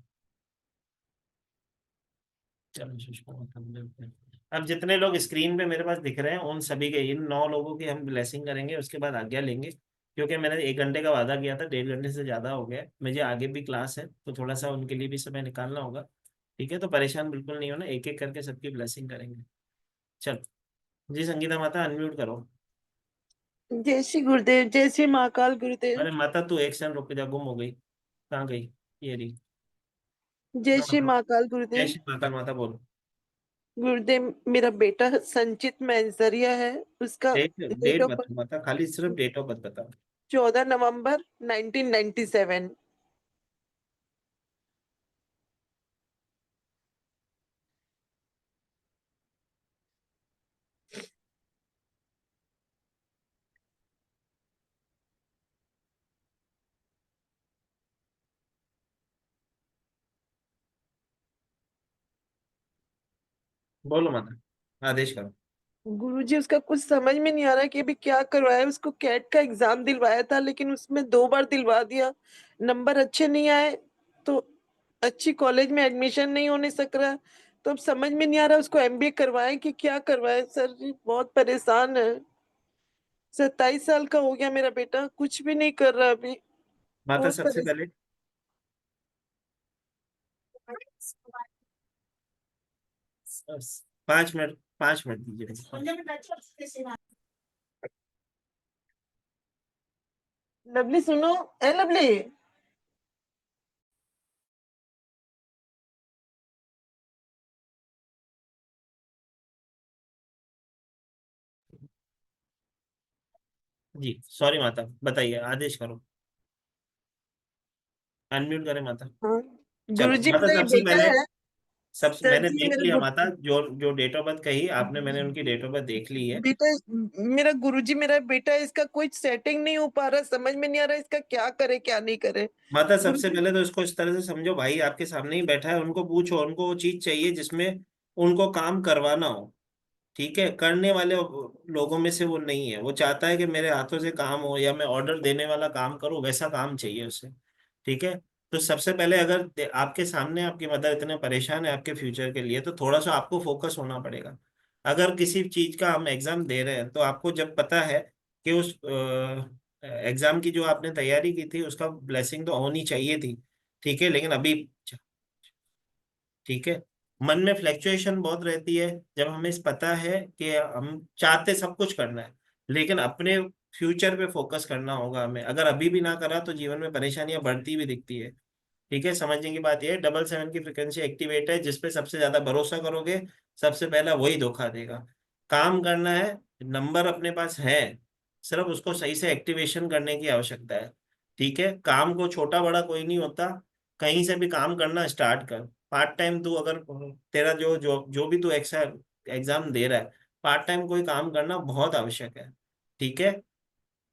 Speaker 2: चलो सुषमा माता मिलते हैं। अब जितने लोग स्क्रीन पे मेरे पास दिख रहे हैं उन सभी के, इन 9 लोगों की हम ब्लेसिंग करेंगे, उसके बाद आज्ञा लेंगे। क्योंकि मैंने 1 घंटे का वादा किया था, 1.5 घंटे से ज़्यादा हो गया, मुझे आगे भी क्लास है तो थोड़ा सा उनके लिए भी समय निकालना होगा। ठीक है, तो परेशान बिल्कुल नहीं होना, एक एक करके सबकी ब्लेसिंग करेंगे। चलो जी, संगीता माता अनम्यूट करो।
Speaker 15: जय श्री गुरुदेव, जय श्री महाकाल गुरुदेव।
Speaker 2: अरे माता तू एक सेकंड रुक जा, गुम हो गई, कहाँ गई? ये रही।
Speaker 15: जय
Speaker 2: हाँ
Speaker 15: श्री
Speaker 2: हाँ,
Speaker 15: महाकाल
Speaker 2: जय
Speaker 15: गुरुदेव।
Speaker 2: श्री माता, माता बोलो।
Speaker 15: गुरुदेव, मेरा बेटा संचित मैंसरिया है, उसका
Speaker 2: डेट
Speaker 15: डेट
Speaker 2: डेट
Speaker 15: ऑफ
Speaker 2: बताओ माता, खाली सिर्फ डेट ऑफ बर्थ बताओ।
Speaker 15: 14 नवंबर 1997।
Speaker 2: बोलो माता, आदेश करो।
Speaker 15: गुरुजी, उसका कुछ समझ में नहीं आ रहा कि अभी क्या करवाए। उसको कैट का एग्जाम दिलवाया था लेकिन उसमें 2 बार दिलवा दिया, नंबर अच्छे नहीं आए तो अच्छी कॉलेज में एडमिशन नहीं होने सक रहा। तो अब समझ में नहीं आ रहा उसको एमबीए करवाएं कि क्या करवाएं। सर जी बहुत परेशान है। 27 साल का हो गया मेरा बेटा, कुछ भी नहीं कर रहा अभी,
Speaker 2: माता
Speaker 15: बहुत
Speaker 2: सबसे
Speaker 15: परेशान।
Speaker 2: पहले 5 मिनट, 5 मिनट दीजिए।
Speaker 15: लवली सुनो, ए लवली।
Speaker 2: जी सॉरी माता, बताइए, आदेश करो, अनम्यूट करें माता।
Speaker 15: हाँ
Speaker 2: चलो
Speaker 15: गुरुजी,
Speaker 2: माता,
Speaker 15: मेरा ये
Speaker 2: सबसे
Speaker 15: बेटा
Speaker 2: पहले
Speaker 15: है।
Speaker 2: सब
Speaker 15: सर
Speaker 2: मैंने
Speaker 15: जी
Speaker 2: देख
Speaker 15: मेरा
Speaker 2: लिया माता, जो जो डेट ऑफ बर्थ कही आपने, मैंने उनकी डेट ऑफ बर्थ देख ली है।
Speaker 15: बेटा, मेरा गुरुजी मेरा बेटा है, इसका कोई सेटिंग नहीं हो पा रहा, समझ में नहीं आ रहा इसका क्या करे क्या नहीं करे।
Speaker 2: माता सबसे
Speaker 15: गुरुजी,
Speaker 2: पहले तो इसको इस तरह से समझो, भाई आपके सामने ही बैठा है, उनको पूछो, उनको वो चीज चाहिए जिसमें उनको काम करवाना हो। ठीक है, करने वाले लोगों में से वो नहीं है, वो चाहता है कि मेरे हाथों से काम हो या मैं ऑर्डर देने वाला काम करूं, वैसा काम चाहिए उसे। ठीक है, तो सबसे पहले अगर आपके सामने आपकी मदर इतने परेशान है आपके फ्यूचर के लिए, तो थोड़ा सा आपको फोकस होना पड़ेगा। अगर किसी चीज का हम एग्जाम दे रहे हैं, तो आपको जब पता है कि उस एग्जाम की जो आपने तैयारी की थी उसका ब्लेसिंग तो होनी चाहिए थी, ठीक है, लेकिन अभी, ठीक है, मन में फ्लैक्चुएशन बहुत रहती है जब हमें पता है कि हम चाहते सब कुछ करना है, लेकिन अपने फ्यूचर पे फोकस करना होगा हमें। अगर अभी भी ना करा तो जीवन में परेशानियां बढ़ती भी दिखती है। ठीक है, समझने की बात यह है, 777 की फ्रिक्वेंसी एक्टिवेट है, जिसपे सबसे ज्यादा भरोसा करोगे सबसे पहला वही धोखा देगा। काम करना है, नंबर अपने पास है, सिर्फ उसको सही से एक्टिवेशन करने की आवश्यकता है। ठीक है, काम को छोटा बड़ा कोई नहीं होता, कहीं से भी काम करना स्टार्ट कर। पार्ट टाइम तू अगर, तेरा जो भी तू एग्जाम दे रहा है, पार्ट टाइम कोई काम करना बहुत आवश्यक है। ठीक है,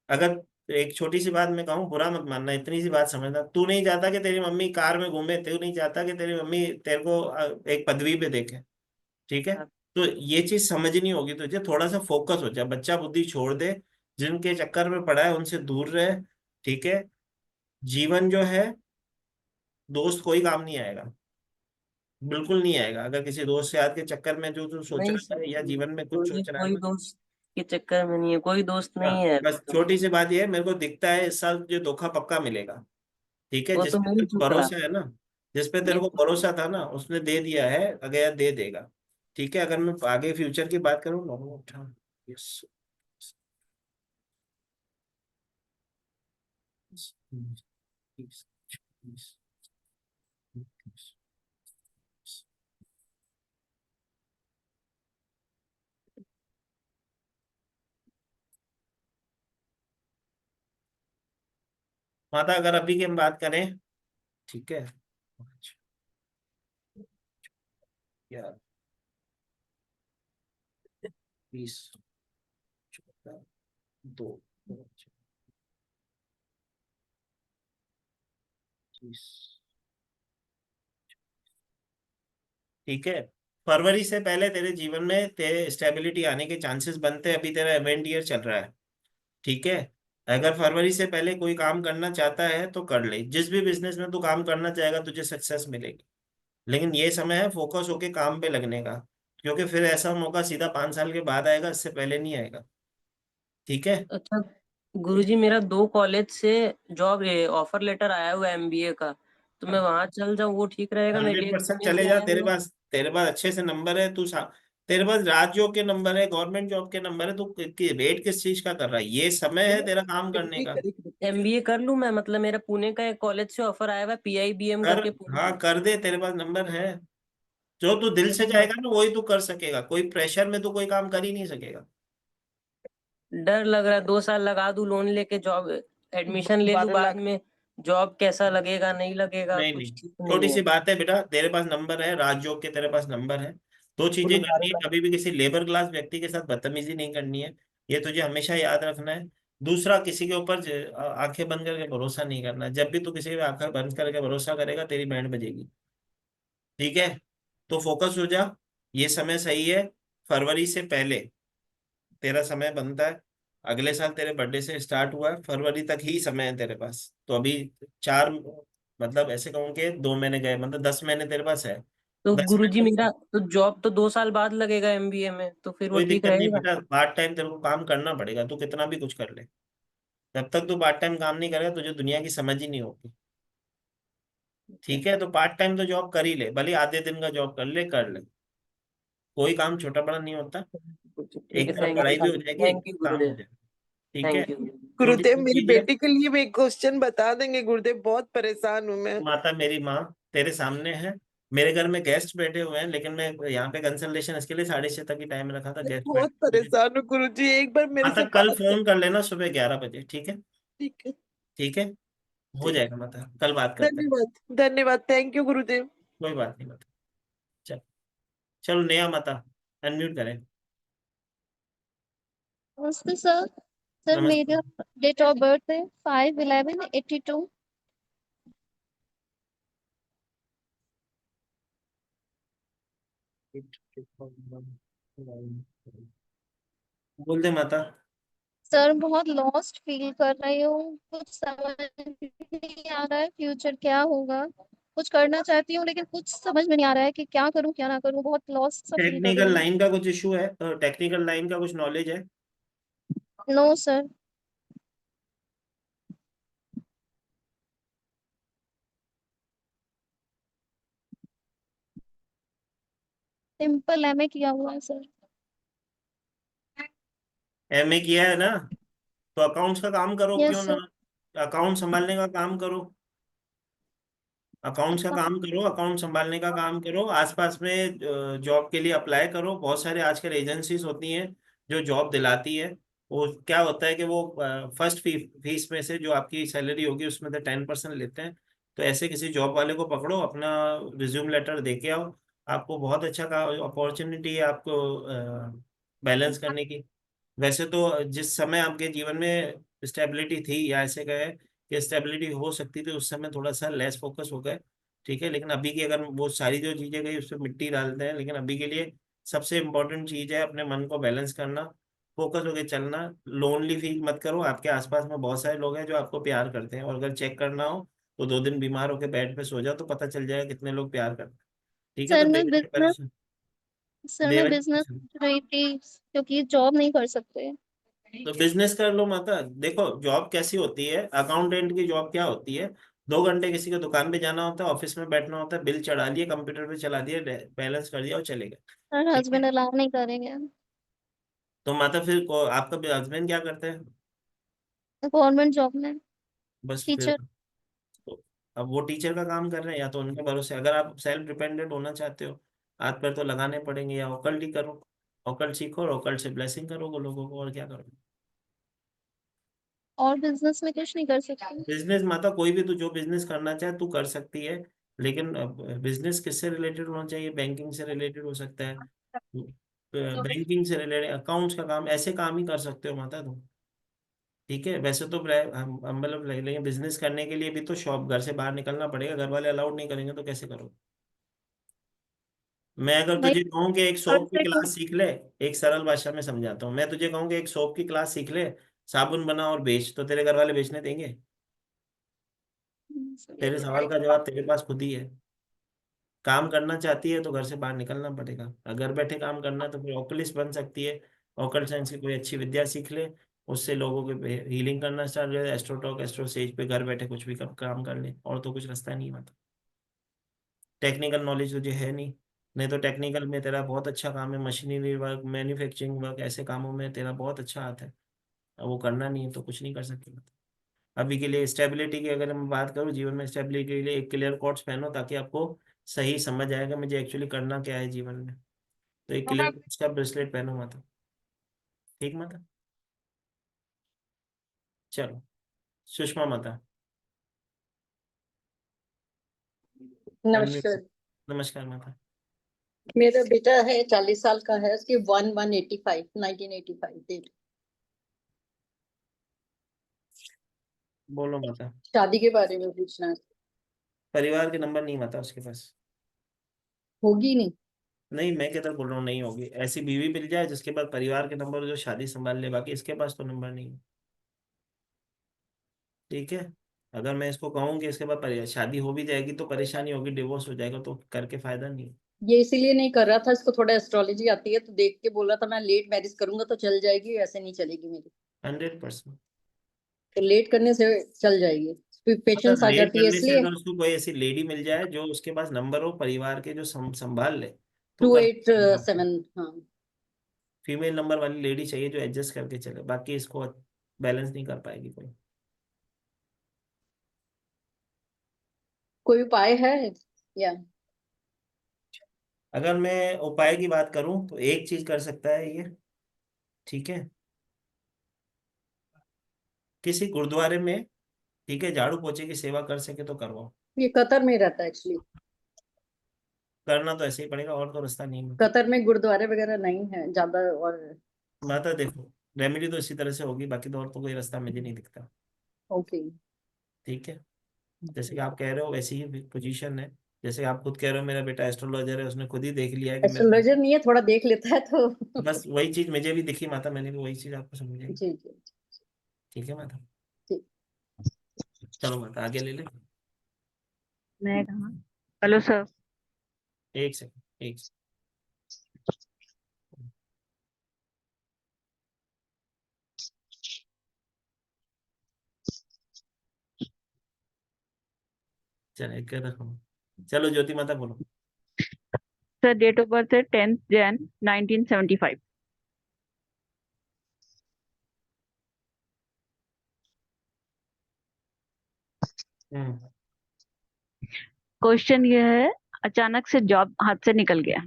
Speaker 2: अगर एक छोटी सी बात मैं कहूँ, बुरा मत मानना, इतनी सी बात समझना, तू नहीं चाहता कि तेरी मम्मी कार में घूमे, तू नहीं चाहता कि तेरी मम्मी तेरे को एक पदवी पे देखे, ठीक है, तो ये चीज समझनी होगी तुझे। थोड़ा सा फोकस हो जा, बच्चा बुद्धि छोड़ दे, जिनके चक्कर में पड़ा है उनसे दूर रहे। ठीक है, जीवन जो है, दोस्त कोई काम नहीं आएगा, बिल्कुल नहीं आएगा। अगर किसी दोस्त यार के चक्कर में जो तू सोच
Speaker 16: नहीं
Speaker 2: रहा
Speaker 16: सर,
Speaker 2: है या जीवन में कुछ
Speaker 16: मुझे
Speaker 2: सोच रहा है
Speaker 16: कोई
Speaker 2: ना,
Speaker 16: दोस्त के चक्कर में नहीं है, कोई दोस्त नहीं
Speaker 2: हाँ,
Speaker 16: है
Speaker 2: बस छोटी सी बात ये है, मेरे को दिखता है इस साल तुझे धोखा पक्का मिलेगा। ठीक है,
Speaker 16: वो
Speaker 2: जिस
Speaker 16: तो
Speaker 2: पे
Speaker 16: मिल
Speaker 2: तेरे को
Speaker 16: चुका
Speaker 2: भरोसा है ना, जिस पे तेरे
Speaker 16: मिल
Speaker 2: को
Speaker 16: चुका।
Speaker 2: भरोसा था ना, उसने दे दिया है, अगर दे देगा। ठीक है, अगर मैं आगे फ्यूचर की बात करूँ, यस, माता अगर अभी की हम बात करें, ठीक है, यार 20, 2, 20, ठीक है, फरवरी से पहले तेरे जीवन में तेरे स्टेबिलिटी आने के चांसेस बनते हैं। अभी तेरा इवेंट ईयर चल रहा है, ठीक है, अगर फरवरी से पहले कोई काम करना चाहता है तो कर ले, जिस भी बिजनेस में तू काम करना चाहेगा तुझे सक्सेस मिलेगी, लेकिन ये समय है फोकस होके काम पे लगने का, क्योंकि फिर ऐसा मौका सीधा 5 साल के बाद आएगा, इससे पहले नहीं आएगा। ठीक है,
Speaker 16: अच्छा गुरुजी, मेरा 2 कॉलेज से जॉब ऑफर लेटर आया हुआ है एमबीए का, तो मैं वहां चल जाऊँ, वो ठीक रहेगा मेरे लिए?
Speaker 2: 100%
Speaker 16: पुणे
Speaker 2: चले
Speaker 16: से
Speaker 2: जा,
Speaker 16: आया
Speaker 2: तेरे
Speaker 16: हुआ है।
Speaker 2: पास तेरे पास अच्छे से नंबर है, तेरे पास राजयोग के नंबर है, गवर्नमेंट जॉब के नंबर है, तू वेट किस चीज का कर रहा है, ये समय है तेरा काम करने का।
Speaker 16: एमबीए कर लूं मैं? मतलब मेरा पुणे का एक कॉलेज से ऑफर आया हुआ है, पीआईबीएम
Speaker 2: कर,
Speaker 16: करके पुणे
Speaker 2: हाँ
Speaker 16: में।
Speaker 2: कर दे, तेरे पास नंबर है, जो तू दिल से
Speaker 16: अच्छा,
Speaker 2: जाएगा ना वही तू कर सकेगा, कोई प्रेशर में तू कोई काम कर ही नहीं सकेगा।
Speaker 16: डर लग रहा है 2 साल लगा दूं लोन लेके, जॉब एडमिशन ले लूं,
Speaker 15: 12
Speaker 16: बाद
Speaker 15: लाख
Speaker 16: में जॉब कैसा लगेगा नहीं लगेगा,
Speaker 2: नहीं
Speaker 16: कुछ
Speaker 2: नहीं,
Speaker 16: ठीक
Speaker 2: छोटी
Speaker 16: नहीं
Speaker 2: सी
Speaker 16: है।
Speaker 2: बात है बेटा, तेरे पास नंबर है, राजयोग के तेरे पास नंबर है, दो
Speaker 16: बोलो
Speaker 2: चीजें करनी
Speaker 16: 12
Speaker 2: है,
Speaker 16: लाख
Speaker 2: कभी भी किसी लेबर क्लास व्यक्ति के साथ बदतमीजी नहीं करनी है, ये तुझे हमेशा याद रखना है। दूसरा, किसी के ऊपर आंखें बंद करके भरोसा नहीं करना, जब भी तू किसी पे आंखें बंद करके भरोसा करेगा तेरी बैंड बजेगी। ठीक है, तो फोकस हो जा, ये समय सही है, फरवरी से पहले तेरा समय बनता है, अगले साल तेरे बर्थडे से स्टार्ट हुआ है, फरवरी तक ही समय है तेरे पास, तो अभी 4, मतलब ऐसे कहूँ कि 2 महीने गए, मतलब 10 महीने तेरे पास है।
Speaker 16: तो
Speaker 2: 10 महीने
Speaker 16: गुरुजी,
Speaker 2: में
Speaker 16: मेरा तो जॉब तो 2 साल बाद लगेगा एमबीए में, तो फिर वो
Speaker 2: कोई
Speaker 16: ठीक
Speaker 2: दिक्कत नहीं
Speaker 16: रहेगा?
Speaker 2: बेटा, पार्ट टाइम तेरे को काम करना पड़ेगा, तू कितना भी कुछ कर ले, जब तक तू पार्ट टाइम काम नहीं करेगा तुझे दुनिया की समझ ही नहीं होगी। ठीक है, तो पार्ट टाइम तो जॉब कर ही ले, भले आधे दिन का जॉब कर ले, कोई काम छोटा बड़ा नहीं होता,
Speaker 16: ठीक है,
Speaker 2: एक तरफ पढ़ाई भी हो जाएगी, एक
Speaker 16: थैंक यू
Speaker 2: तरफ काम हो
Speaker 16: गुरुदेव,
Speaker 2: जाएगा। ठीक है,
Speaker 16: थैंक यू।
Speaker 2: छोटी
Speaker 15: गुरुदेव,
Speaker 2: सी
Speaker 15: मेरी
Speaker 2: चीज है।
Speaker 15: बेटी के लिए भी एक क्वेश्चन बता देंगे गुरुदेव? बहुत परेशान हूँ मैं।
Speaker 2: माता मेरी माँ तेरे सामने है, मेरे घर में गेस्ट बैठे हुए हैं, लेकिन मैं यहाँ पे कंसल्टेशन इसके लिए 6:30 तक ही टाइम रखा था, गेस्ट
Speaker 15: बहुत
Speaker 2: बैठे।
Speaker 15: परेशान हूँ गुरुजी, एक बार मेरे से
Speaker 2: माता कल
Speaker 15: बात कर।
Speaker 2: फोन कर लेना सुबह 11 बजे, ठीक है?
Speaker 15: ठीक है।
Speaker 2: ठीक है, हो
Speaker 15: ठीक।
Speaker 2: जाएगा माता, कल बात करते हैं।
Speaker 15: धन्यवाद, धन्यवाद, थैंक यू गुरुदेव।
Speaker 2: कोई बात नहीं माता, चल, चलो नया माता अनम्यूट करें।
Speaker 17: नमस्ते सर। सर
Speaker 2: नमस्ते।
Speaker 17: मेरा डेट ऑफ बर्थ है 5/11/82।
Speaker 2: बोल दे माता।
Speaker 17: सर बहुत लॉस्ट फील कर रही हूँ, कुछ समझ नहीं आ रहा है फ्यूचर क्या होगा। कुछ करना चाहती हूँ लेकिन कुछ समझ में नहीं आ रहा है कि क्या करूँ क्या ना करूँ, बहुत लॉस सा फील कर रही
Speaker 2: टेक्निकल
Speaker 17: हूँ।
Speaker 2: लाइन का कुछ इशू है? टेक्निकल लाइन का कुछ नॉलेज है?
Speaker 17: No sir. सिंपल एमए किया हुआ है सर।
Speaker 2: एमए किया है ना, तो अकाउंट्स का काम करो,
Speaker 17: यस
Speaker 2: क्यों ना?
Speaker 17: सर।
Speaker 2: अकाउंट संभालने का काम करो, अकाउंट्स का काम करो, अकाउंट संभालने का काम करो। आसपास में जॉब के लिए अप्लाई करो। बहुत सारे आजकल एजेंसीज होती हैं जो जॉब दिलाती है। वो क्या होता है कि वो फर्स्ट फीस में से जो आपकी सैलरी होगी उसमें से 10% लेते हैं। तो ऐसे किसी जॉब वाले को पकड़ो, अपना रिज्यूम लेटर दे के आओ। आपको बहुत अच्छा अपॉर्चुनिटी है आपको बैलेंस करने की। वैसे तो जिस समय आपके जीवन में स्टेबिलिटी थी, या ऐसे कहे कि स्टेबिलिटी हो सकती थी, उस समय थोड़ा सा लेस फोकस हो गए। ठीक है, लेकिन अभी की अगर वो सारी जो चीजें गई उस पर मिट्टी डालते हैं, लेकिन अभी के लिए सबसे इम्पोर्टेंट चीज है अपने मन को बैलेंस करना, फोकस होकर चलना। लोनली फील मत करो। आपके आसपास में बहुत सारे लोग हैं जो आपको प्यार करते हैं, और अगर चेक करना हो तो 2 दिन बीमार होकर बेड पे सो जाओ तो पता चल जाएगा कितने लोग प्यार करते हैं। ठीक है, तो
Speaker 17: सर मैं बिजनेस
Speaker 2: परेशान
Speaker 17: सर मैं
Speaker 2: देवर
Speaker 17: बिजनेस सोच रही थी क्योंकि जॉब नहीं कर सकते।
Speaker 2: तो बिजनेस कर लो माता। देखो जॉब कैसी होती है, अकाउंटेंट की जॉब क्या होती है, 2 घंटे किसी के दुकान पे जाना होता है, ऑफिस में बैठना होता है, बिल चढ़ा दिए, कंप्यूटर पे चला दिए, बैलेंस कर दिया और चले गए।
Speaker 17: सर
Speaker 2: ठीक है,
Speaker 17: हस्बैंड अलाउ नहीं करेंगे।
Speaker 2: तो माता फिर आपका हस्बैंड क्या करते हैं?
Speaker 17: गवर्नमेंट जॉब में
Speaker 2: बस फिर
Speaker 17: टीचर।
Speaker 2: तो अब वो टीचर का काम कर रहे हैं, या तो उनके भरोसे। अगर आप सेल्फ डिपेंडेंट होना चाहते हो, हाथ पैर तो लगाने पड़ेंगे, या ओकल्ट ही करो, ओकल्ट सीखो और ओकल्ट से ब्लेसिंग करो लोगों को, और क्या करो।
Speaker 17: और बिजनेस में कुछ नहीं कर सकते।
Speaker 2: बिजनेस माता कोई भी तू जो बिजनेस करना चाहे तू कर सकती है, लेकिन बिजनेस किससे रिलेटेड होना चाहिए? बैंकिंग से रिलेटेड हो सकता है, बैंकिंग से रिलेटेड, अकाउंट्स का काम, ऐसे काम ही कर सकते हो माता तुम। ठीक है, वैसे तो हम मतलब लेकिन बिजनेस करने के लिए भी तो शॉप, घर से बाहर निकलना पड़ेगा। घर वाले अलाउड नहीं करेंगे तो कैसे करोगे? मैं अगर
Speaker 17: नहीं
Speaker 2: तुझे कहूँ कि एक
Speaker 17: घर
Speaker 2: सोप की
Speaker 17: से
Speaker 2: क्लास सीख ले, एक सरल भाषा में समझाता हूँ, मैं तुझे कहूँ कि एक सोप की क्लास सीख ले, साबुन बना और बेच, तो तेरे घर वाले बेचने देंगे? तेरे सवाल का जवाब तेरे पास खुद ही है। काम करना चाहती है तो घर से बाहर निकलना पड़ेगा। अगर बैठे काम करना है तो फिर ओकुलिस्ट बन सकती है, ओकल्ट साइंस की कोई अच्छी विद्या सीख ले, उससे लोगों के हीलिंग करना स्टार्ट कर, एस्ट्रोटॉक एस्ट्रो सेज पे घर बैठे कुछ भी काम कर ले, और तो कुछ रास्ता नहीं है। टेक्निकल नॉलेज तुझे है नहीं, नहीं तो टेक्निकल में तेरा बहुत अच्छा काम है, मशीनरी वर्क, मैन्युफैक्चरिंग वर्क, ऐसे कामों में तेरा बहुत अच्छा हाथ है। अब वो करना नहीं है तो कुछ नहीं कर सकते। अभी के लिए स्टेबिलिटी की अगर मैं बात करूँ, जीवन में स्टेबिलिटी के लिए एक क्लियर कोट्स पहनो, ताकि आपको सही समझ आएगा मुझे एक्चुअली करना क्या है जीवन में। तो एक क्लियर कोट्स का ब्रेसलेट पहनो माता। ठीक माता? चलो, सुषमा माता। अनम्यूट।
Speaker 18: नमस्कार।
Speaker 2: नमस्कार माता।
Speaker 18: मेरा बेटा है 40 साल का है, उसकी 1185 1985 डेट।
Speaker 2: बोलो माता।
Speaker 18: शादी के बारे में पूछना है।
Speaker 2: परिवार के नंबर नहीं माता उसके पास।
Speaker 18: होगी नहीं।
Speaker 2: नहीं, मैं किधर बोल रहा हूँ नहीं होगी। ऐसी बीवी मिल जाए जिसके पास परिवार के नंबर हो, जो शादी संभाल ले, बाकी इसके पास तो नंबर नहीं है। ठीक है, अगर मैं इसको कहूँ कि इसके बाद शादी हो भी जाएगी तो परेशानी होगी, डिवोर्स हो जाएगा, तो करके फायदा नहीं है।
Speaker 18: ये इसीलिए नहीं कर रहा था, इसको थोड़ा एस्ट्रोलॉजी आती है तो देख के बोला था मैं लेट मैरिज करूंगा तो चल जाएगी, ऐसे नहीं चलेगी मेरी।
Speaker 2: 100%।
Speaker 18: तो लेट करने से चल जाएगी, पेशेंस
Speaker 2: मतलब
Speaker 18: आ
Speaker 2: लेट
Speaker 18: जाती है
Speaker 2: करने से
Speaker 18: इसलिए।
Speaker 2: अगर उसको कोई ऐसी लेडी मिल जाए जो उसके पास नंबर हो परिवार के, जो संभाल ले, तो
Speaker 18: टू
Speaker 2: कर
Speaker 18: एट
Speaker 2: सकती है बात।
Speaker 18: सेवन हाँ।
Speaker 2: फीमेल नंबर वाली लेडी चाहिए जो एडजस्ट करके चले, बाकी इसको बैलेंस नहीं कर पाएगी कोई।
Speaker 18: कोई उपाय है या?
Speaker 2: अगर मैं उपाय की बात करूं तो एक चीज कर सकता है ये। ठीक है, किसी गुरुद्वारे में, ठीक है, झाड़ू पोछे की सेवा कर सके तो करवाओ।
Speaker 18: ये कतर में रहता है एक्चुअली।
Speaker 2: करना तो ऐसे ही पड़ेगा, और तो रास्ता नहीं है।
Speaker 18: कतर में गुरुद्वारे वगैरह नहीं है ज्यादा। और
Speaker 2: माता देखो, रेमेडी तो इसी तरह से होगी, बाकी तो और तो कोई रास्ता मुझे नहीं दिखता।
Speaker 18: ओके।
Speaker 2: ठीक है, जैसे कि आप कह रहे हो वैसी ही पोजीशन है। जैसे आप खुद कह रहे हो मेरा बेटा एस्ट्रोलॉजर है, उसने खुद ही देख लिया है कि मेरा,
Speaker 18: एस्ट्रोलॉजर नहीं है, थोड़ा देख लेता है तो
Speaker 2: बस वही चीज मुझे भी दिखी माता, मैंने भी वही चीज आपको समझाई।
Speaker 18: जी जी।
Speaker 2: ठीक है माता?
Speaker 18: ठीक।
Speaker 2: चलो माता आगे ले ले।
Speaker 19: मैं कहाँ? Hello sir.
Speaker 2: एक सेकंड। चलो कर रखो। चलो ज्योति माता बोलो।
Speaker 19: सर डेट ऑफ बर्थ है 10th Jan 1975। क्वेश्चन ये है, अचानक से जॉब हाथ से निकल गया।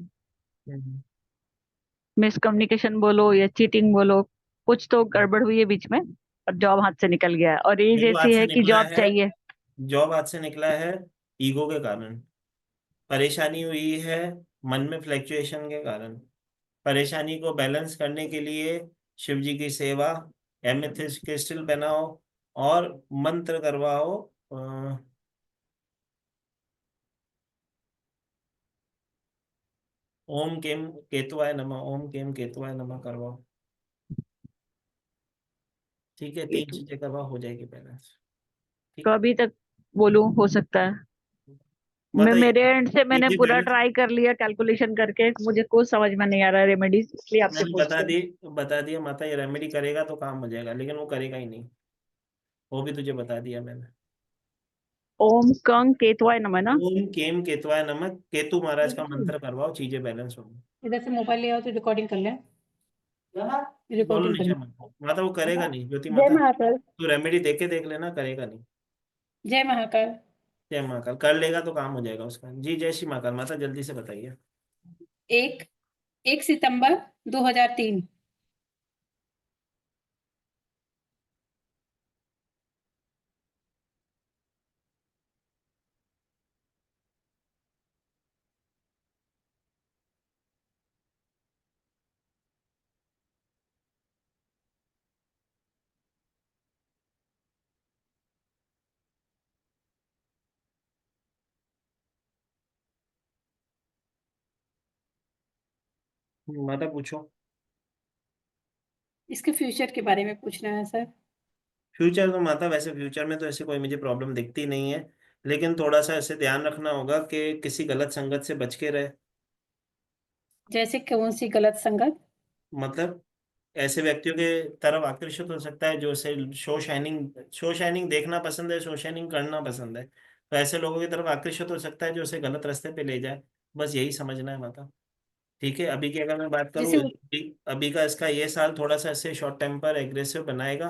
Speaker 19: मिसकम्युनिकेशन बोलो या चीटिंग बोलो, कुछ तो गड़बड़ हुई है बीच में और जॉब हाथ से निकल गया और एज
Speaker 2: देखो हाथ
Speaker 19: ऐसी
Speaker 2: से
Speaker 19: है कि
Speaker 2: निकला
Speaker 19: जॉब
Speaker 2: है,
Speaker 19: चाहिए।
Speaker 2: जॉब हाथ से निकला है ईगो के कारण, परेशानी हुई है मन में फ्लैक्चुएशन के कारण। परेशानी को बैलेंस करने के लिए शिव जी की सेवा, एमेथिस्ट क्रिस्टल पहनाओ और मंत्र करवाओ। ओम केम केतुवाय नमः, ओम केम केतुवाय नमः करवाओ। ठीक है, 3 चीजें करवाओ, हो जाएगी बैलेंस।
Speaker 19: तो अभी तक बोलूं हो सकता है। मैं
Speaker 2: मतलब
Speaker 19: मेरे एंड से मैंने
Speaker 2: चीजें
Speaker 19: पूरा
Speaker 2: बैलेंस
Speaker 19: ट्राई कर लिया कैलकुलेशन करके, मुझे कुछ समझ में नहीं आ रहा है रेमेडीज, इसलिए आपसे
Speaker 2: मैंने
Speaker 19: पूछते हैं।
Speaker 2: बता दिया माता, ये रेमेडी करेगा तो काम हो जाएगा, लेकिन वो करेगा ही नहीं। वो भी तुझे बता दिया मैंने।
Speaker 19: ओम कंग केतवाय नमः ना।
Speaker 2: ओम केम केतुवाय नमः, केतु महाराज का मंत्र करवाओ, चीजें बैलेंस होंगी।
Speaker 18: इधर से मोबाइल ले आओ तो रिकॉर्डिंग कर ले।
Speaker 2: बोलो
Speaker 18: रिकॉर्डिंग कर
Speaker 2: निशा
Speaker 18: ले।
Speaker 2: माता, वो करेगा नहीं ज्योति
Speaker 18: जय
Speaker 2: माता।
Speaker 18: महाकाल।
Speaker 2: तू रेमेडी देख लेना, करेगा नहीं।
Speaker 18: जय महाकाल।
Speaker 2: जय महाकाल कर लेगा तो काम हो जाएगा उसका। जी जय श्री महाकाल माता, जल्दी से बताइए।
Speaker 18: 1 सितंबर 2003।
Speaker 2: माता पूछो।
Speaker 18: इसके फ्यूचर के बारे में पूछना है सर।
Speaker 2: फ्यूचर तो माता, वैसे फ्यूचर में तो ऐसे कोई मुझे प्रॉब्लम दिखती नहीं है, लेकिन थोड़ा सा ऐसे ध्यान रखना होगा कि किसी गलत संगत से बच के रहे।
Speaker 18: जैसे कौन सी गलत संगत?
Speaker 2: मतलब ऐसे व्यक्तियों के तरफ आकर्षित हो सकता है जो उसे शो शाइनिंग देखना पसंद है, शो शाइनिंग करना पसंद है, तो ऐसे लोगों की तरफ आकर्षित हो सकता है जो उसे गलत रास्ते पे ले जाए। बस यही समझना है माता। ठीक है, अभी की अगर मैं बात करूँ,
Speaker 18: जैसे
Speaker 2: अभी का इसका ये साल थोड़ा सा ऐसे शॉर्ट टेम्पर एग्रेसिव बनाएगा।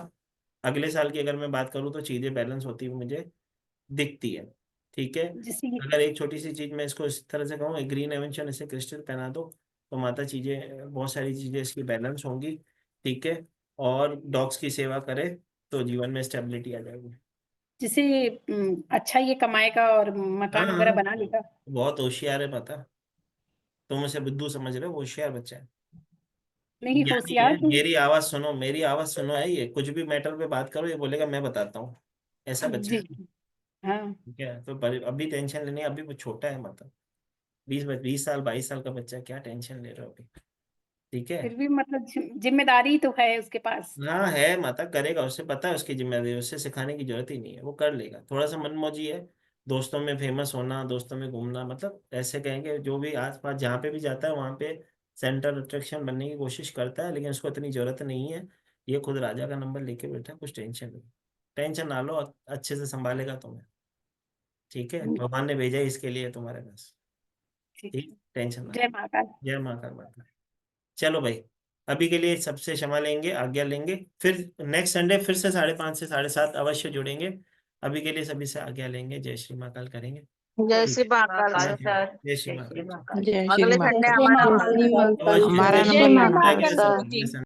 Speaker 2: अगले साल की अगर मैं बात करूँ तो चीज़ें बैलेंस होती हुई मुझे दिखती है। ठीक है,
Speaker 18: जैसे
Speaker 2: अगर एक छोटी सी चीज़ मैं इसको इस तरह से कहूँ, ग्रीन एवेंशन ऐसे क्रिस्टल पहना दो तो माता चीज़ें, बहुत सारी चीज़ें इसकी बैलेंस होंगी। ठीक है, और डॉग्स की सेवा करे तो जीवन में स्टेबिलिटी आ जाएगी।
Speaker 18: जैसे अच्छा ये कमाएगा और
Speaker 2: हाँ
Speaker 18: मकान वगैरह
Speaker 2: हाँ,
Speaker 18: बना लेगा।
Speaker 2: बहुत होशियार है माता। तुम उसे बुद्धू समझ रहे हो, होशियार बच्चा है।
Speaker 18: नहीं
Speaker 2: ज्ञानी है।
Speaker 18: होशियार तो।
Speaker 2: मेरी आवाज सुनो है, ये कुछ भी मैटर पे बात करो ये बोलेगा मैं बताता हूँ, ऐसा बच्चा
Speaker 18: जी।
Speaker 2: है।
Speaker 18: हाँ।
Speaker 2: ठीक है, तो अभी टेंशन लेनी है, अभी वो छोटा है माता। 20 साल 22 साल का बच्चा, क्या टेंशन ले रहे हो अभी। ठीक है।
Speaker 18: फिर भी मतलब जिम्मेदारी तो है उसके पास।
Speaker 2: हाँ है माता, करेगा, उसे पता है उसकी जिम्मेदारी, उसे सिखाने की जरूरत ही नहीं है, वो कर लेगा। थोड़ा सा मनमौजी है, दोस्तों में फेमस होना, दोस्तों में घूमना, मतलब ऐसे कहेंगे जो भी आसपास जहाँ पे भी जाता है वहाँ पे सेंटर अट्रैक्शन बनने की कोशिश करता है, लेकिन उसको इतनी जरूरत नहीं है। ये खुद राजा का नंबर लेके बैठा है, कुछ टेंशन नहीं। टेंशन ना लो, अच्छे से संभालेगा तुम्हें। ठीक है, भगवान ने भेजा है इसके लिए तुम्हारे पास।
Speaker 18: ठीक
Speaker 2: ठीक,
Speaker 18: है।
Speaker 2: टेंशन ना।
Speaker 18: जय महाकाल।
Speaker 2: जय महाकाल माता। चलो भाई, अभी के लिए सबसे क्षमा लेंगे, आज्ञा लेंगे, फिर नेक्स्ट संडे फिर से 5:30 से 7:30 अवश्य जुड़ेंगे। अभी के लिए सभी से आज्ञा लेंगे, जय श्री महाकाल करेंगे।
Speaker 4: जय
Speaker 2: ठीक
Speaker 4: श्री
Speaker 2: है,
Speaker 4: महाकाल
Speaker 2: जय श्री
Speaker 4: सर।
Speaker 2: जय श्री महाकाल।
Speaker 11: जय श्री
Speaker 4: अगले
Speaker 11: माता।
Speaker 4: संडे
Speaker 6: जय
Speaker 4: हमारा
Speaker 6: महाकाल
Speaker 4: हॉल
Speaker 6: सर।
Speaker 4: में।
Speaker 2: अवश्य
Speaker 11: हमारा
Speaker 2: जय श्री
Speaker 11: नंबर
Speaker 2: महाकाल।
Speaker 11: लिखना
Speaker 2: आज्ञा
Speaker 11: सर।
Speaker 2: दो, अगले संडे।